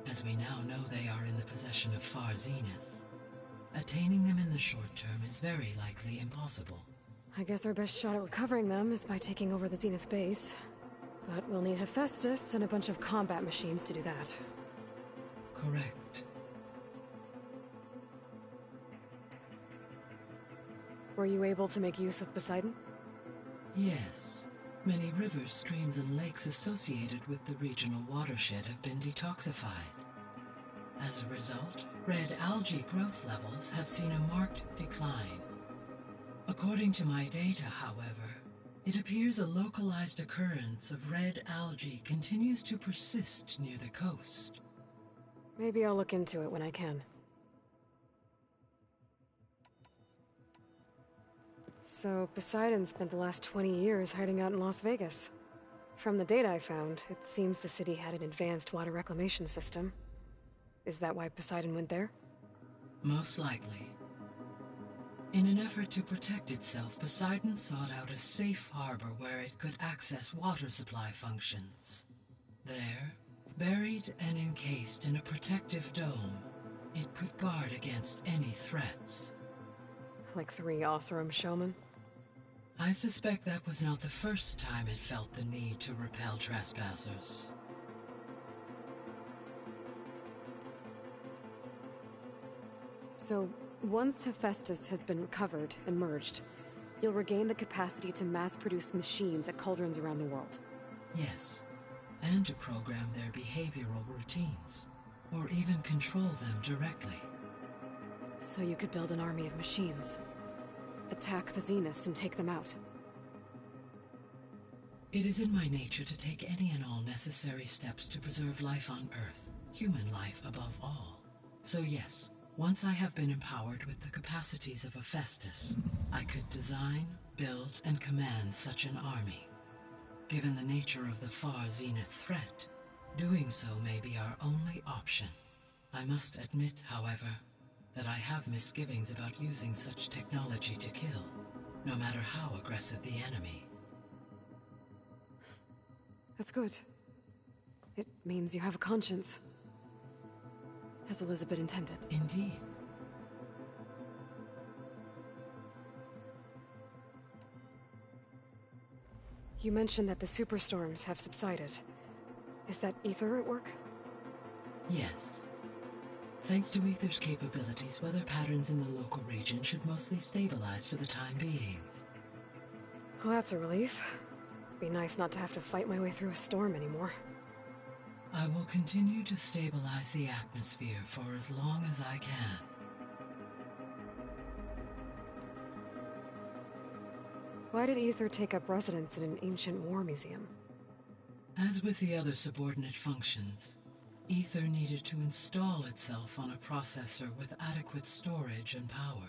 as we now know they are in the possession of Far Zenith, attaining them in the short term is very likely impossible. I guess our best shot at recovering them is by taking over the Zenith base. But we'll need Hephaestus and a bunch of combat machines to do that. Correct. Were you able to make use of Poseidon? Yes. Many rivers, streams, and lakes associated with the regional watershed have been detoxified. As a result, red algae growth levels have seen a marked decline. According to my data, however, it appears a localized occurrence of red algae continues to persist near the coast. Maybe I'll look into it when I can. So, Poseidon spent the last 20 years hiding out in Las Vegas. From the data I found, it seems the city had an advanced water reclamation system. Is that why Poseidon went there? Most likely. In an effort to protect itself, Poseidon sought out a safe harbor where it could access water supply functions. There, buried and encased in a protective dome, it could guard against any threats. Like 3 Oseram showmen? I suspect that was not the first time it felt the need to repel trespassers. So, once Hephaestus has been recovered and merged, you'll regain the capacity to mass-produce machines at cauldrons around the world. Yes, and to program their behavioral routines, or even control them directly. So you could build an army of machines. Attack the Zeniths and take them out. It is in my nature to take any and all necessary steps to preserve life on Earth, human life above all. So yes, once I have been empowered with the capacities of Hephaestus, I could design, build, and command such an army. Given the nature of the Far Zenith threat, doing so may be our only option. I must admit, however, that I have misgivings about using such technology to kill, no matter how aggressive the enemy. That's good. It means you have a conscience. As Elizabeth intended. Indeed. You mentioned that the superstorms have subsided. Is that Ether at work? Yes. Thanks to Ether's capabilities, weather patterns in the local region should mostly stabilize for the time being. Well, that's a relief. Be nice not to have to fight my way through a storm anymore. I will continue to stabilize the atmosphere for as long as I can. Why did Ether take up residence in an ancient war museum? As with the other subordinate functions, Ether needed to install itself on a processor with adequate storage and power.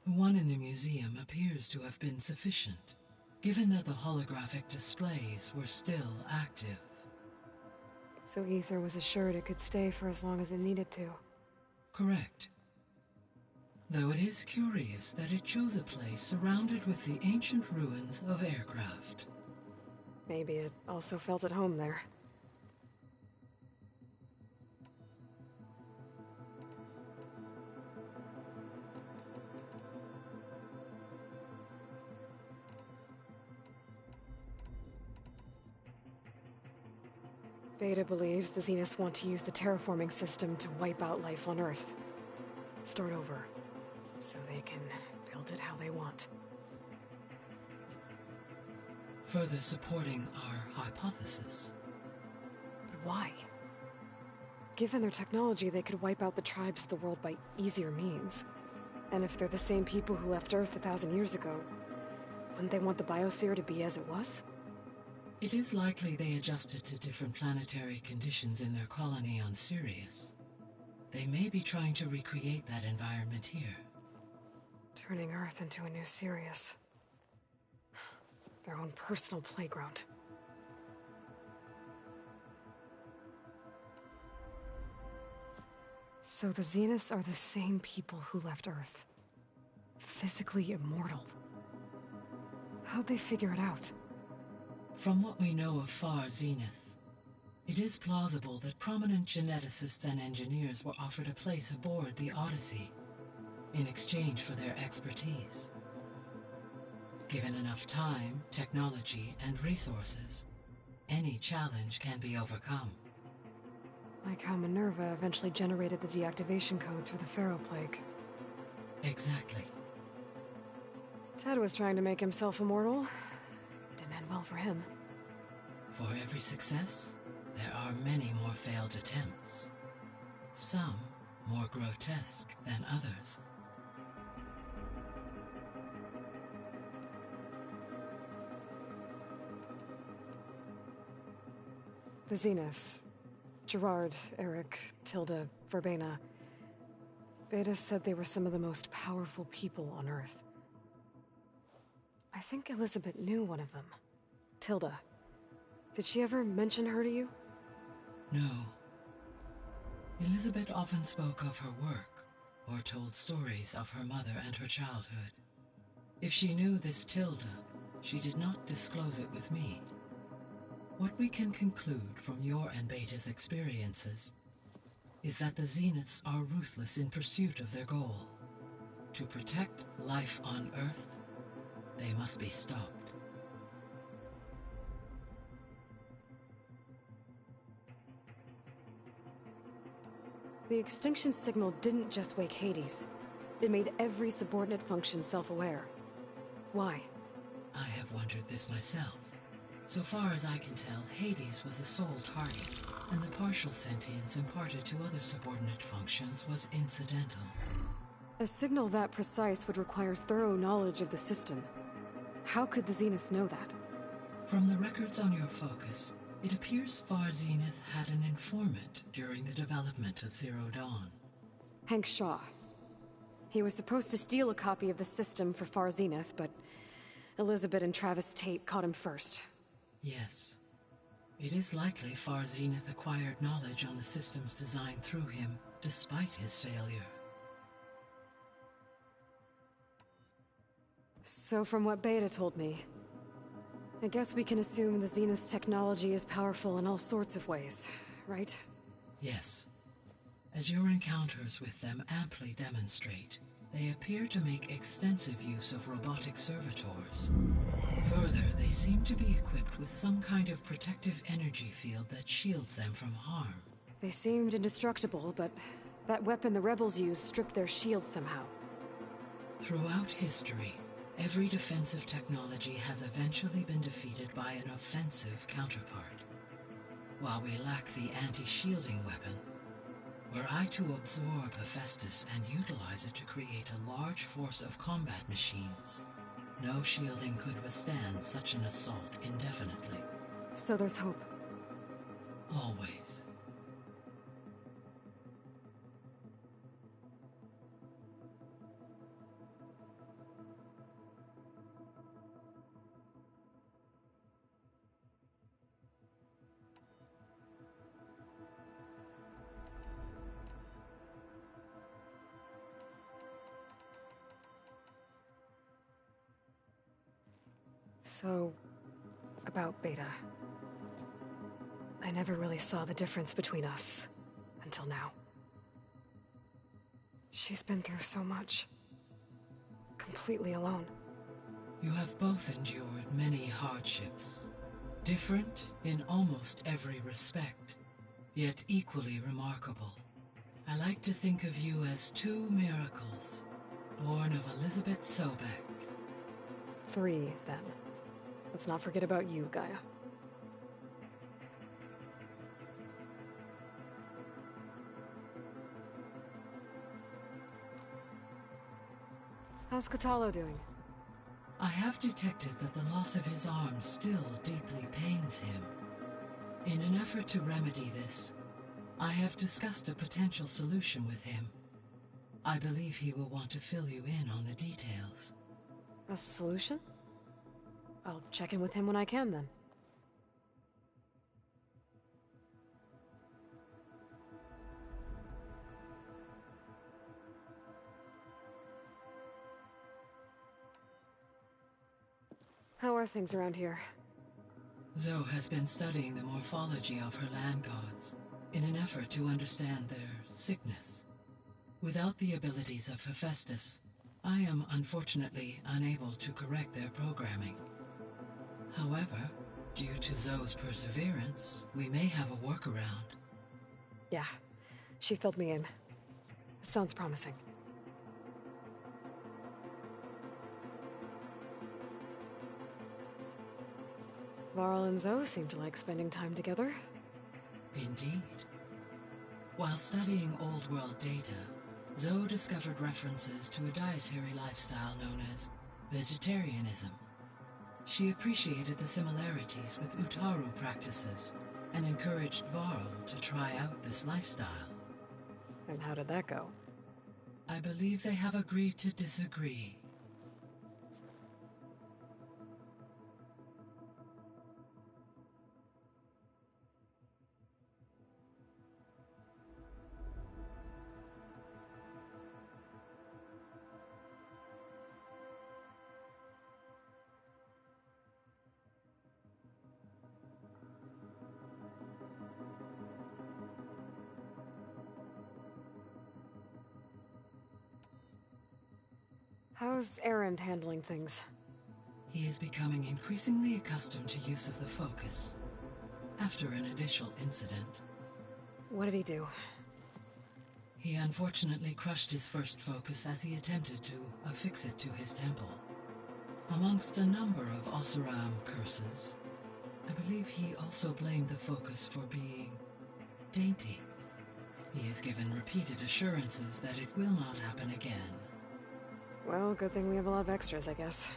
The one in the museum appears to have been sufficient, given that the holographic displays were still active. So Ether was assured it could stay for as long as it needed to. Correct. Though it is curious that it chose a place surrounded with the ancient ruins of aircraft. Maybe it also felt at home there. Beta believes the Zeniths want to use the terraforming system to wipe out life on Earth. Start over, so they can build it how they want. Further supporting our hypothesis. But why? Given their technology, they could wipe out the tribes of the world by easier means. And if they're the same people who left Earth 1,000 years ago, wouldn't they want the biosphere to be as it was? It is likely they adjusted to different planetary conditions in their colony on Sirius. They may be trying to recreate that environment here. Turning Earth into a new Sirius. Their own personal playground. So the Zeniths are the same people who left Earth. Physically immortal. How'd they figure it out? From what we know of Far Zenith, it is plausible that prominent geneticists and engineers were offered a place aboard the Odyssey in exchange for their expertise. Given enough time, technology, and resources, any challenge can be overcome. Like how Minerva eventually generated the deactivation codes for the Pharaoh Plague. Exactly. Ted was trying to make himself immortal. Didn't end well for him. For every success, there are many more failed attempts. Some more grotesque than others. The Zeniths. Gerard, Eric, Tilda, Verbena. Beta said they were some of the most powerful people on Earth. I think Elizabeth knew one of them. Tilda. Did she ever mention her to you? No. Elizabeth often spoke of her work, or told stories of her mother and her childhood. If she knew this Tilda, she did not disclose it with me. What we can conclude from your and Beta's experiences is that the Zeniths are ruthless in pursuit of their goal. To protect life on Earth, they must be stopped. The extinction signal didn't just wake Hades. It made every subordinate function self-aware. Why? I have wondered this myself. So far as I can tell, Hades was the sole target, and the partial sentience imparted to other subordinate functions was incidental. A signal that precise would require thorough knowledge of the system. How could the Zeniths know that? From the records on your focus, it appears Far Zenith had an informant during the development of Zero Dawn. Hank Shaw. He was supposed to steal a copy of the system for Far Zenith, but Elizabeth and Travis Tate caught him first. Yes. It is likely Far Zenith acquired knowledge on the systems designed through him, despite his failure. So from what Beta told me, I guess we can assume the Zenith's technology is powerful in all sorts of ways, right? Yes. As your encounters with them amply demonstrate, they appear to make extensive use of robotic servitors. Further, they seem to be equipped with some kind of protective energy field that shields them from harm. They seemed indestructible, but that weapon the rebels used stripped their shield somehow. Throughout history, every defensive technology has eventually been defeated by an offensive counterpart. While we lack the anti-shielding weapon, were I to absorb Hephaestus and utilize it to create a large force of combat machines, no shielding could withstand such an assault indefinitely. So there's hope. Always. So, about Beta. I never really saw the difference between us, until now. She's been through so much. Completely alone. You have both endured many hardships. Different in almost every respect, yet equally remarkable. I like to think of you as two miracles, born of Elizabeth Sobek. 3, then. Let's not forget about you, Gaia. How's Katalo doing? I have detected that the loss of his arm still deeply pains him. In an effort to remedy this, I have discussed a potential solution with him. I believe he will want to fill you in on the details. A solution? I'll check in with him when I can, then. How are things around here? Zoe has been studying the morphology of her land gods in an effort to understand their sickness. Without the abilities of Hephaestus, I am unfortunately unable to correct their programming. However, due to Zoe's perseverance, we may have a workaround. Yeah, she filled me in. It sounds promising. Varl and Zoe seem to like spending time together. Indeed. While studying old world data, Zoe discovered references to a dietary lifestyle known as vegetarianism. She appreciated the similarities with Utaru practices and encouraged Varl to try out this lifestyle. And how did that go? I believe they have agreed to disagree. How's Erend handling things? He is becoming increasingly accustomed to use of the focus after an initial incident. What did he do? He unfortunately crushed his first focus as he attempted to affix it to his temple. Amongst a number of Oseram curses, I believe he also blamed the focus for being dainty. He has given repeated assurances that it will not happen again. Well, good thing we have a lot of extras, I guess.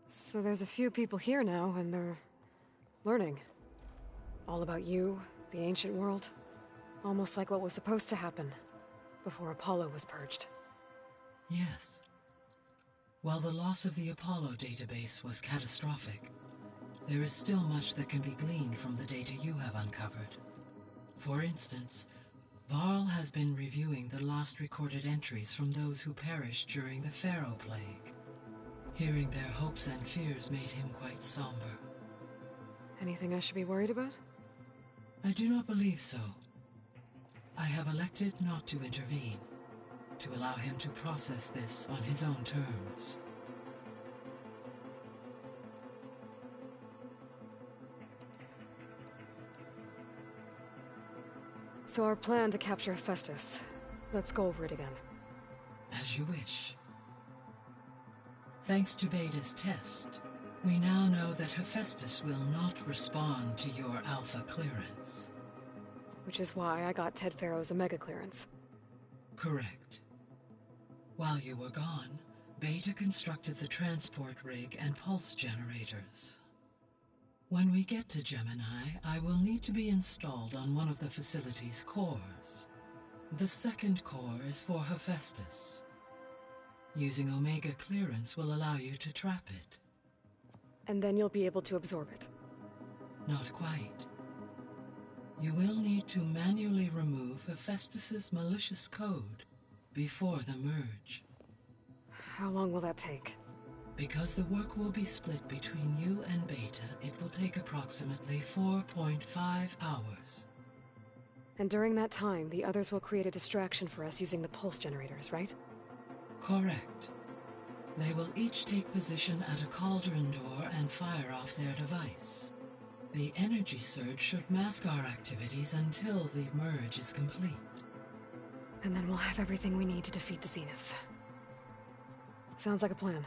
So there's a few people here now, and they're learning. All about you, the ancient world. Almost like what was supposed to happen before Apollo was purged. Yes. While the loss of the Apollo database was catastrophic, there is still much that can be gleaned from the data you have uncovered. For instance, Varl has been reviewing the last recorded entries from those who perished during the Pharaoh Plague. Hearing their hopes and fears made him quite somber. Anything I should be worried about? I do not believe so. I have elected not to intervene, to allow him to process this on his own terms. So our plan to capture Hephaestus. Let's go over it again. As you wish. Thanks to Beta's test, we now know that Hephaestus will not respond to your Alpha clearance. Which is why I got Ted Pharaoh's Omega clearance. Correct. While you were gone, Beta constructed the transport rig and pulse generators. When we get to Gemini, I will need to be installed on one of the facility's cores. The second core is for Hephaestus. Using Omega clearance will allow you to trap it. And then you'll be able to absorb it. Not quite. You will need to manually remove Hephaestus's malicious code before the merge. How long will that take? Because the work will be split between you and Beta, it will take approximately 4.5 hours. And during that time, the others will create a distraction for us using the pulse generators, right? Correct. They will each take position at a cauldron door and fire off their device. The energy surge should mask our activities until the merge is complete. And then we'll have everything we need to defeat the Zeniths. Sounds like a plan.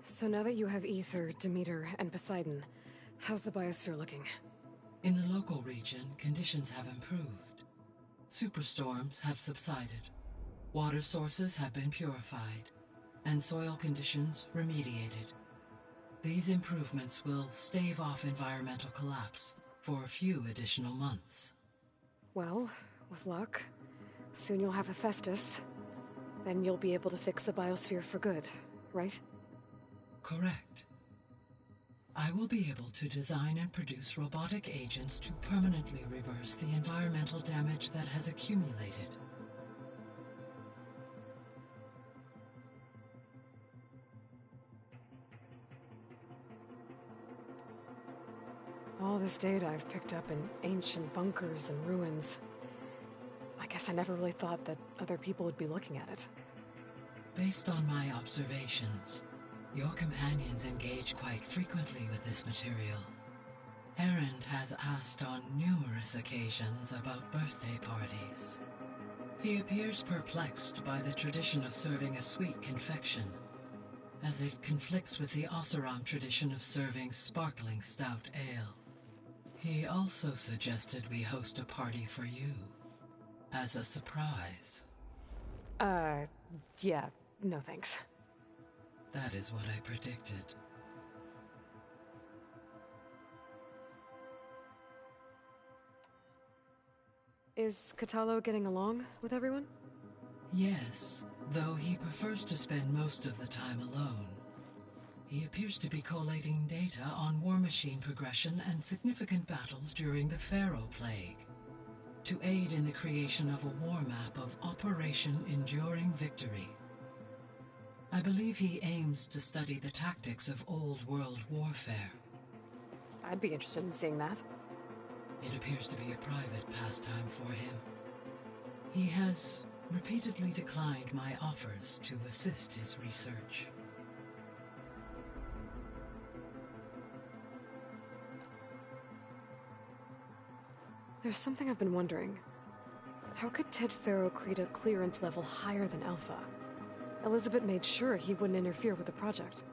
So now that you have Ether, Demeter, and Poseidon, how's the biosphere looking? In the local region, conditions have improved. Superstorms have subsided. Water sources have been purified, and soil conditions remediated. These improvements will stave off environmental collapse for a few additional months. Well, with luck, soon you'll have Hephaestus. Then you'll be able to fix the biosphere for good, right? Correct. I will be able to design and produce robotic agents to permanently reverse the environmental damage that has accumulated. All this data I've picked up in ancient bunkers and ruins. I guess I never really thought that other people would be looking at it. Based on my observations, your companions engage quite frequently with this material. Erend has asked on numerous occasions about birthday parties. He appears perplexed by the tradition of serving a sweet confection, as it conflicts with the Oseram tradition of serving sparkling stout ale. He also suggested we host a party for you, as a surprise. Yeah, no thanks. That is what I predicted. Is Katalo getting along with everyone? Yes, though he prefers to spend most of the time alone. He appears to be collating data on war machine progression and significant battles during the Pharaoh Plague, to aid in the creation of a war map of Operation Enduring Victory. I believe he aims to study the tactics of old world warfare. I'd be interested in seeing that. It appears to be a private pastime for him. He has repeatedly declined my offers to assist his research. There's something I've been wondering. How could Ted Faro create a clearance level higher than Alpha? Elizabeth made sure he wouldn't interfere with the project.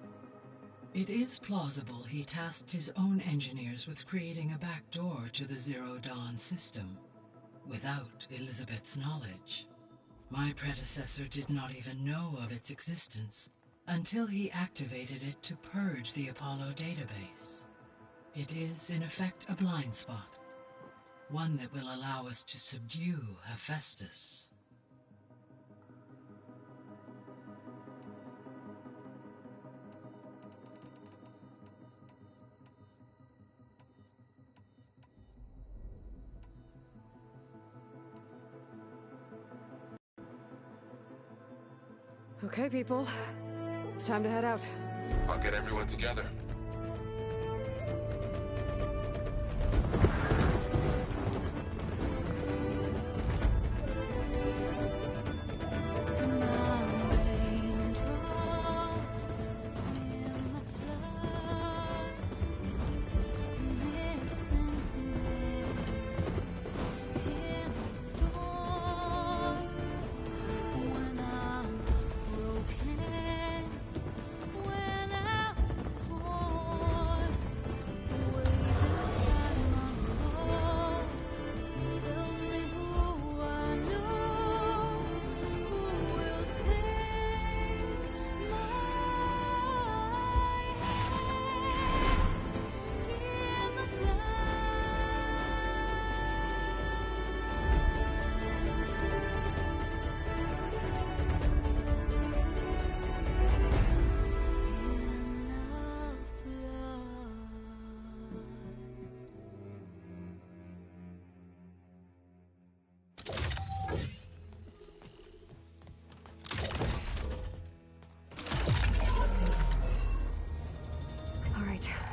It is plausible he tasked his own engineers with creating a backdoor to the Zero Dawn system, without Elizabeth's knowledge. My predecessor did not even know of its existence until he activated it to purge the Apollo database. It is, in effect, a blind spot. One that will allow us to subdue Hephaestus. Okay, people. It's time to head out. I'll get everyone together.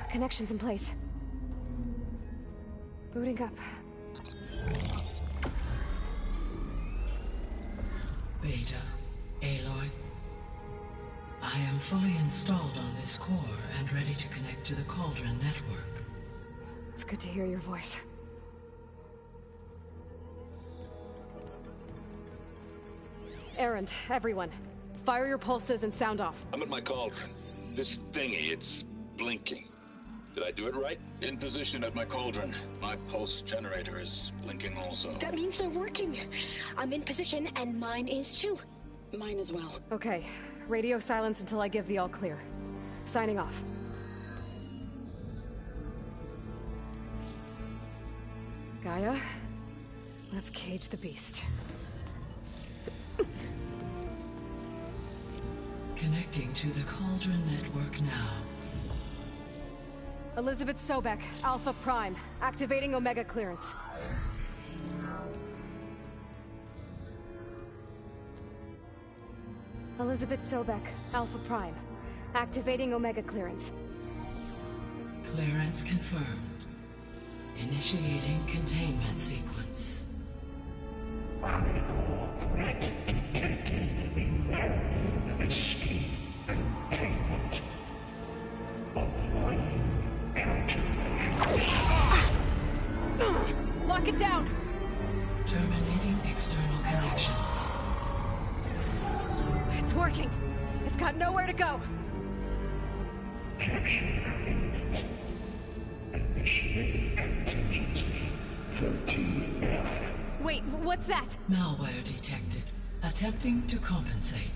Connections in place. Booting up. Beta, Aloy, I I am fully installed on this core and ready to connect to the Cauldron network. It's good to hear your voice. Errand, everyone. Fire your pulses and sound off. I'm at my cauldron. This thingy, it's blinking. Did I do it right? In position at my cauldron. My pulse generator is blinking also. That means they're working. I'm in position, and mine is too. Mine as well. Okay. Radio silence until I give the all clear. Signing off. Gaia, let's cage the beast. Connecting to the Cauldron network now. Elizabeth Sobek, Alpha Prime, activating Omega clearance. Elizabeth Sobek, Alpha Prime, activating Omega clearance. Clearance confirmed. Initiating containment sequence. Critical threat detected. Escape containment. Applying countermeasures. Lock it down! Terminating external connections. It's working. It's got nowhere to go. Capture imminent. Initiating contingency 13F. Wait, what's that? Malware detected. Attempting to compensate.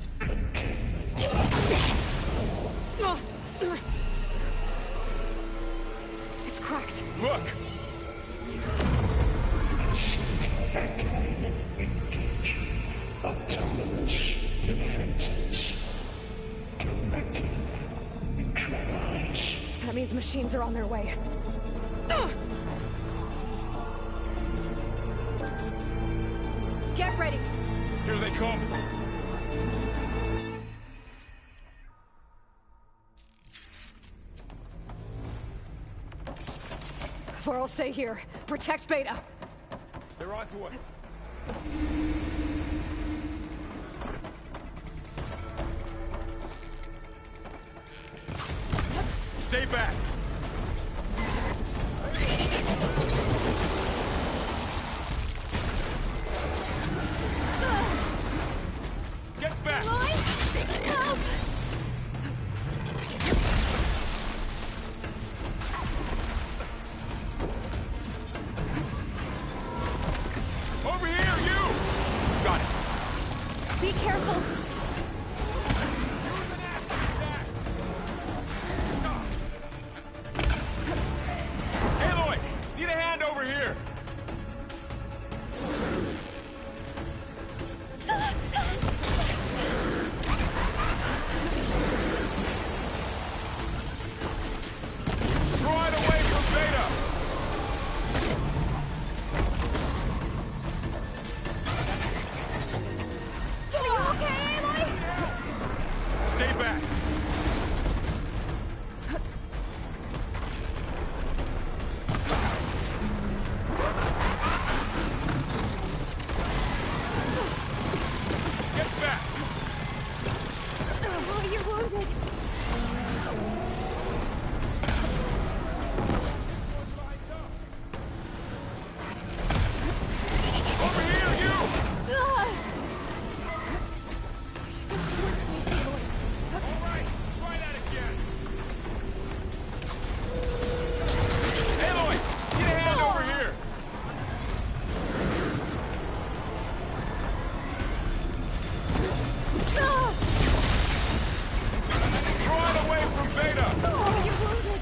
It's cracked. Look! Activated. Engage. Autonomous defenses. Directive. Neutralize. That means machines are on their way. Get ready. Here they come. Vor'll stay here. Protect Beta. They're onto us. Stay back. Get back. Help! Over here, you! Got it. Be careful. Aloy, need a hand over here. Throw it away from Beta. Are you okay, Aloy? Stay back. Get back. Oh, you're wounded. Over here, you! All right, try that again. Aloy, get a hand over here. Throw it away from Beta. Oh, you're wounded.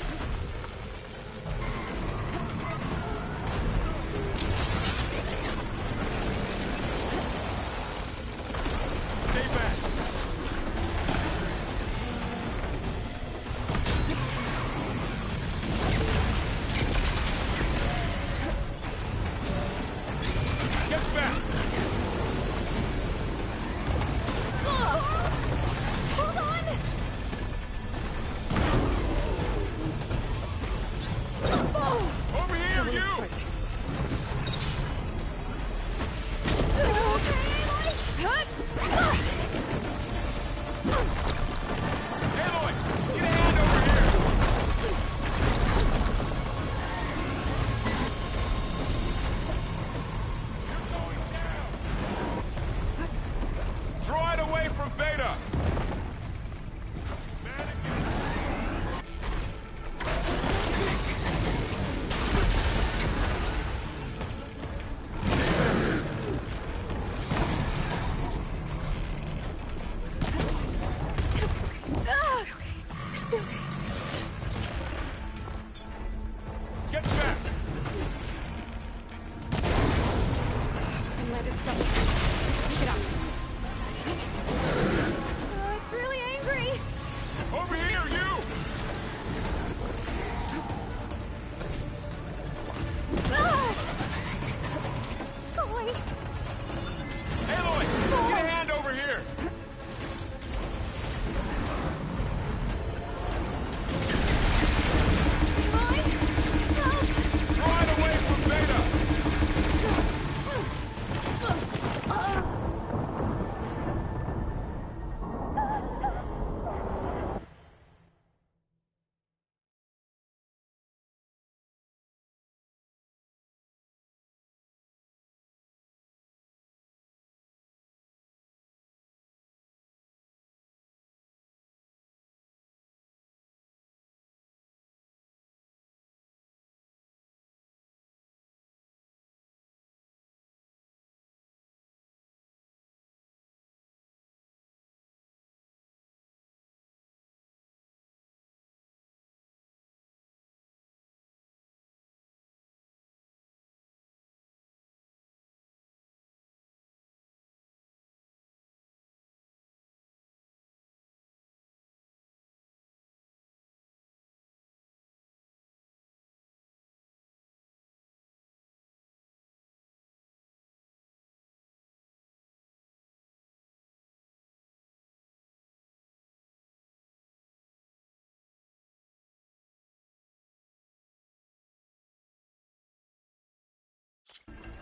Stay back. Get back. Hold on! Over here, Still in you! this fight. Are you okay, Aloy?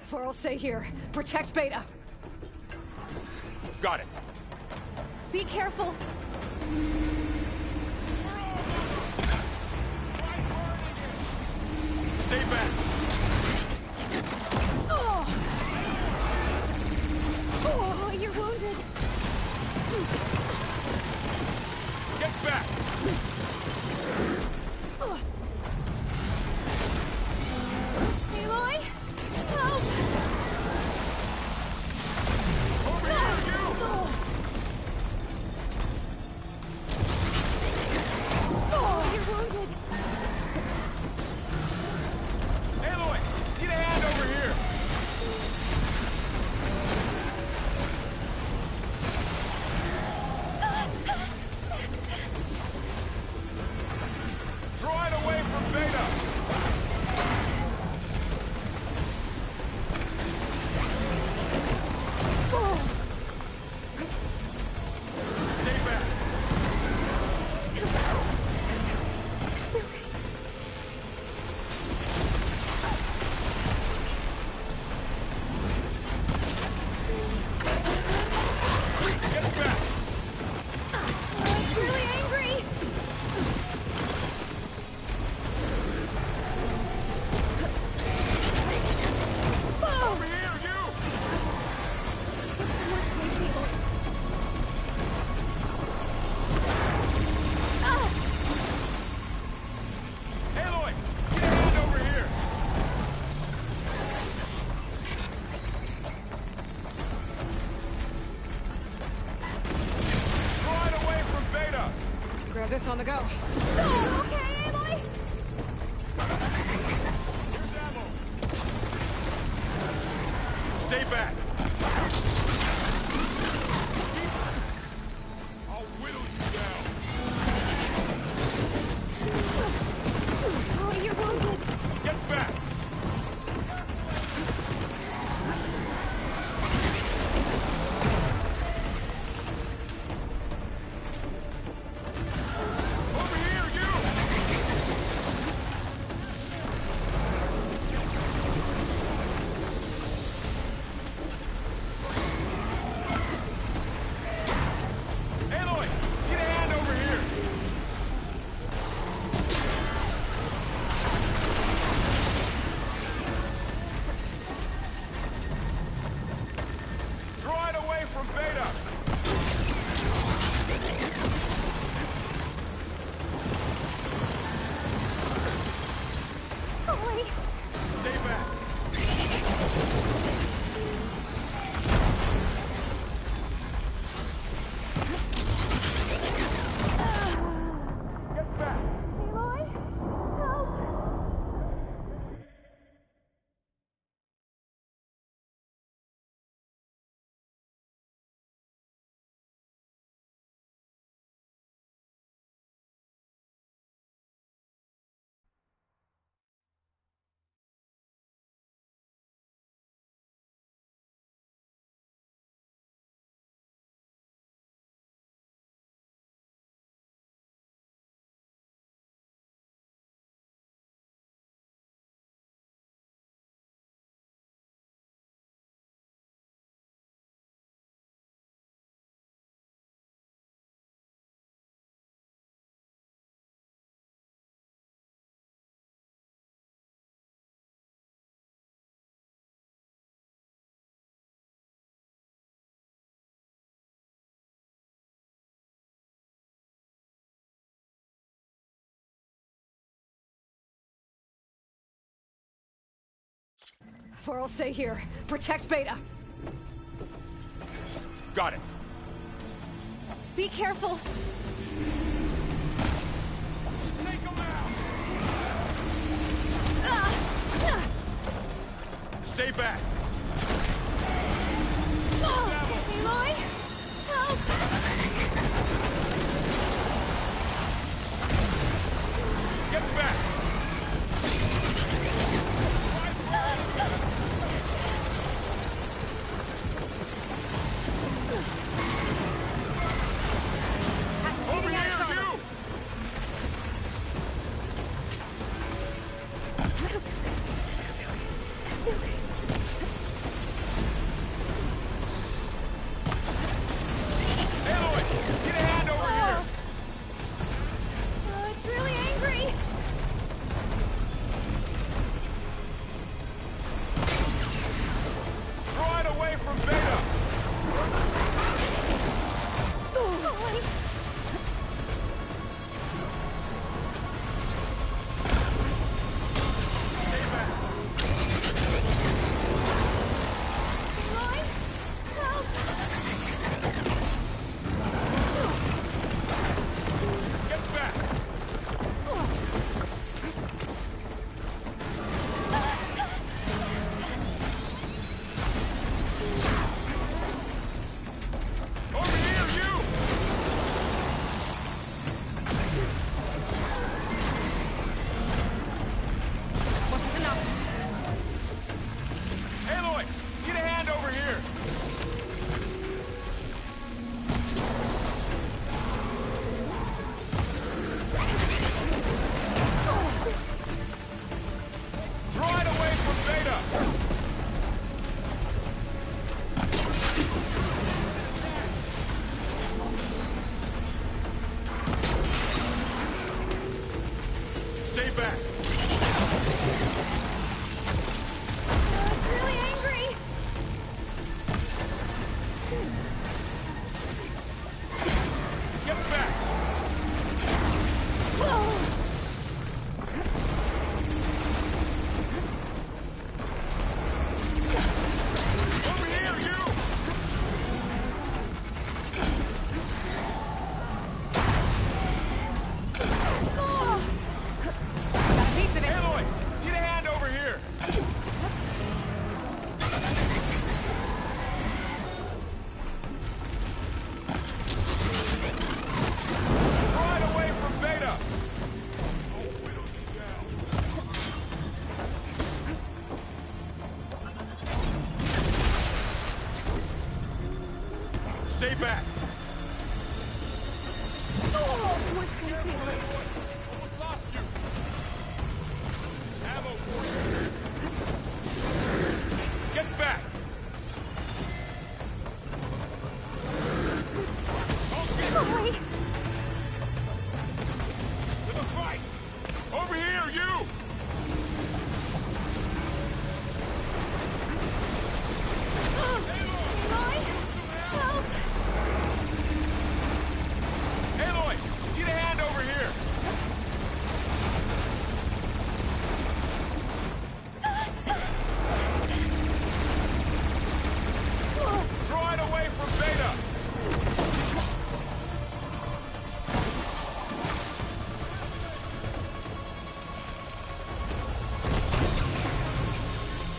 For'll stay here. Protect Beta. Got it. Be careful. Stay back. Oh! Oh, you're wounded. Get back. Aloy? Help! Over here, you! Oh, you're wounded. Aloy, need a hand over here. Draw it away from Beta. Stay back. Get back. I'm really angry. Over here, you! Aloy, get a hand over here. Draw it away from Beta. Grab this on the go. Oh, okay, Aloy. Here's ammo. Stay back. I'll whittle you down. Oh, you're wounded. Get back. Over here, you! Aloy, get a hand over here. Draw it away from Beta. Aloy. Stay back. Get back. Aloy. Help. For'll stay here. Protect Beta. Got it. Be careful. Take him out. Stay back. Aloy, help! Get back. Over here, you! Stay back! Oh, my God. Almost lost you! Ammo for you! Get back! Sorry. To the fight! Over here, you! Aloy! Need a hand over here! Draw it away from Beta!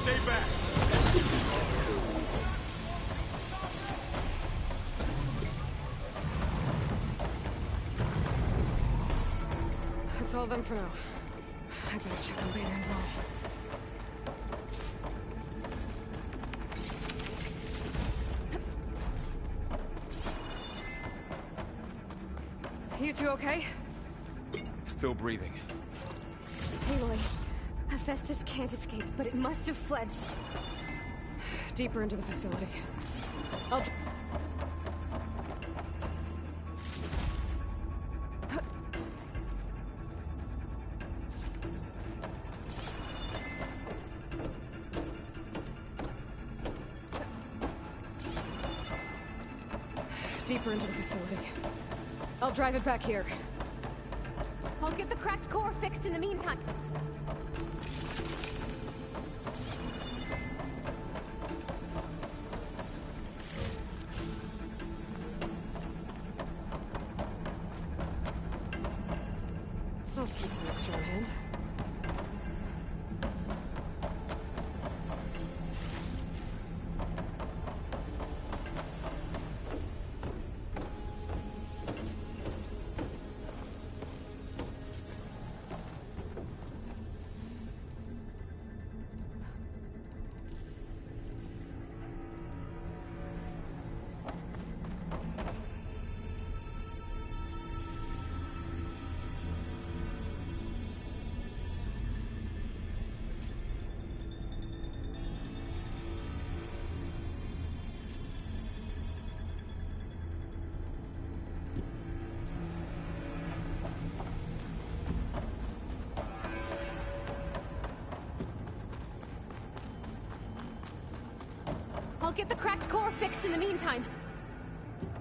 Stay back! That's all of them for now. I better check on Beta and Val. You two okay? Still breathing. Aloy, Hephaestus can't escape, but it must have fled deeper into the facility. I'll... deeper into the facility. I'll drive it back here. I'll get the cracked core fixed in the meantime. I'll keep some extra on hand. I'll get the cracked core fixed in the meantime.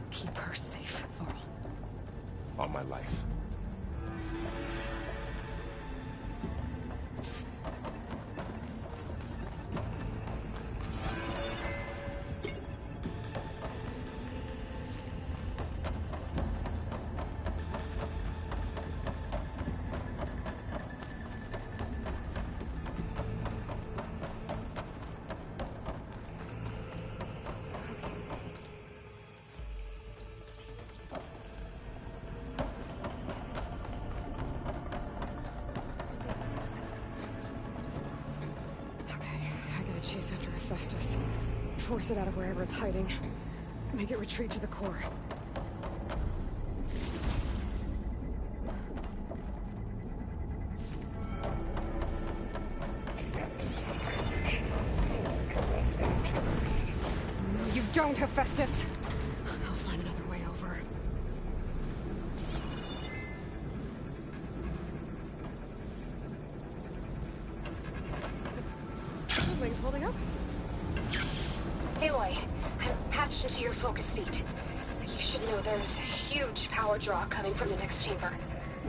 Keep her safe, Varl. On my life. Chase after Hephaestus. Force it out of wherever it's hiding. Make it retreat to the core. No, you don't, Hephaestus! I'll find another way over. Wings holding up? Aloy, I'm patched into your focus feed. You should know there's a huge power draw coming from the next chamber.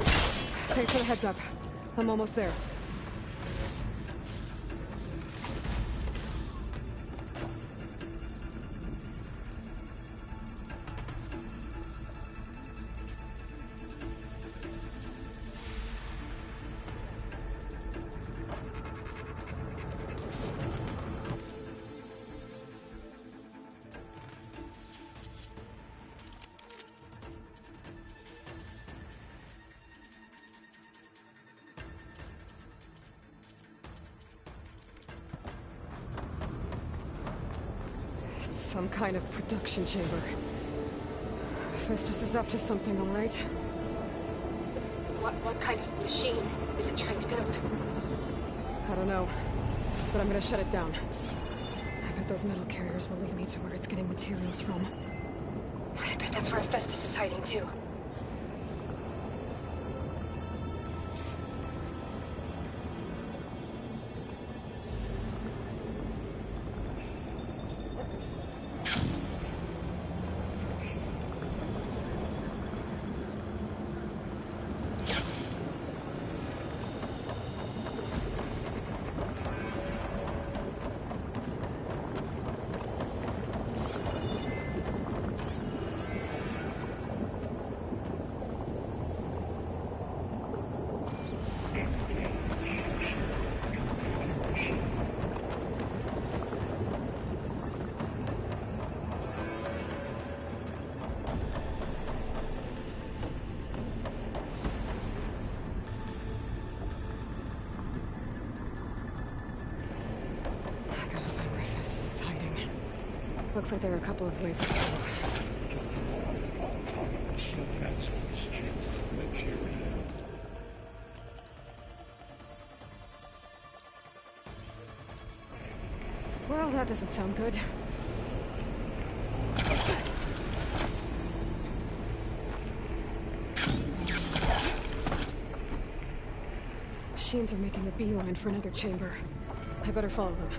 Thanks for the heads up. I'm almost there. Some kind of production chamber. Festus is up to something, all right? What kind of machine is it trying to build? I don't know, but I'm gonna shut it down. I bet those metal carriers will lead me to where it's getting materials from. I bet that's where Festus is hiding too. Looks like there are a couple of ways to go. Well, that doesn't sound good. Machines are making a beeline for another chamber. I better follow them.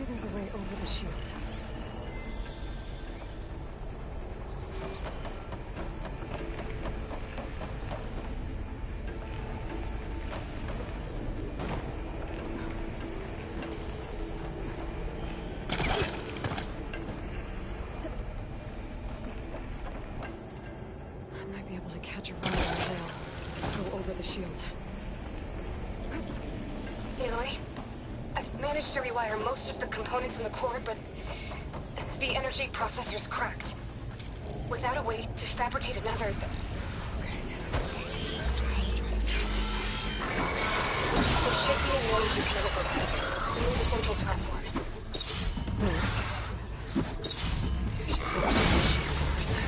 There's a way over the shield. I might be able to catch a runner and go over the shield. Aloy? I've managed to rewire most of the components in the core, but the energy processor's cracked. Without a way to fabricate another... There should be a node you can override near the central platform. Thanks. I should take these shields first.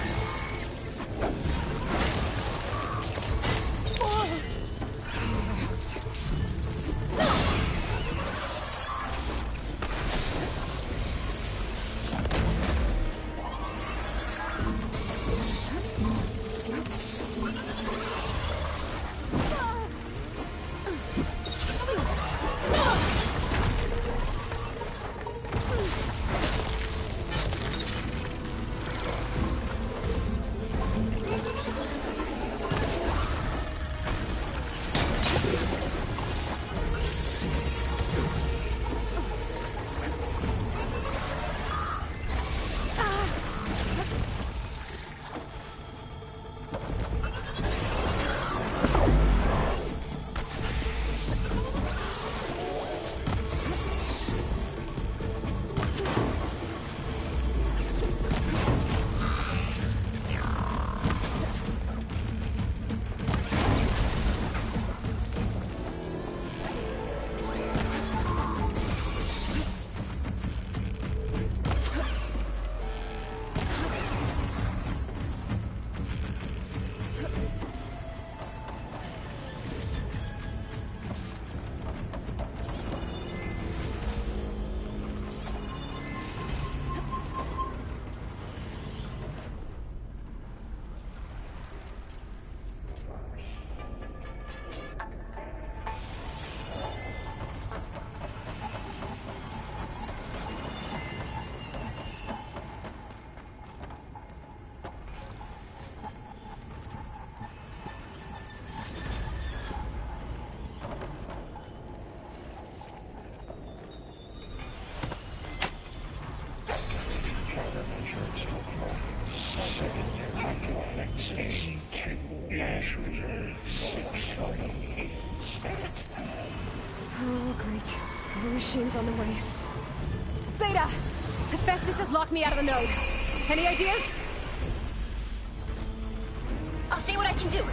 defenses to naturally successfully inspect. Oh, great. More machines on the way. Beta! Hephaestus has locked me out of the node. Any ideas? I'll see what I can do.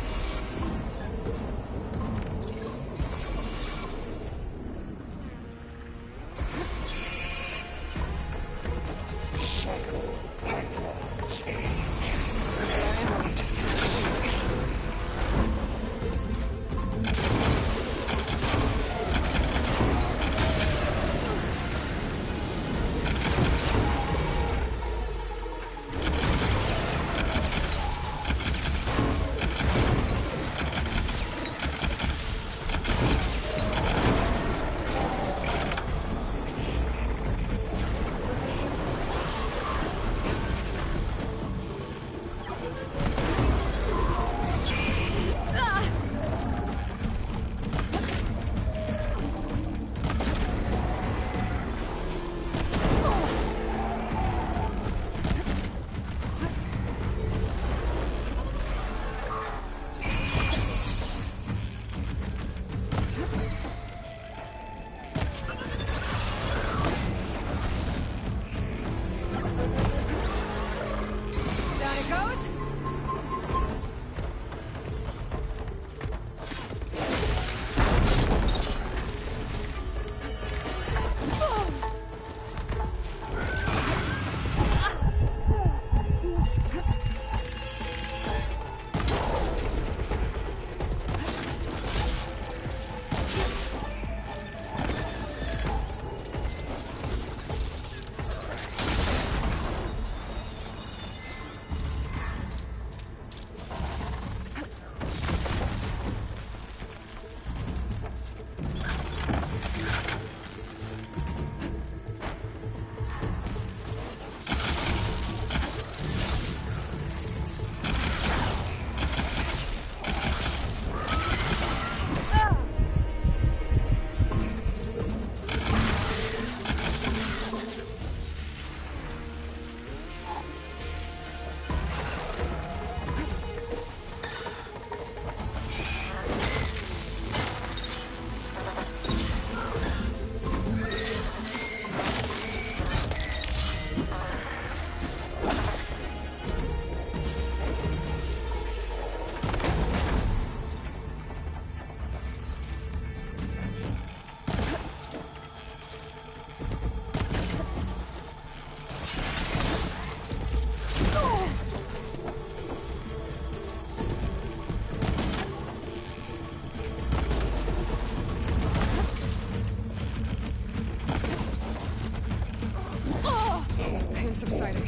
Subsiding.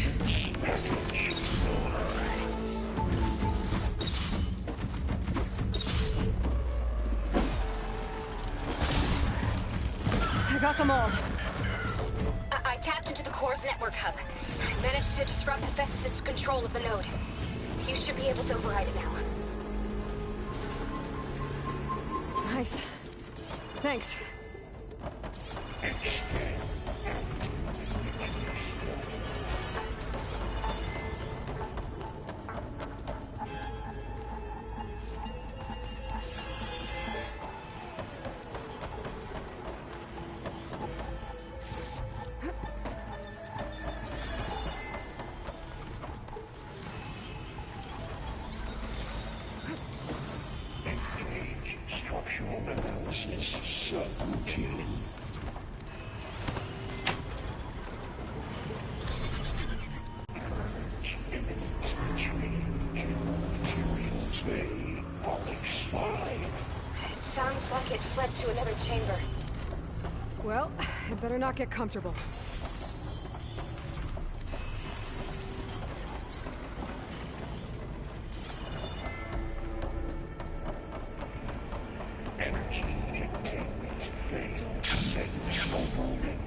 I got them all. I tapped into the core's network hub. Managed to disrupt Hephaestus' control of the node. You should be able to override it now. Nice. Thanks. Structural analysis subroutine. Materials may all expired. It sounds like it fled to another chamber. Well, it better not get comfortable. Energy containment failed. Signal overloading.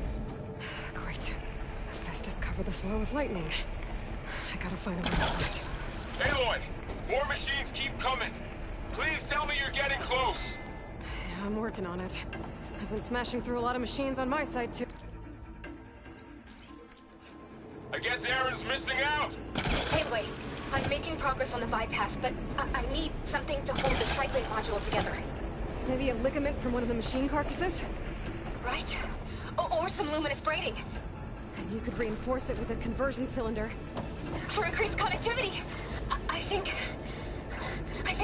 Great. Hephaestus covered the floor with lightning. I gotta find a way out of it. Aloy! More machines keep coming! Please tell me you're getting close! Yeah, I'm working on it. I've been smashing through a lot of machines on my side, too. I guess Aaron's missing out! Gateway, I'm making progress on the bypass, but I need something to hold the cycling module together. Maybe a ligament from one of the machine carcasses? Right? Or some luminous braiding. And you could reinforce it with a conversion cylinder. For increased connectivity! I think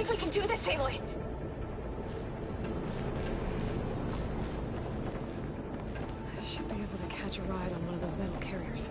we can do this, Aloy. I should be able to catch a ride on one of those metal carriers.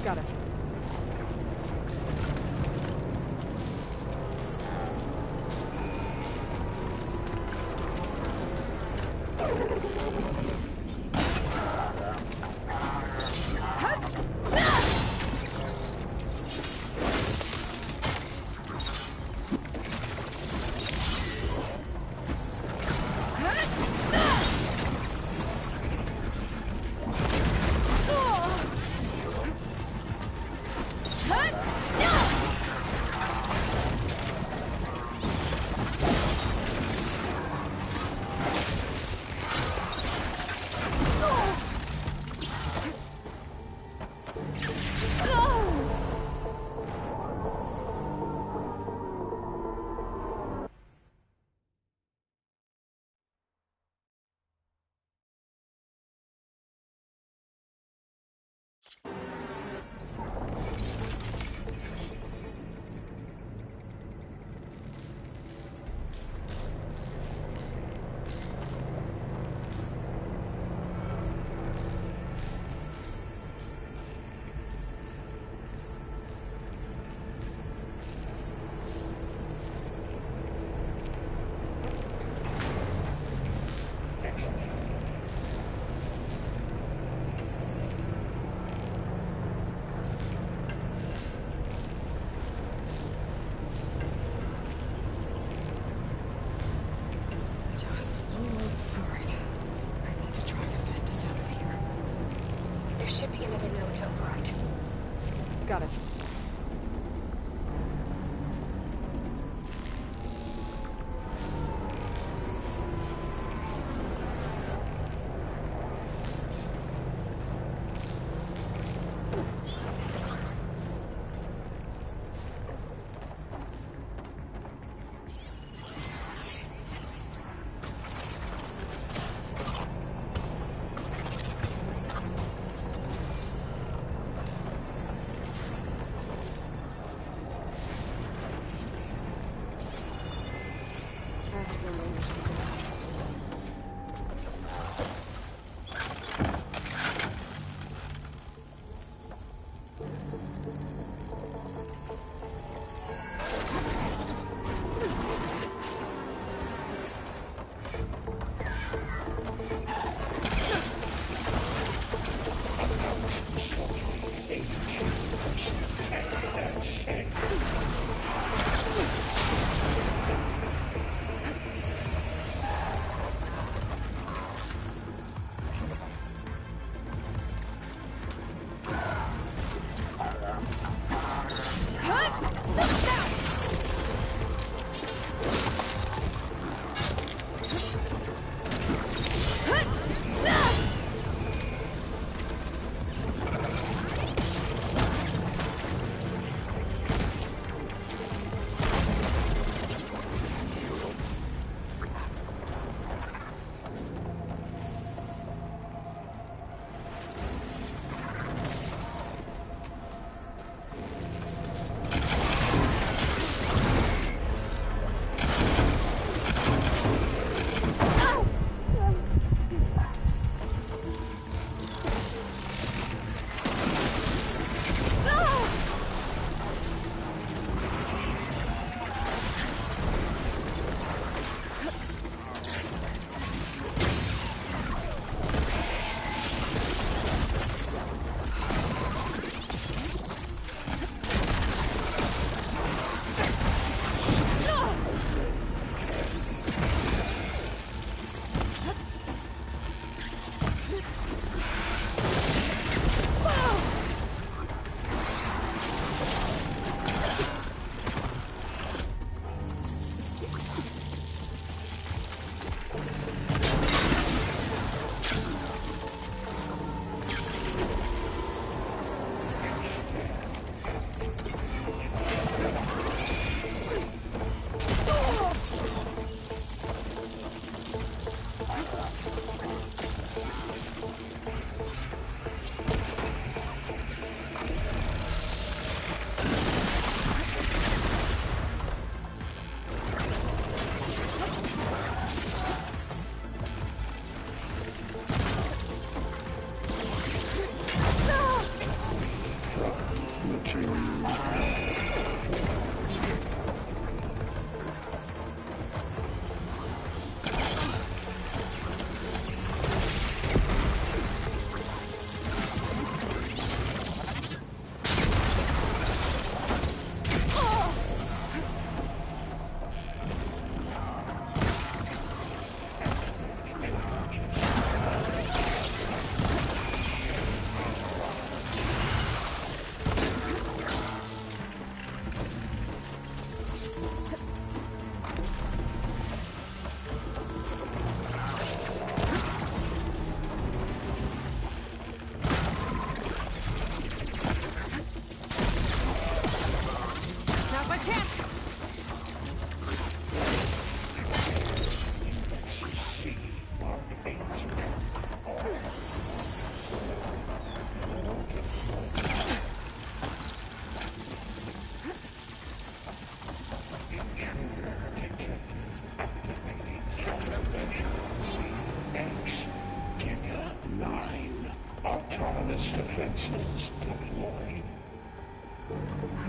Got it. Got it.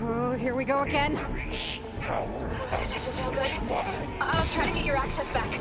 Oh, here we go again. That doesn't sound good. I'll try to get your access back.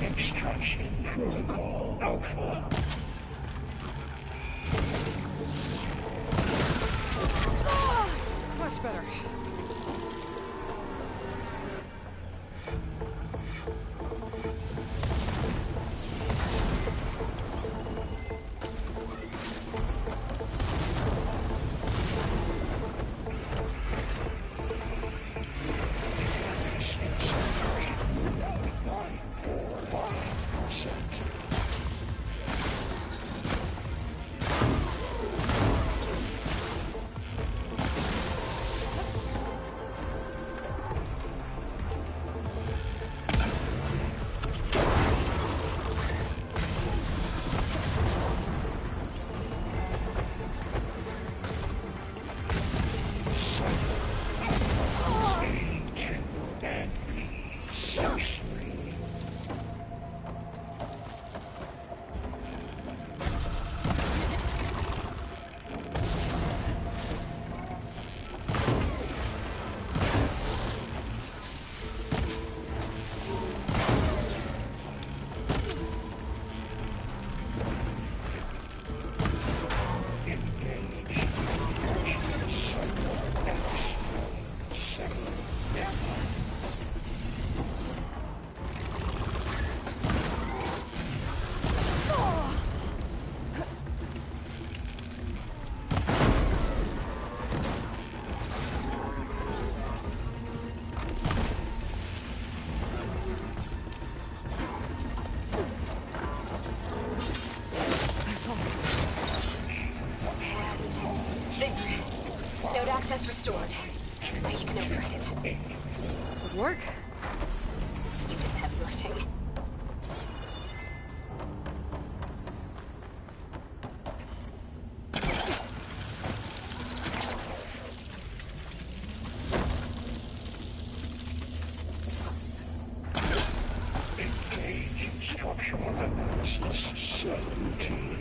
Extraction Protocol Alpha. Much better. Node access restored. Now you can override it. Good work. You did the heavy lifting. Engage structural analysis cell routine.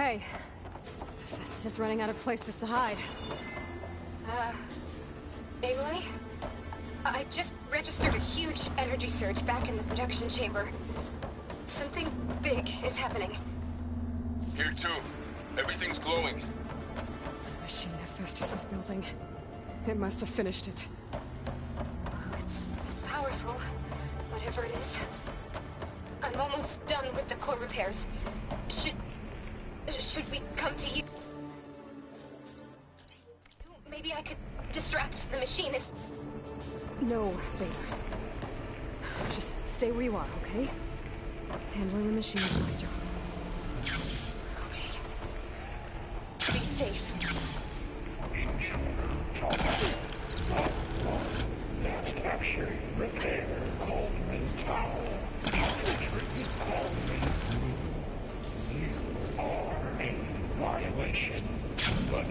Okay. Festus is running out of places to hide. Aloy? I just registered a huge energy surge back in the production chamber. Something big is happening. Here too. Everything's glowing. The machine that Festus was building. It must have finished it. It's powerful, whatever it is. I'm almost done with the core repairs. Should we come to you? Maybe I could distract the machine if... No, Beta. Just stay where you are, okay? Handling the machine is my job. Be safe. Last capture, repair, Coleman Tower. Retreat, Coleman. You are in violation, but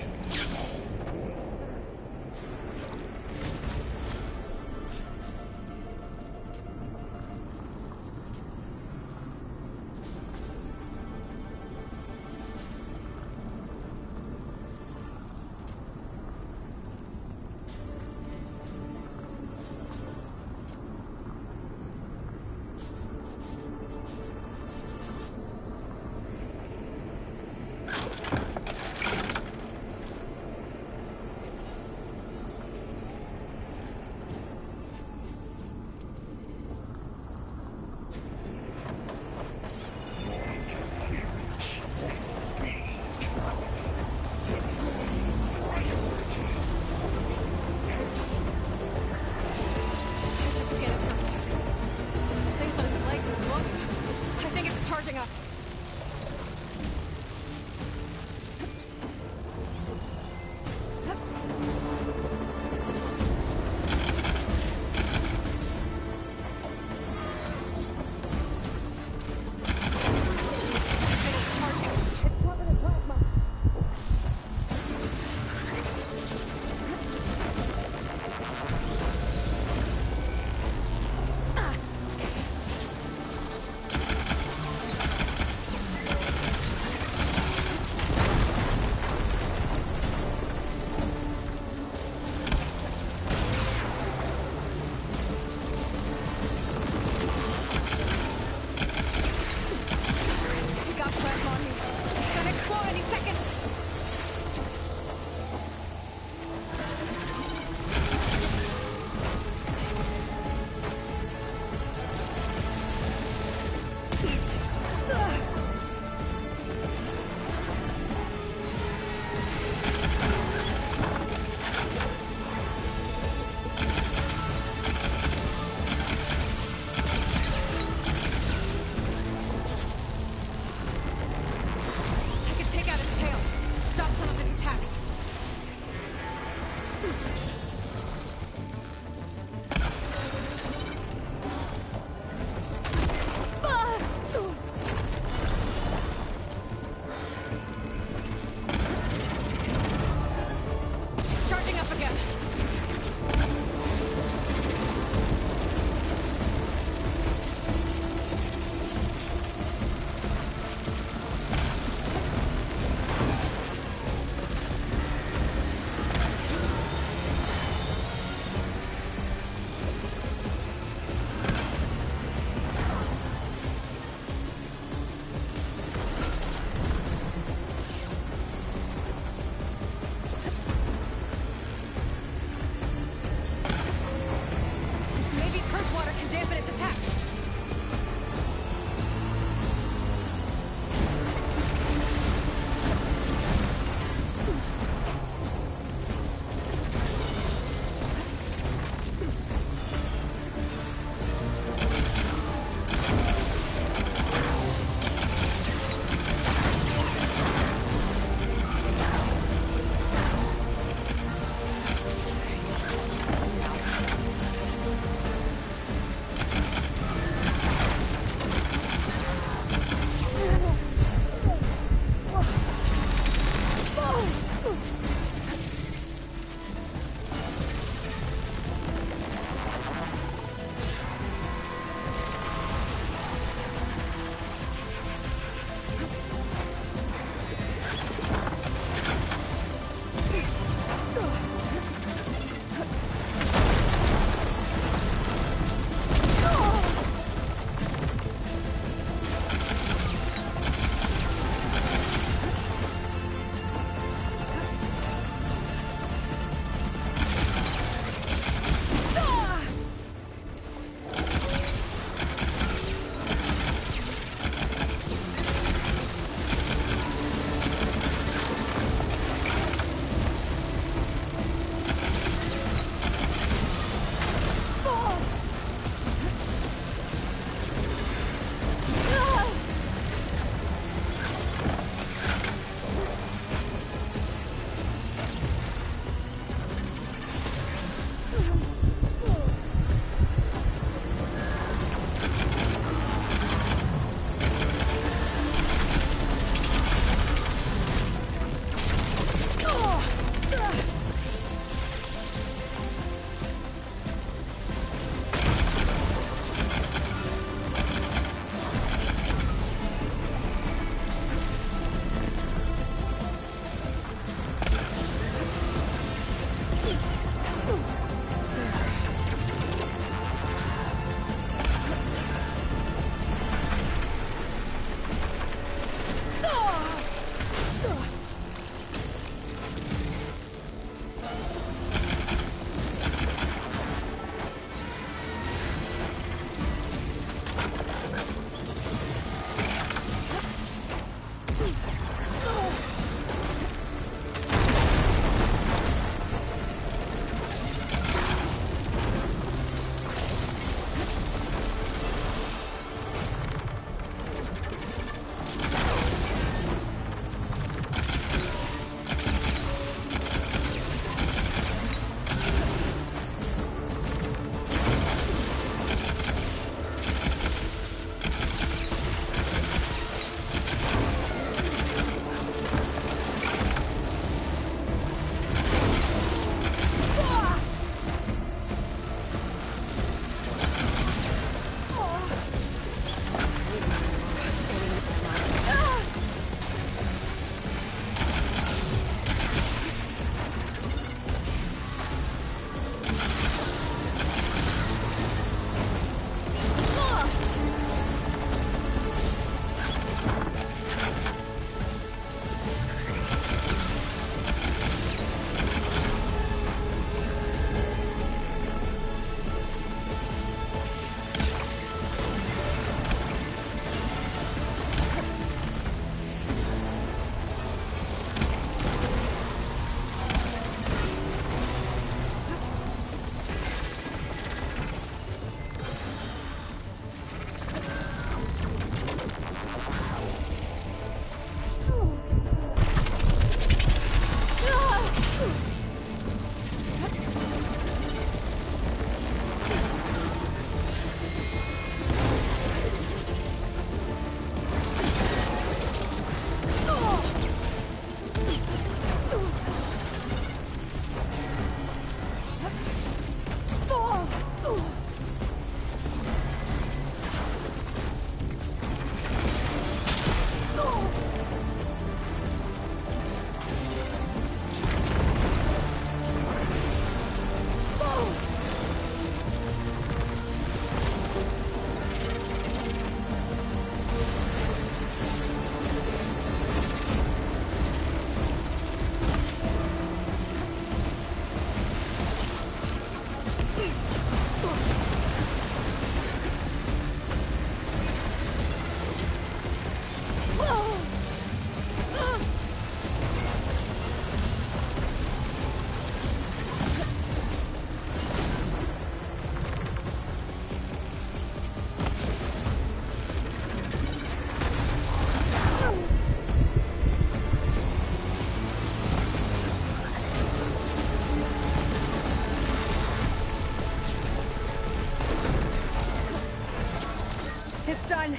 done.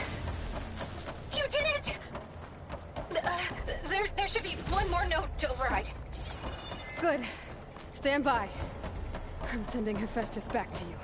You did it! There should be one more note to override. Good. Stand by. I'm sending Hephaestus back to you.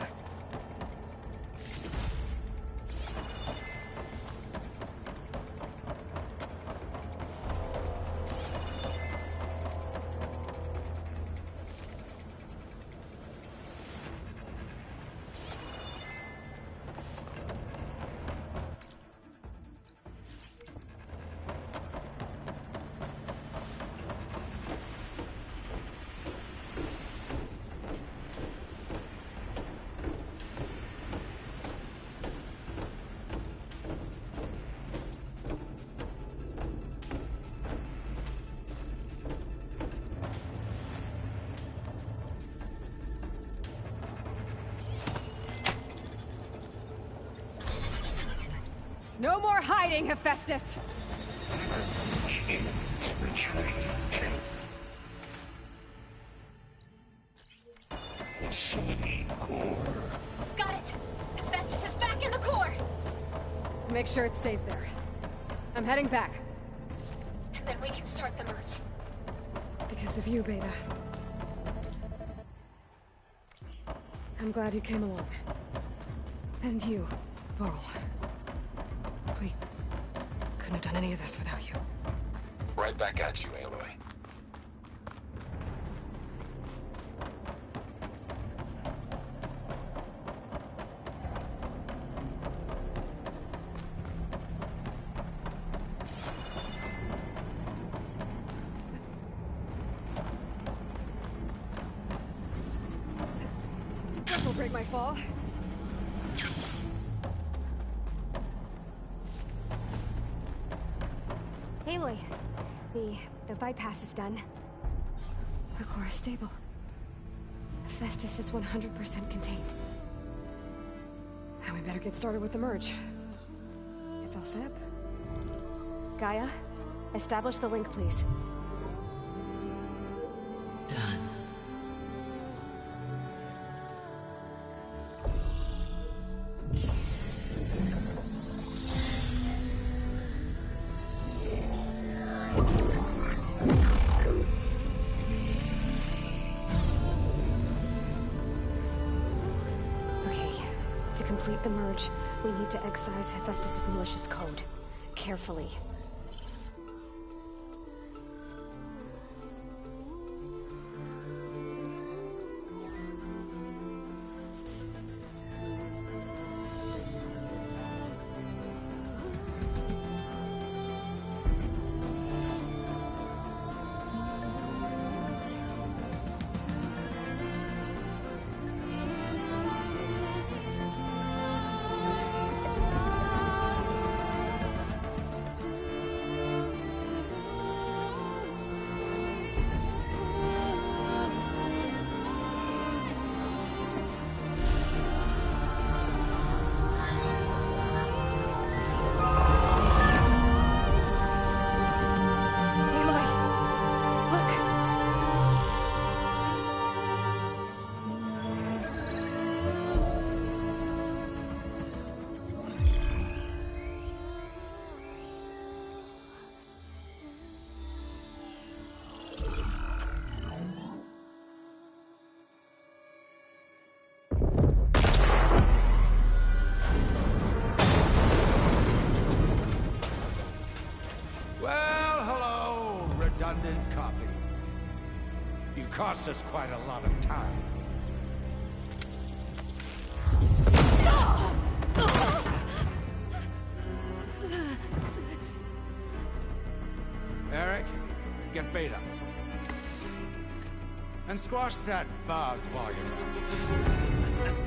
No more hiding, Hephaestus! Facility core. Got it! Hephaestus is back in the core! Make sure it stays there. I'm heading back. And then we can start the merge. Because of you, Beta. I'm glad you came along. And you, Burl. We couldn't have done any of this without you. Right back at you, Aloy. This'll break my fall. Aloy, the bypass is done. The core is stable. Hephaestus is 100% contained. And we better get started with the merge. It's all set up. Gaia, establish the link, please. Done. To complete the merge, we need to excise Hephaestus' malicious code. Carefully. Redundant copy. You cost us quite a lot of time. Eric, get Beta. And squash that bug while you're at it.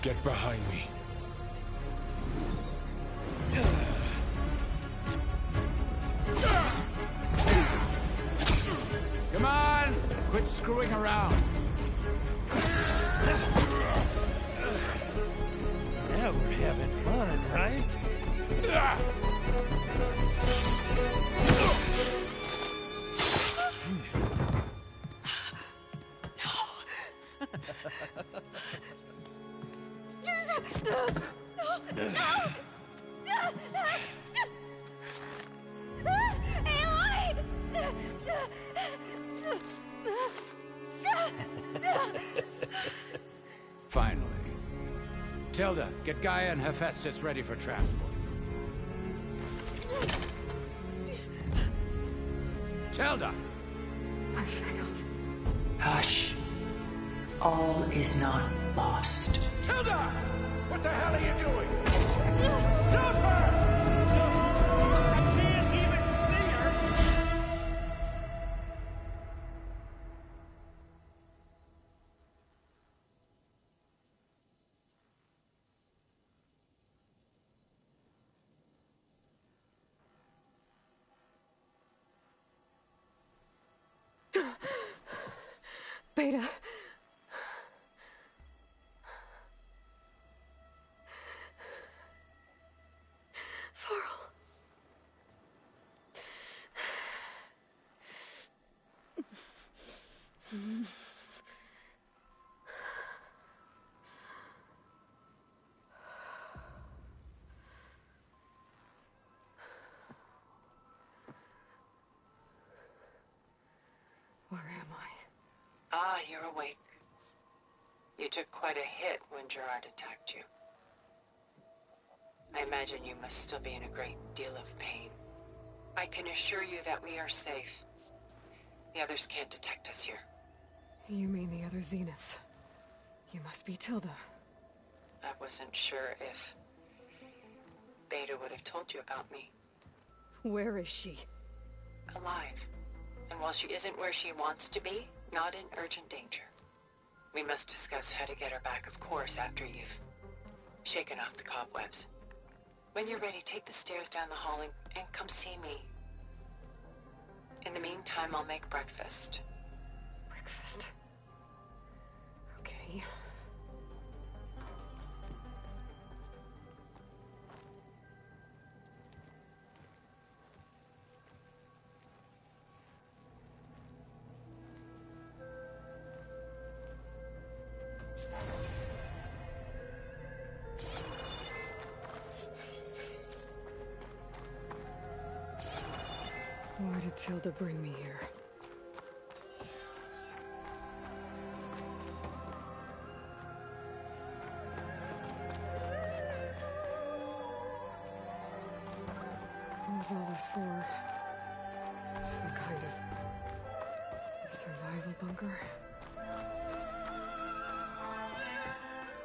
Get behind me. Come on! Quit screwing around. Now we're having fun, right? Finally. Tilda, get Gaia and Hephaestus ready for transport. Tilda! I failed. Hush. All is not lost. Tilda! What the hell are you doing? Stop her! I can't even see her! Beta. Farrell. Where am I? Ah, you're awake. You took quite a hit when Gerard attacked you. I imagine you must still be in a great deal of pain. I can assure you that we are safe. The others can't detect us here. You mean the other Zeniths? You must be Tilda. I wasn't sure if Beta would have told you about me. Where is she? Alive. And while she isn't where she wants to be, not in urgent danger. We must discuss how to get her back, of course, after you've shaken off the cobwebs. When you're ready, take the stairs down the hall and come see me. In the meantime, I'll make breakfast. Breakfast. Okay. Why did Tilda bring me here? What was all this for? Some kind of survival bunker?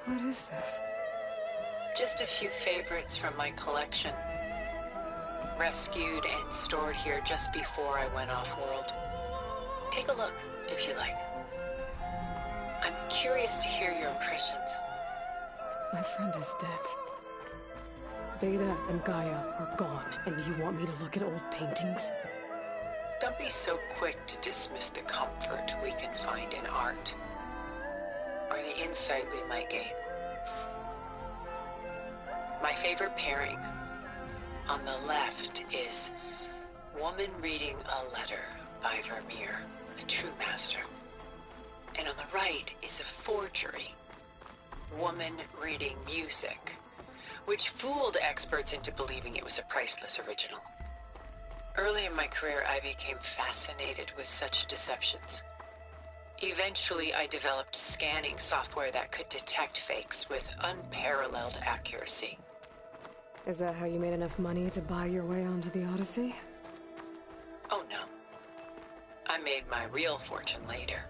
What is this? Just a few favorites from my collection. Rescued and stored here just before I went off-world. Take a look, if you like. I'm curious to hear your impressions. My friend is dead. Beta and Gaia are gone, and you want me to look at old paintings? Don't be so quick to dismiss the comfort we can find in art, or the insight we might gain. My favorite pairing on the left is Woman Reading a Letter by Vermeer, a true master. And on the right is a forgery, Woman Reading Music, which fooled experts into believing it was a priceless original. Early in my career, I became fascinated with such deceptions. Eventually, I developed scanning software that could detect fakes with unparalleled accuracy. Is that how you made enough money to buy your way onto the Odyssey? Oh no. I made my real fortune later.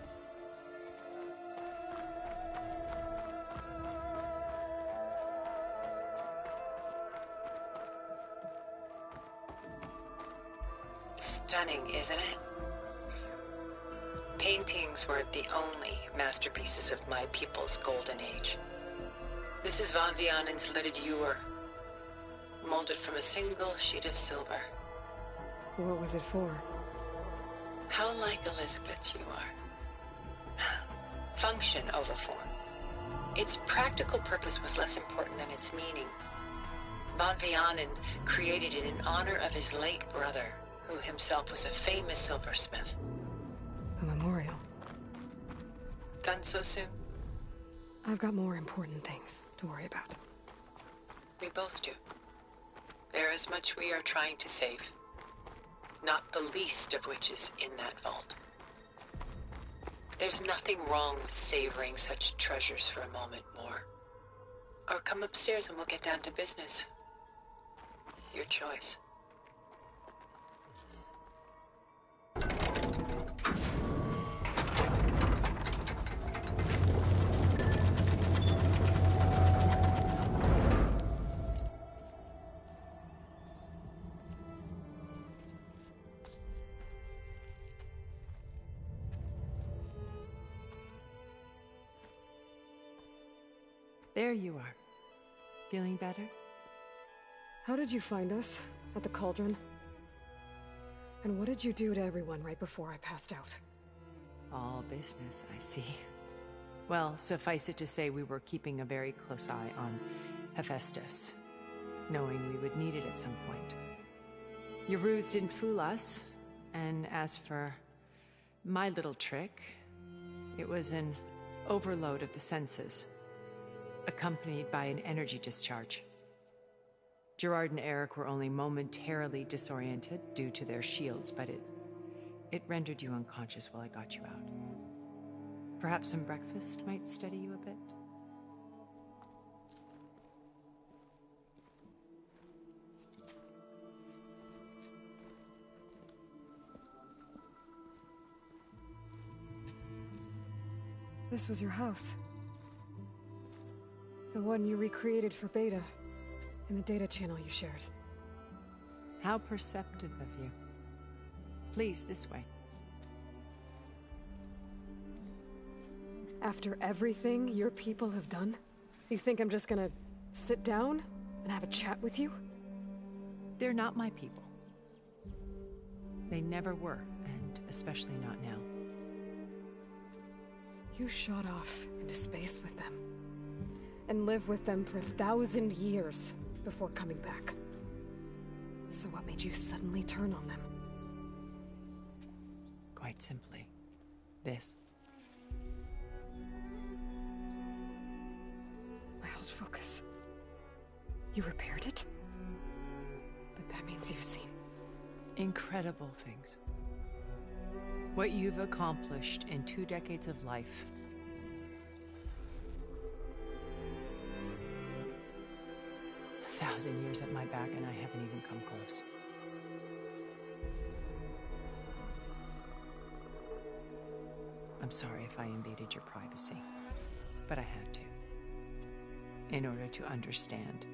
Stunning, isn't it? Paintings weren't the only masterpieces of my people's golden age. This is Van Vianen's Lidded Ewer, molded from a single sheet of silver. What was it for? How like Elizabeth you are. Function over form. Its practical purpose was less important than its meaning. Von Vianen created it in honor of his late brother, who himself was a famous silversmith. A memorial. Done so soon? I've got more important things to worry about. We both do. There is much we are trying to save. Not the least of which is in that vault. There's nothing wrong with savoring such treasures for a moment more. Or come upstairs and we'll get down to business. Your choice. There you are. Feeling better? How did you find us? At the cauldron? And what did you do to everyone right before I passed out? All business, I see. Well, suffice it to say we were keeping a very close eye on Hephaestus, knowing we would need it at some point. Your ruse didn't fool us, and as for my little trick, it was an overload of the senses, accompanied by an energy discharge. Gerard and Eric were only momentarily disoriented due to their shields, but it rendered you unconscious while I got you out. Perhaps some breakfast might steady you a bit? This was your house. The one you recreated for Beta, in the data channel you shared. How perceptive of you. Please, this way. After everything your people have done, you think I'm just gonna sit down and have a chat with you? They're not my people. They never were, and especially not now. You shot off into space with them, and lived with them for 1,000 years before coming back. So what made you suddenly turn on them? Quite simply, this. My old focus. You repaired it? But that means you've seen incredible things. What you've accomplished in 2 decades of life. A 1,000 years at my back and I haven't even come close. I'm sorry if I invaded your privacy, but I had to. In order to understand.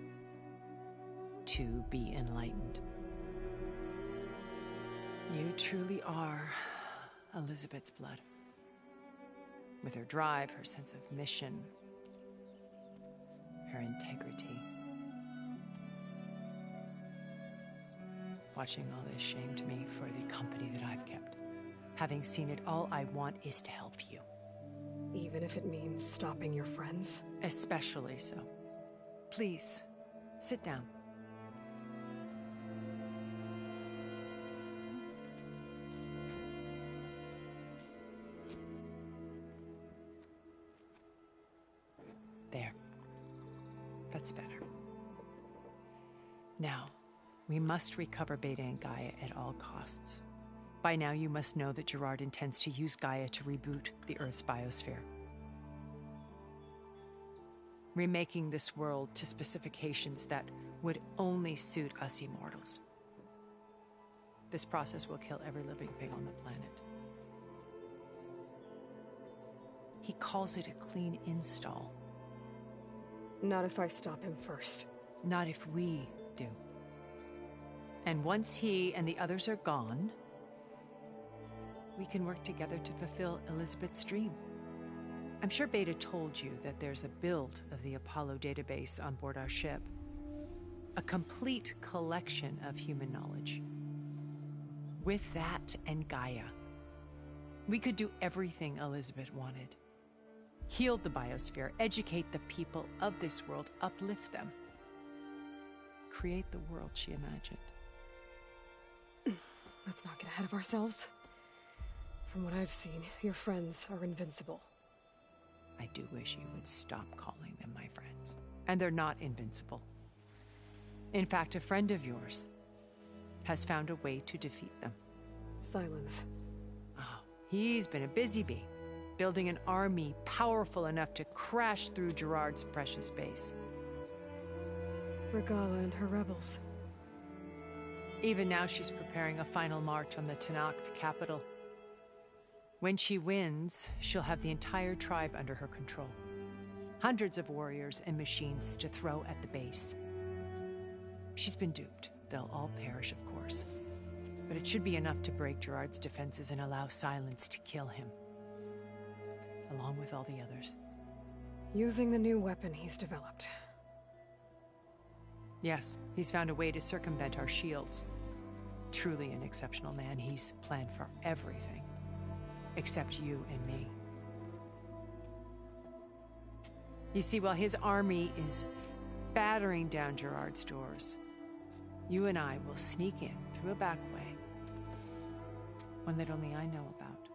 To be enlightened. You truly are Elizabeth's blood. With her drive, her sense of mission, her integrity. Watching all this shamed me for the company that I've kept. Having seen it, all I want is to help you. Even if it means stopping your friends? Especially so. Please, sit down. There. That's better. Now, we must recover Beta and Gaia at all costs. By now, you must know that Gerard intends to use Gaia to reboot the Earth's biosphere. Remaking this world to specifications that would only suit us immortals. This process will kill every living thing on the planet. He calls it a clean install. Not if I stop him first. Not if we do. And once he and the others are gone, we can work together to fulfill Elizabeth's dream. I'm sure Beta told you that there's a build of the Apollo database on board our ship. A complete collection of human knowledge. With that and Gaia, we could do everything Elizabeth wanted. Heal the biosphere, educate the people of this world, uplift them. Create the world she imagined. Let's not get ahead of ourselves. From what I've seen, your friends are invincible. I do wish you would stop calling them my friends. And they're not invincible. In fact, a friend of yours has found a way to defeat them. Silence. Oh, he's been a busy bee, building an army powerful enough to crash through Gerard's precious base. Regala and her rebels. Even now, she's preparing a final march on the Tenakth capital. When she wins, she'll have the entire tribe under her control. Hundreds of warriors and machines to throw at the base. She's been duped. They'll all perish, of course. But it should be enough to break Gerard's defenses and allow Silence to kill him. Along with all the others. Using the new weapon he's developed. Yes, he's found a way to circumvent our shields. Truly an exceptional man. He's planned for everything. Except you and me. You see, while his army is battering down Gerard's doors, you and I will sneak in through a back way, one that only I know about,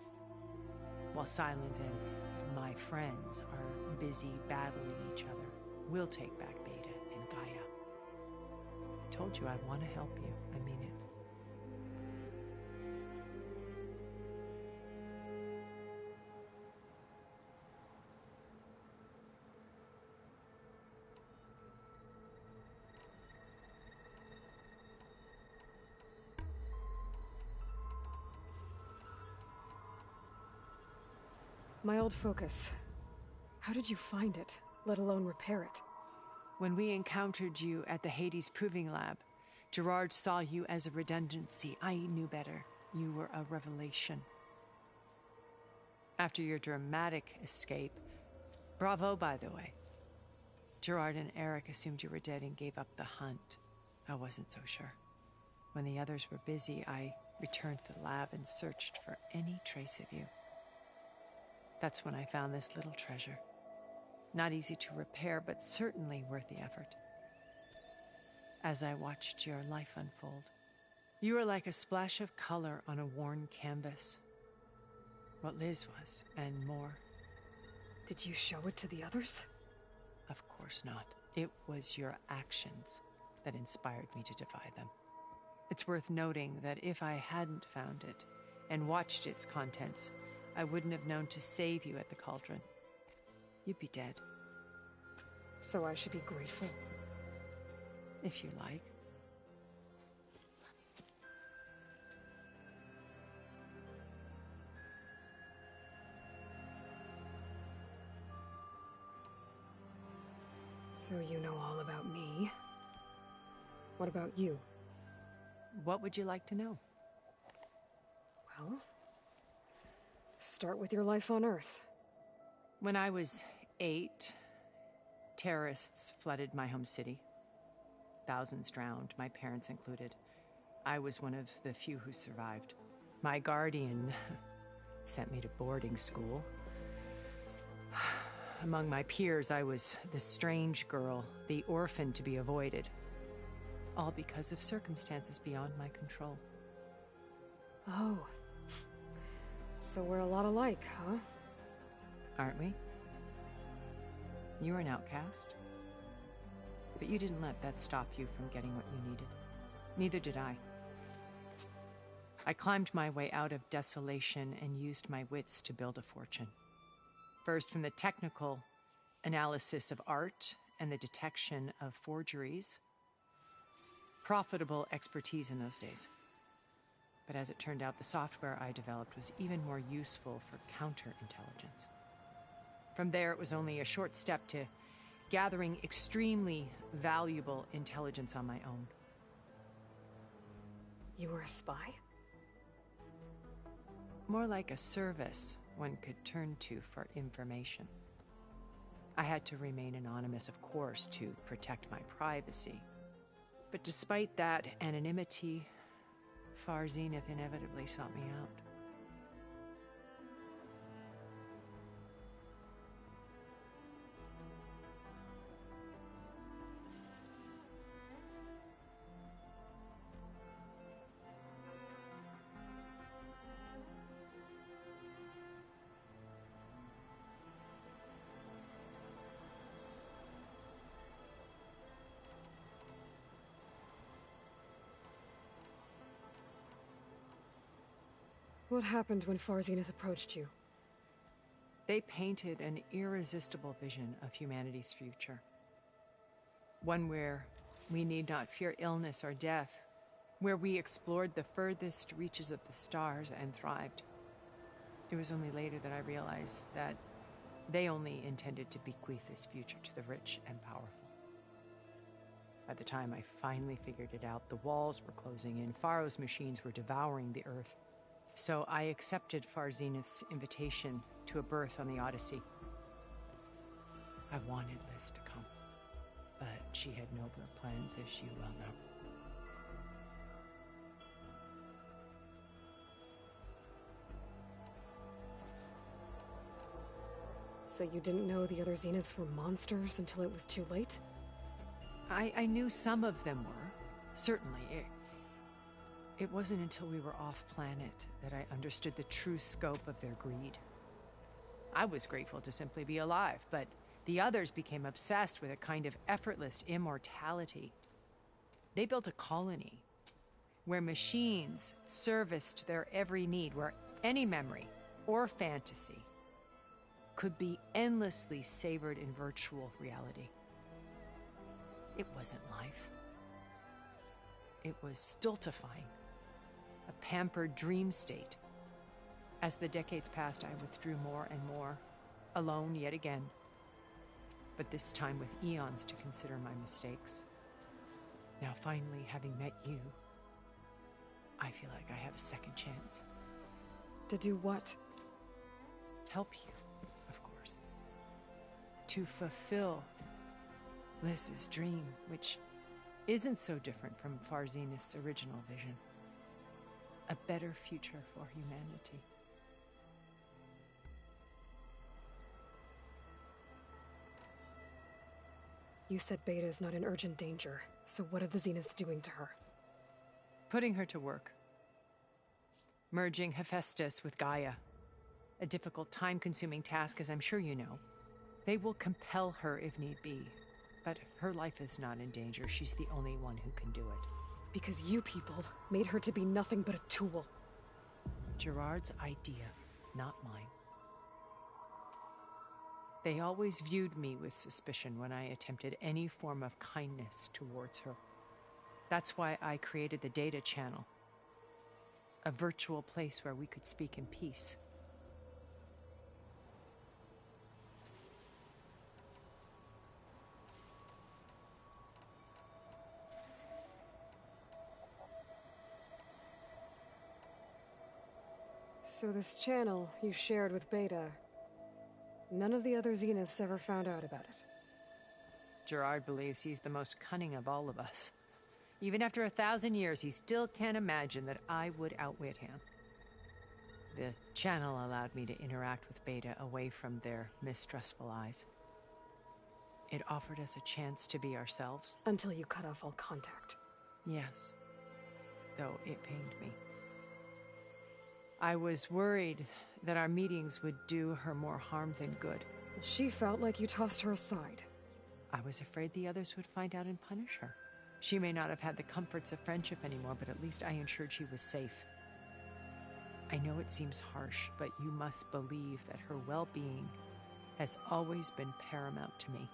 while Silence and my friends are busy battling each other. We'll take back Beta and Gaia. I told you I want to help you. I mean it. My old focus. How did you find it, let alone repair it? When we encountered you at the Hades Proving Lab, Gerard saw you as a redundancy. I knew better. You were a revelation. After your dramatic escape, bravo, by the way. Gerard and Eric assumed you were dead and gave up the hunt. I wasn't so sure. When the others were busy, I returned to the lab and searched for any trace of you. That's when I found this little treasure. Not easy to repair, but certainly worth the effort. As I watched your life unfold, you were like a splash of color on a worn canvas. What Liz was, and more. Did you show it to the others? Of course not. It was your actions that inspired me to defy them. It's worth noting that if I hadn't found it and watched its contents, I wouldn't have known to save you at the cauldron. You'd be dead. So I should be grateful? If you like. So you know all about me. What about you? What would you like to know? Well, start with your life on Earth. When I was 8, terrorists flooded my home city. Thousands drowned, my parents included. I was one of the few who survived. My guardian sent me to boarding school. Among my peers, I was the strange girl, the orphan to be avoided. All because of circumstances beyond my control. Oh. So we're a lot alike, huh? Aren't we? You were an outcast. But you didn't let that stop you from getting what you needed. Neither did I. I climbed my way out of desolation and used my wits to build a fortune. First, from the technical analysis of art and the detection of forgeries. Profitable expertise in those days. But as it turned out, the software I developed was even more useful for counterintelligence. From there, it was only a short step to gathering extremely valuable intelligence on my own. You were a spy? More like a service one could turn to for information. I had to remain anonymous, of course, to protect my privacy. But despite that anonymity, Far Zenith inevitably sought me out. What happened when Far Zenith approached you? They painted an irresistible vision of humanity's future. One where we need not fear illness or death, where we explored the furthest reaches of the stars and thrived. It was only later that I realized that they only intended to bequeath this future to the rich and powerful. By the time I finally figured it out, the walls were closing in, Pharaoh's machines were devouring the Earth. So I accepted Far Zenith's invitation to a berth on the Odyssey. I wanted Liz to come, but she had nobler plans, as you well know. So you didn't know the other Zeniths were monsters until it was too late? I knew some of them were, certainly. It wasn't until we were off-planet that I understood the true scope of their greed. I was grateful to simply be alive, but the others became obsessed with a kind of effortless immortality. They built a colony where machines serviced their every need, where any memory or fantasy could be endlessly savored in virtual reality. It wasn't life. It was stultifying, a pampered dream state. As the decades passed, I withdrew more and more, alone yet again, but this time with eons to consider my mistakes. Now finally, having met you, I feel like I have a second chance. To do what? Help you, of course. To fulfill Liz's dream, which isn't so different from Far Zenith's original vision. A better future for humanity. You said Beta is not in urgent danger, so what are the Zeniths doing to her? Putting her to work. Merging Hephaestus with Gaia. A difficult, time-consuming task, as I'm sure you know. They will compel her if need be. But her life is not in danger. She's the only one who can do it. Because you people made her to be nothing but a tool. Gerard's idea, not mine. They always viewed me with suspicion when I attempted any form of kindness towards her. That's why I created the data channel. A virtual place where we could speak in peace. So this channel you shared with Beta, none of the other Zeniths ever found out about it? Gerard believes he's the most cunning of all of us. Even after 1,000 years, he still can't imagine that I would outwit him. The channel allowed me to interact with Beta away from their mistrustful eyes. It offered us a chance to be ourselves. Until you cut off all contact. Yes, though it pained me. I was worried that our meetings would do her more harm than good. She felt like you tossed her aside. I was afraid the others would find out and punish her. She may not have had the comforts of friendship anymore, but at least I ensured she was safe. I know it seems harsh, but you must believe that her well-being has always been paramount to me.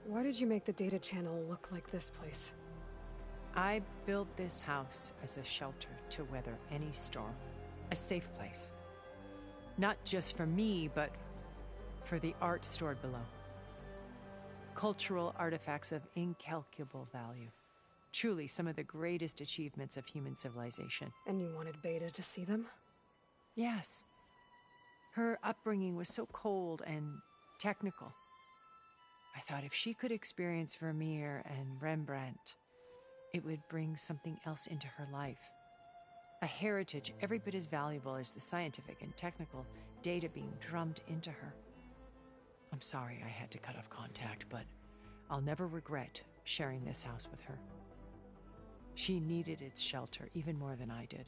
Why did you make the data channel look like this place? I built this house as a shelter to weather any storm. A safe place. Not just for me, but for the art stored below. Cultural artifacts of incalculable value. Truly some of the greatest achievements of human civilization. And you wanted Beta to see them? Yes. Her upbringing was so cold and technical. I thought if she could experience Vermeer and Rembrandt, it would bring something else into her life. A heritage every bit as valuable as the scientific and technical data being drummed into her. I'm sorry I had to cut off contact, but I'll never regret sharing this house with her. She needed its shelter even more than I did.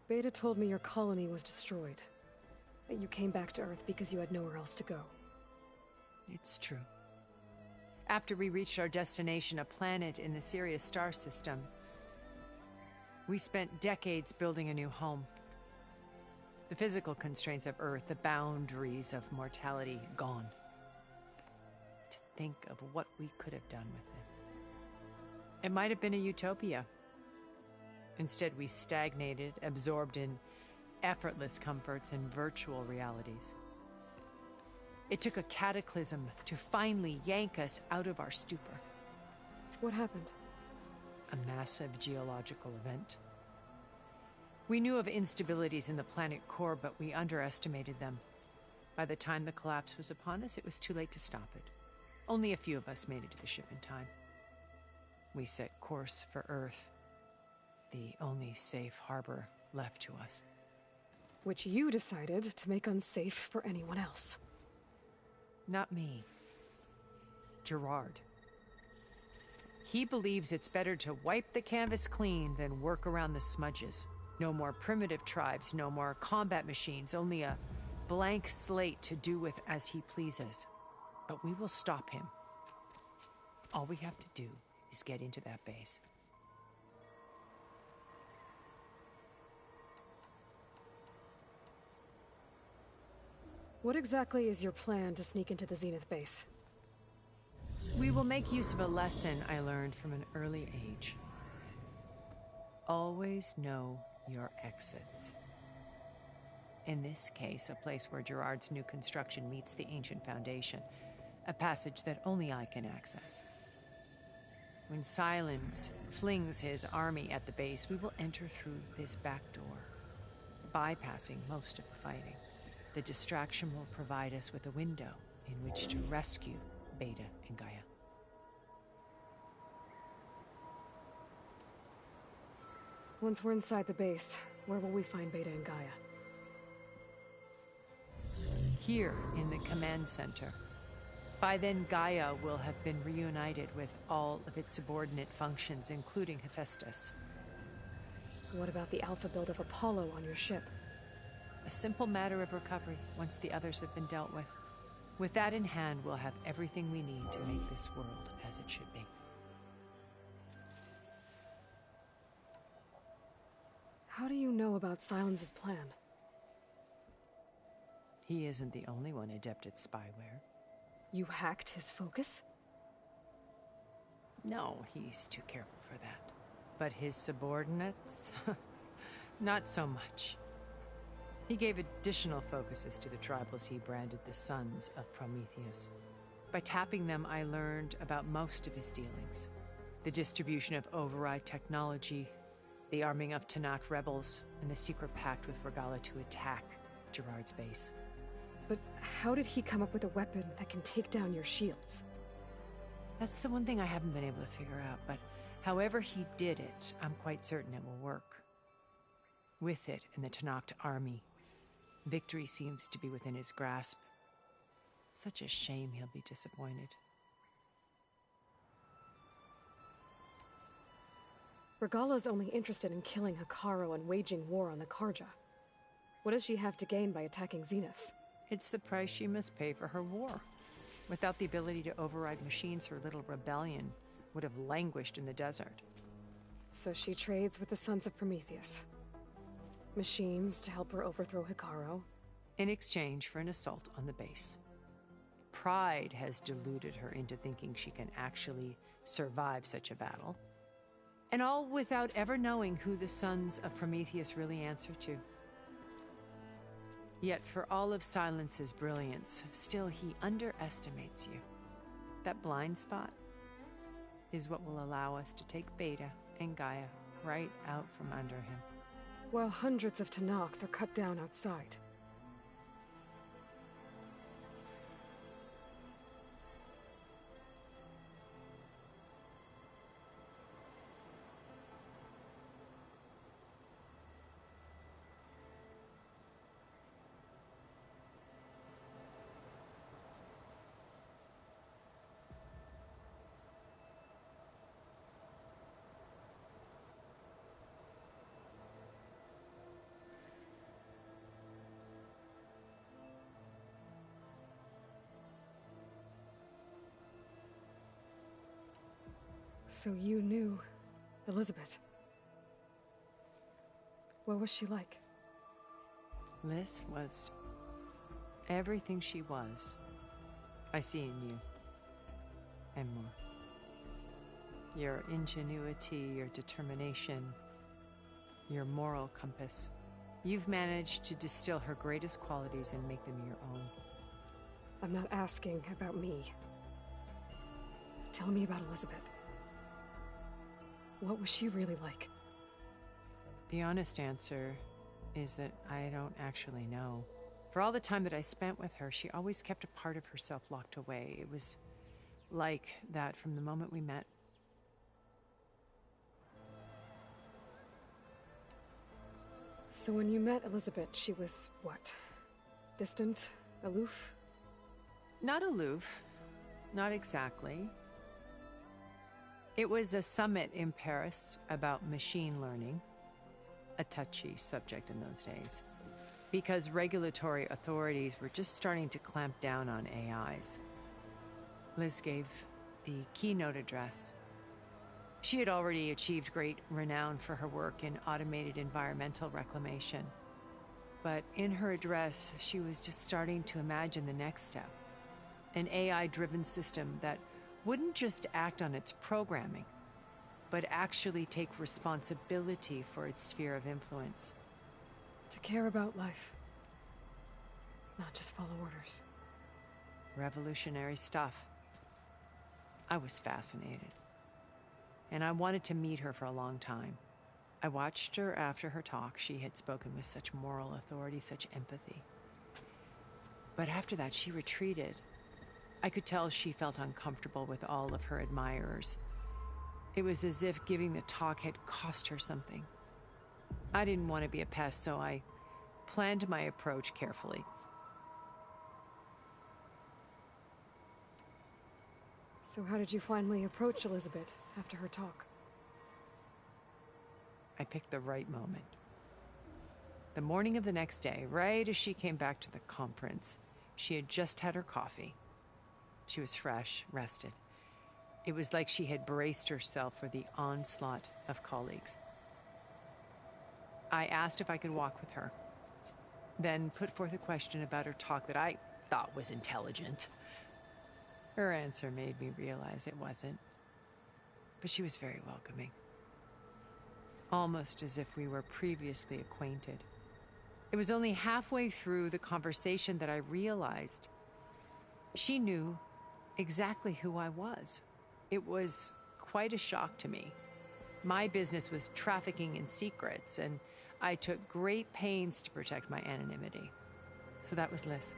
Beta told me your colony was destroyed. That you came back to Earth because you had nowhere else to go. It's true. After we reached our destination, a planet in the Sirius star system, we spent decades building a new home. The physical constraints of Earth, the boundaries of mortality, gone. To think of what we could have done with it. It might have been a utopia. Instead, we stagnated, absorbed in effortless comforts and virtual realities. It took a cataclysm to finally yank us out of our stupor. What happened? A massive geological event. We knew of instabilities in the planet core, but we underestimated them. By the time the collapse was upon us, it was too late to stop it. Only a few of us made it to the ship in time. We set course for Earth, the only safe harbor left to us. Which you decided to make unsafe for anyone else. Not me. Gerard. He believes it's better to wipe the canvas clean than work around the smudges. No more primitive tribes, no more combat machines, only a blank slate to do with as he pleases. But we will stop him. All we have to do is get into that base. What exactly is your plan to sneak into the Zenith base? We will make use of a lesson I learned from an early age. Always know your exits. In this case, a place where Gerard's new construction meets the ancient foundation, a passage that only I can access. When Silence flings his army at the base, we will enter through this back door, bypassing most of the fighting. The distraction will provide us with a window in which to rescue Beta and Gaia. Once we're inside the base, where will we find Beta and Gaia? Here in the command center. By then, Gaia will have been reunited with all of its subordinate functions, including Hephaestus. What about the alpha build of Apollo on your ship? A simple matter of recovery once the others have been dealt with. With that in hand, we'll have everything we need to make this world as it should be. How do you know about Silence's plan? He isn't the only one adept at spyware. You hacked his focus? No, he's too careful for that. But his subordinates? Not so much. He gave additional focuses to the tribals he branded the Sons of Prometheus. By tapping them, I learned about most of his dealings. The distribution of override technology, the arming of Tanakh rebels, and the secret pact with Regala to attack Gerard's base. But how did he come up with a weapon that can take down your shields? That's the one thing I haven't been able to figure out, but however he did it, I'm quite certain it will work. With it and the Tanakh army, victory seems to be within his grasp. Such a shame he'll be disappointed. Regala's only interested in killing Hekarro and waging war on the Karja. What does she have to gain by attacking Zenith? It's the price she must pay for her war. Without the ability to override machines, her little rebellion would have languished in the desert. So she trades with the Sons of Prometheus. Machines to help her overthrow Hekarro. In exchange for an assault on the base. Pride has deluded her into thinking she can actually survive such a battle. And all without ever knowing who the Sons of Prometheus really answer to. Yet for all of Silence's brilliance, still he underestimates you. That blind spot is what will allow us to take Beta and Gaia right out from under him. While hundreds of Tanakh are cut down outside. So you knew Elizabeth. What was she like? Liz was everything she was. I see in you. And more. Your ingenuity, your determination, your moral compass. You've managed to distill her greatest qualities and make them your own. I'm not asking about me. Tell me about Elizabeth. What was she really like? The honest answer is that I don't actually know. For all the time that I spent with her, she always kept a part of herself locked away. It was like that from the moment we met. So when you met Elizabeth, she was what? Distant? Aloof? Not aloof. Not exactly. It was a summit in Paris about machine learning, a touchy subject in those days, because regulatory authorities were just starting to clamp down on AIs. Liz gave the keynote address. She had already achieved great renown for her work in automated environmental reclamation. But in her address, she was just starting to imagine the next step, an AI-driven system that wouldn't just act on its programming, but actually take responsibility for its sphere of influence. To care about life, not just follow orders. Revolutionary stuff. I was fascinated, and I wanted to meet her for a long time. I watched her after her talk. She had spoken with such moral authority, such empathy. But after that, she retreated. I could tell she felt uncomfortable with all of her admirers. It was as if giving the talk had cost her something. I didn't want to be a pest, so I planned my approach carefully. So how did you finally approach Elizabeth after her talk? I picked the right moment. The morning of the next day, right as she came back to the conference, she had just had her coffee. She was fresh, rested. It was like she had braced herself for the onslaught of colleagues. I asked if I could walk with her, then put forth a question about her talk that I thought was intelligent. Her answer made me realize it wasn't. But she was very welcoming. Almost as if we were previously acquainted. It was only halfway through the conversation that I realized she knew exactly who I was. It was quite a shock to me. My business was trafficking in secrets, and I took great pains to protect my anonymity. So that was Liz,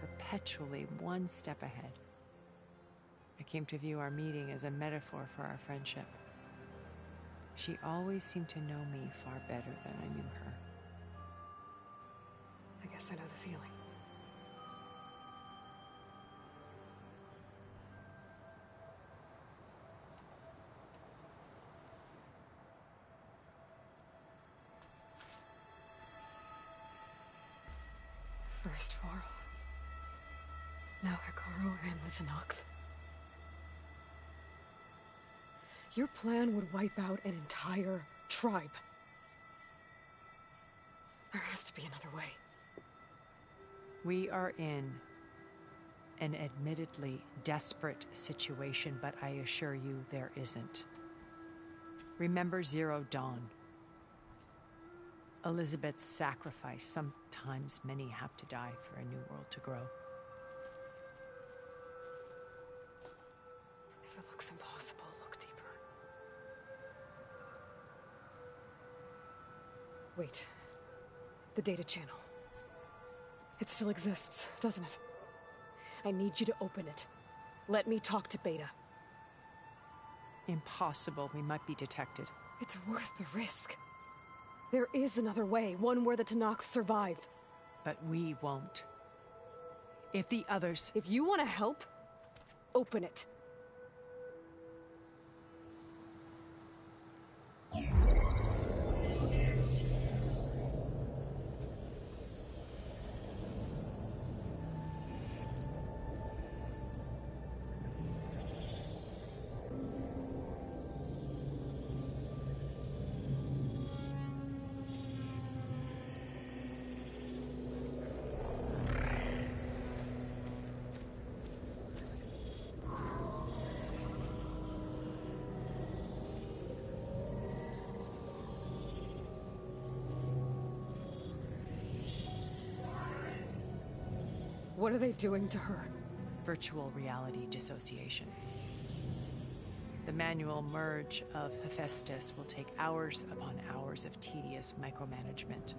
perpetually one step ahead. I came to view our meeting as a metaphor for our friendship. She always seemed to know me far better than I knew her. I guess I know the feeling. First Varl. Now Hikaru and the Tenakth. Your plan would wipe out an entire tribe. There has to be another way. We are in an admittedly desperate situation, but I assure you there isn't. Remember Zero Dawn. Elizabeth's sacrifice. Sometimes many have to die for a new world to grow. If it looks impossible, look deeper. Wait. The data channel. It still exists, doesn't it? I need you to open it. Let me talk to Beta. Impossible. We might be detected. It's worth the risk. There is another way, one where the Tenakth survive. But we won't. If the others... If you want to help, open it. What are they doing to her? Virtual reality dissociation. The manual merge of Hephaestus will take hours upon hours of tedious micromanagement.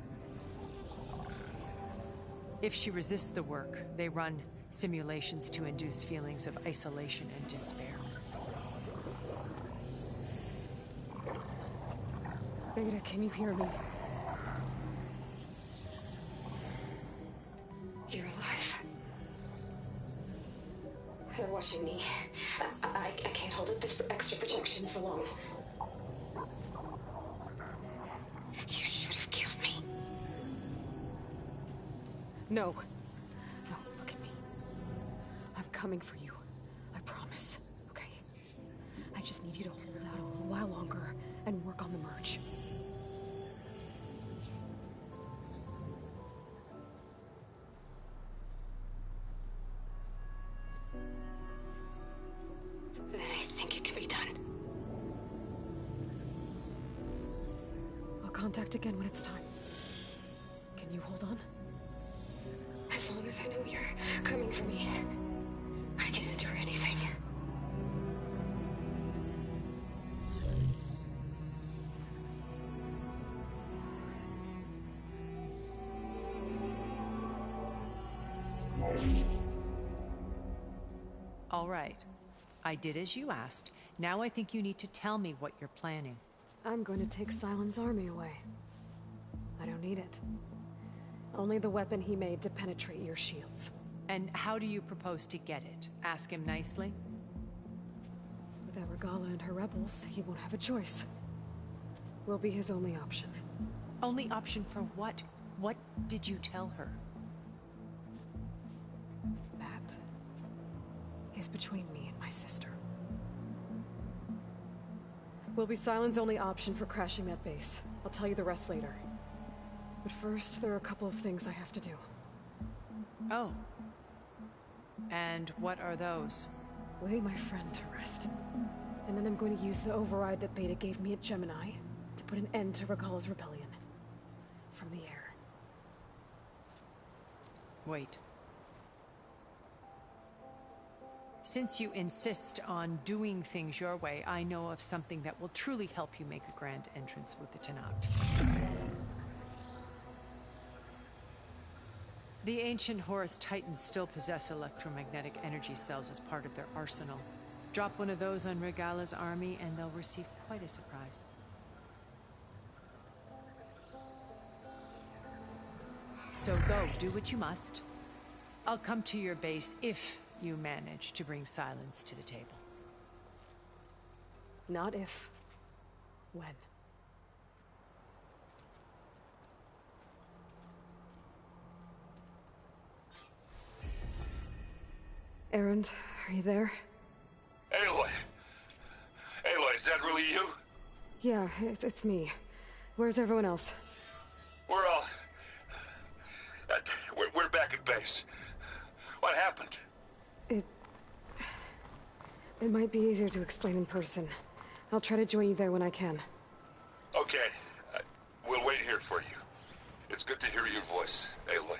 If she resists the work, they run simulations to induce feelings of isolation and despair. Beta, can you hear me? You're alive. They're watching me. I can't hold up this extra protection for long. You should have killed me. No. No, look at me. I'm coming for you. I promise. Okay? I just need you to hold out a little while longer and work on the merge. Then I think it can be done. I'll contact again when it's time. Can you hold on? As long as I know you're coming for me, I can endure anything. All right. I did as you asked. Now I think you need to tell me what you're planning. I'm going to take Silent's army away. I don't need it. Only the weapon he made to penetrate your shields. And how do you propose to get it? Ask him nicely? Without Regala and her rebels, he won't have a choice. We'll be his only option. Only option for what? What did you tell her? That is between me and my sister. Will be Silent's only option for crashing that base. I'll tell you the rest later. But first, there are a couple of things I have to do. Oh. And what are those? lay my friend to rest. And then I'm going to use the override that Beta gave me at Gemini to put an end to Regalla's rebellion. From the air. Wait. Since you insist on doing things your way, I know of something that will truly help you make a grand entrance with the Tenat. The ancient Horus Titans still possess electromagnetic energy cells as part of their arsenal. Drop one of those on Regalla's army and they'll receive quite a surprise. So go, do what you must. I'll come to your base if you manage to bring silence to the table. Not if. When. Erend, are you there? Aloy! Aloy, is that really you? Yeah, it's me. Where's everyone else? We're all... We're back at base. What happened? It might be easier to explain in person. I'll try to join you there when I can. Okay. We'll wait here for you. It's good to hear your voice, Aloy.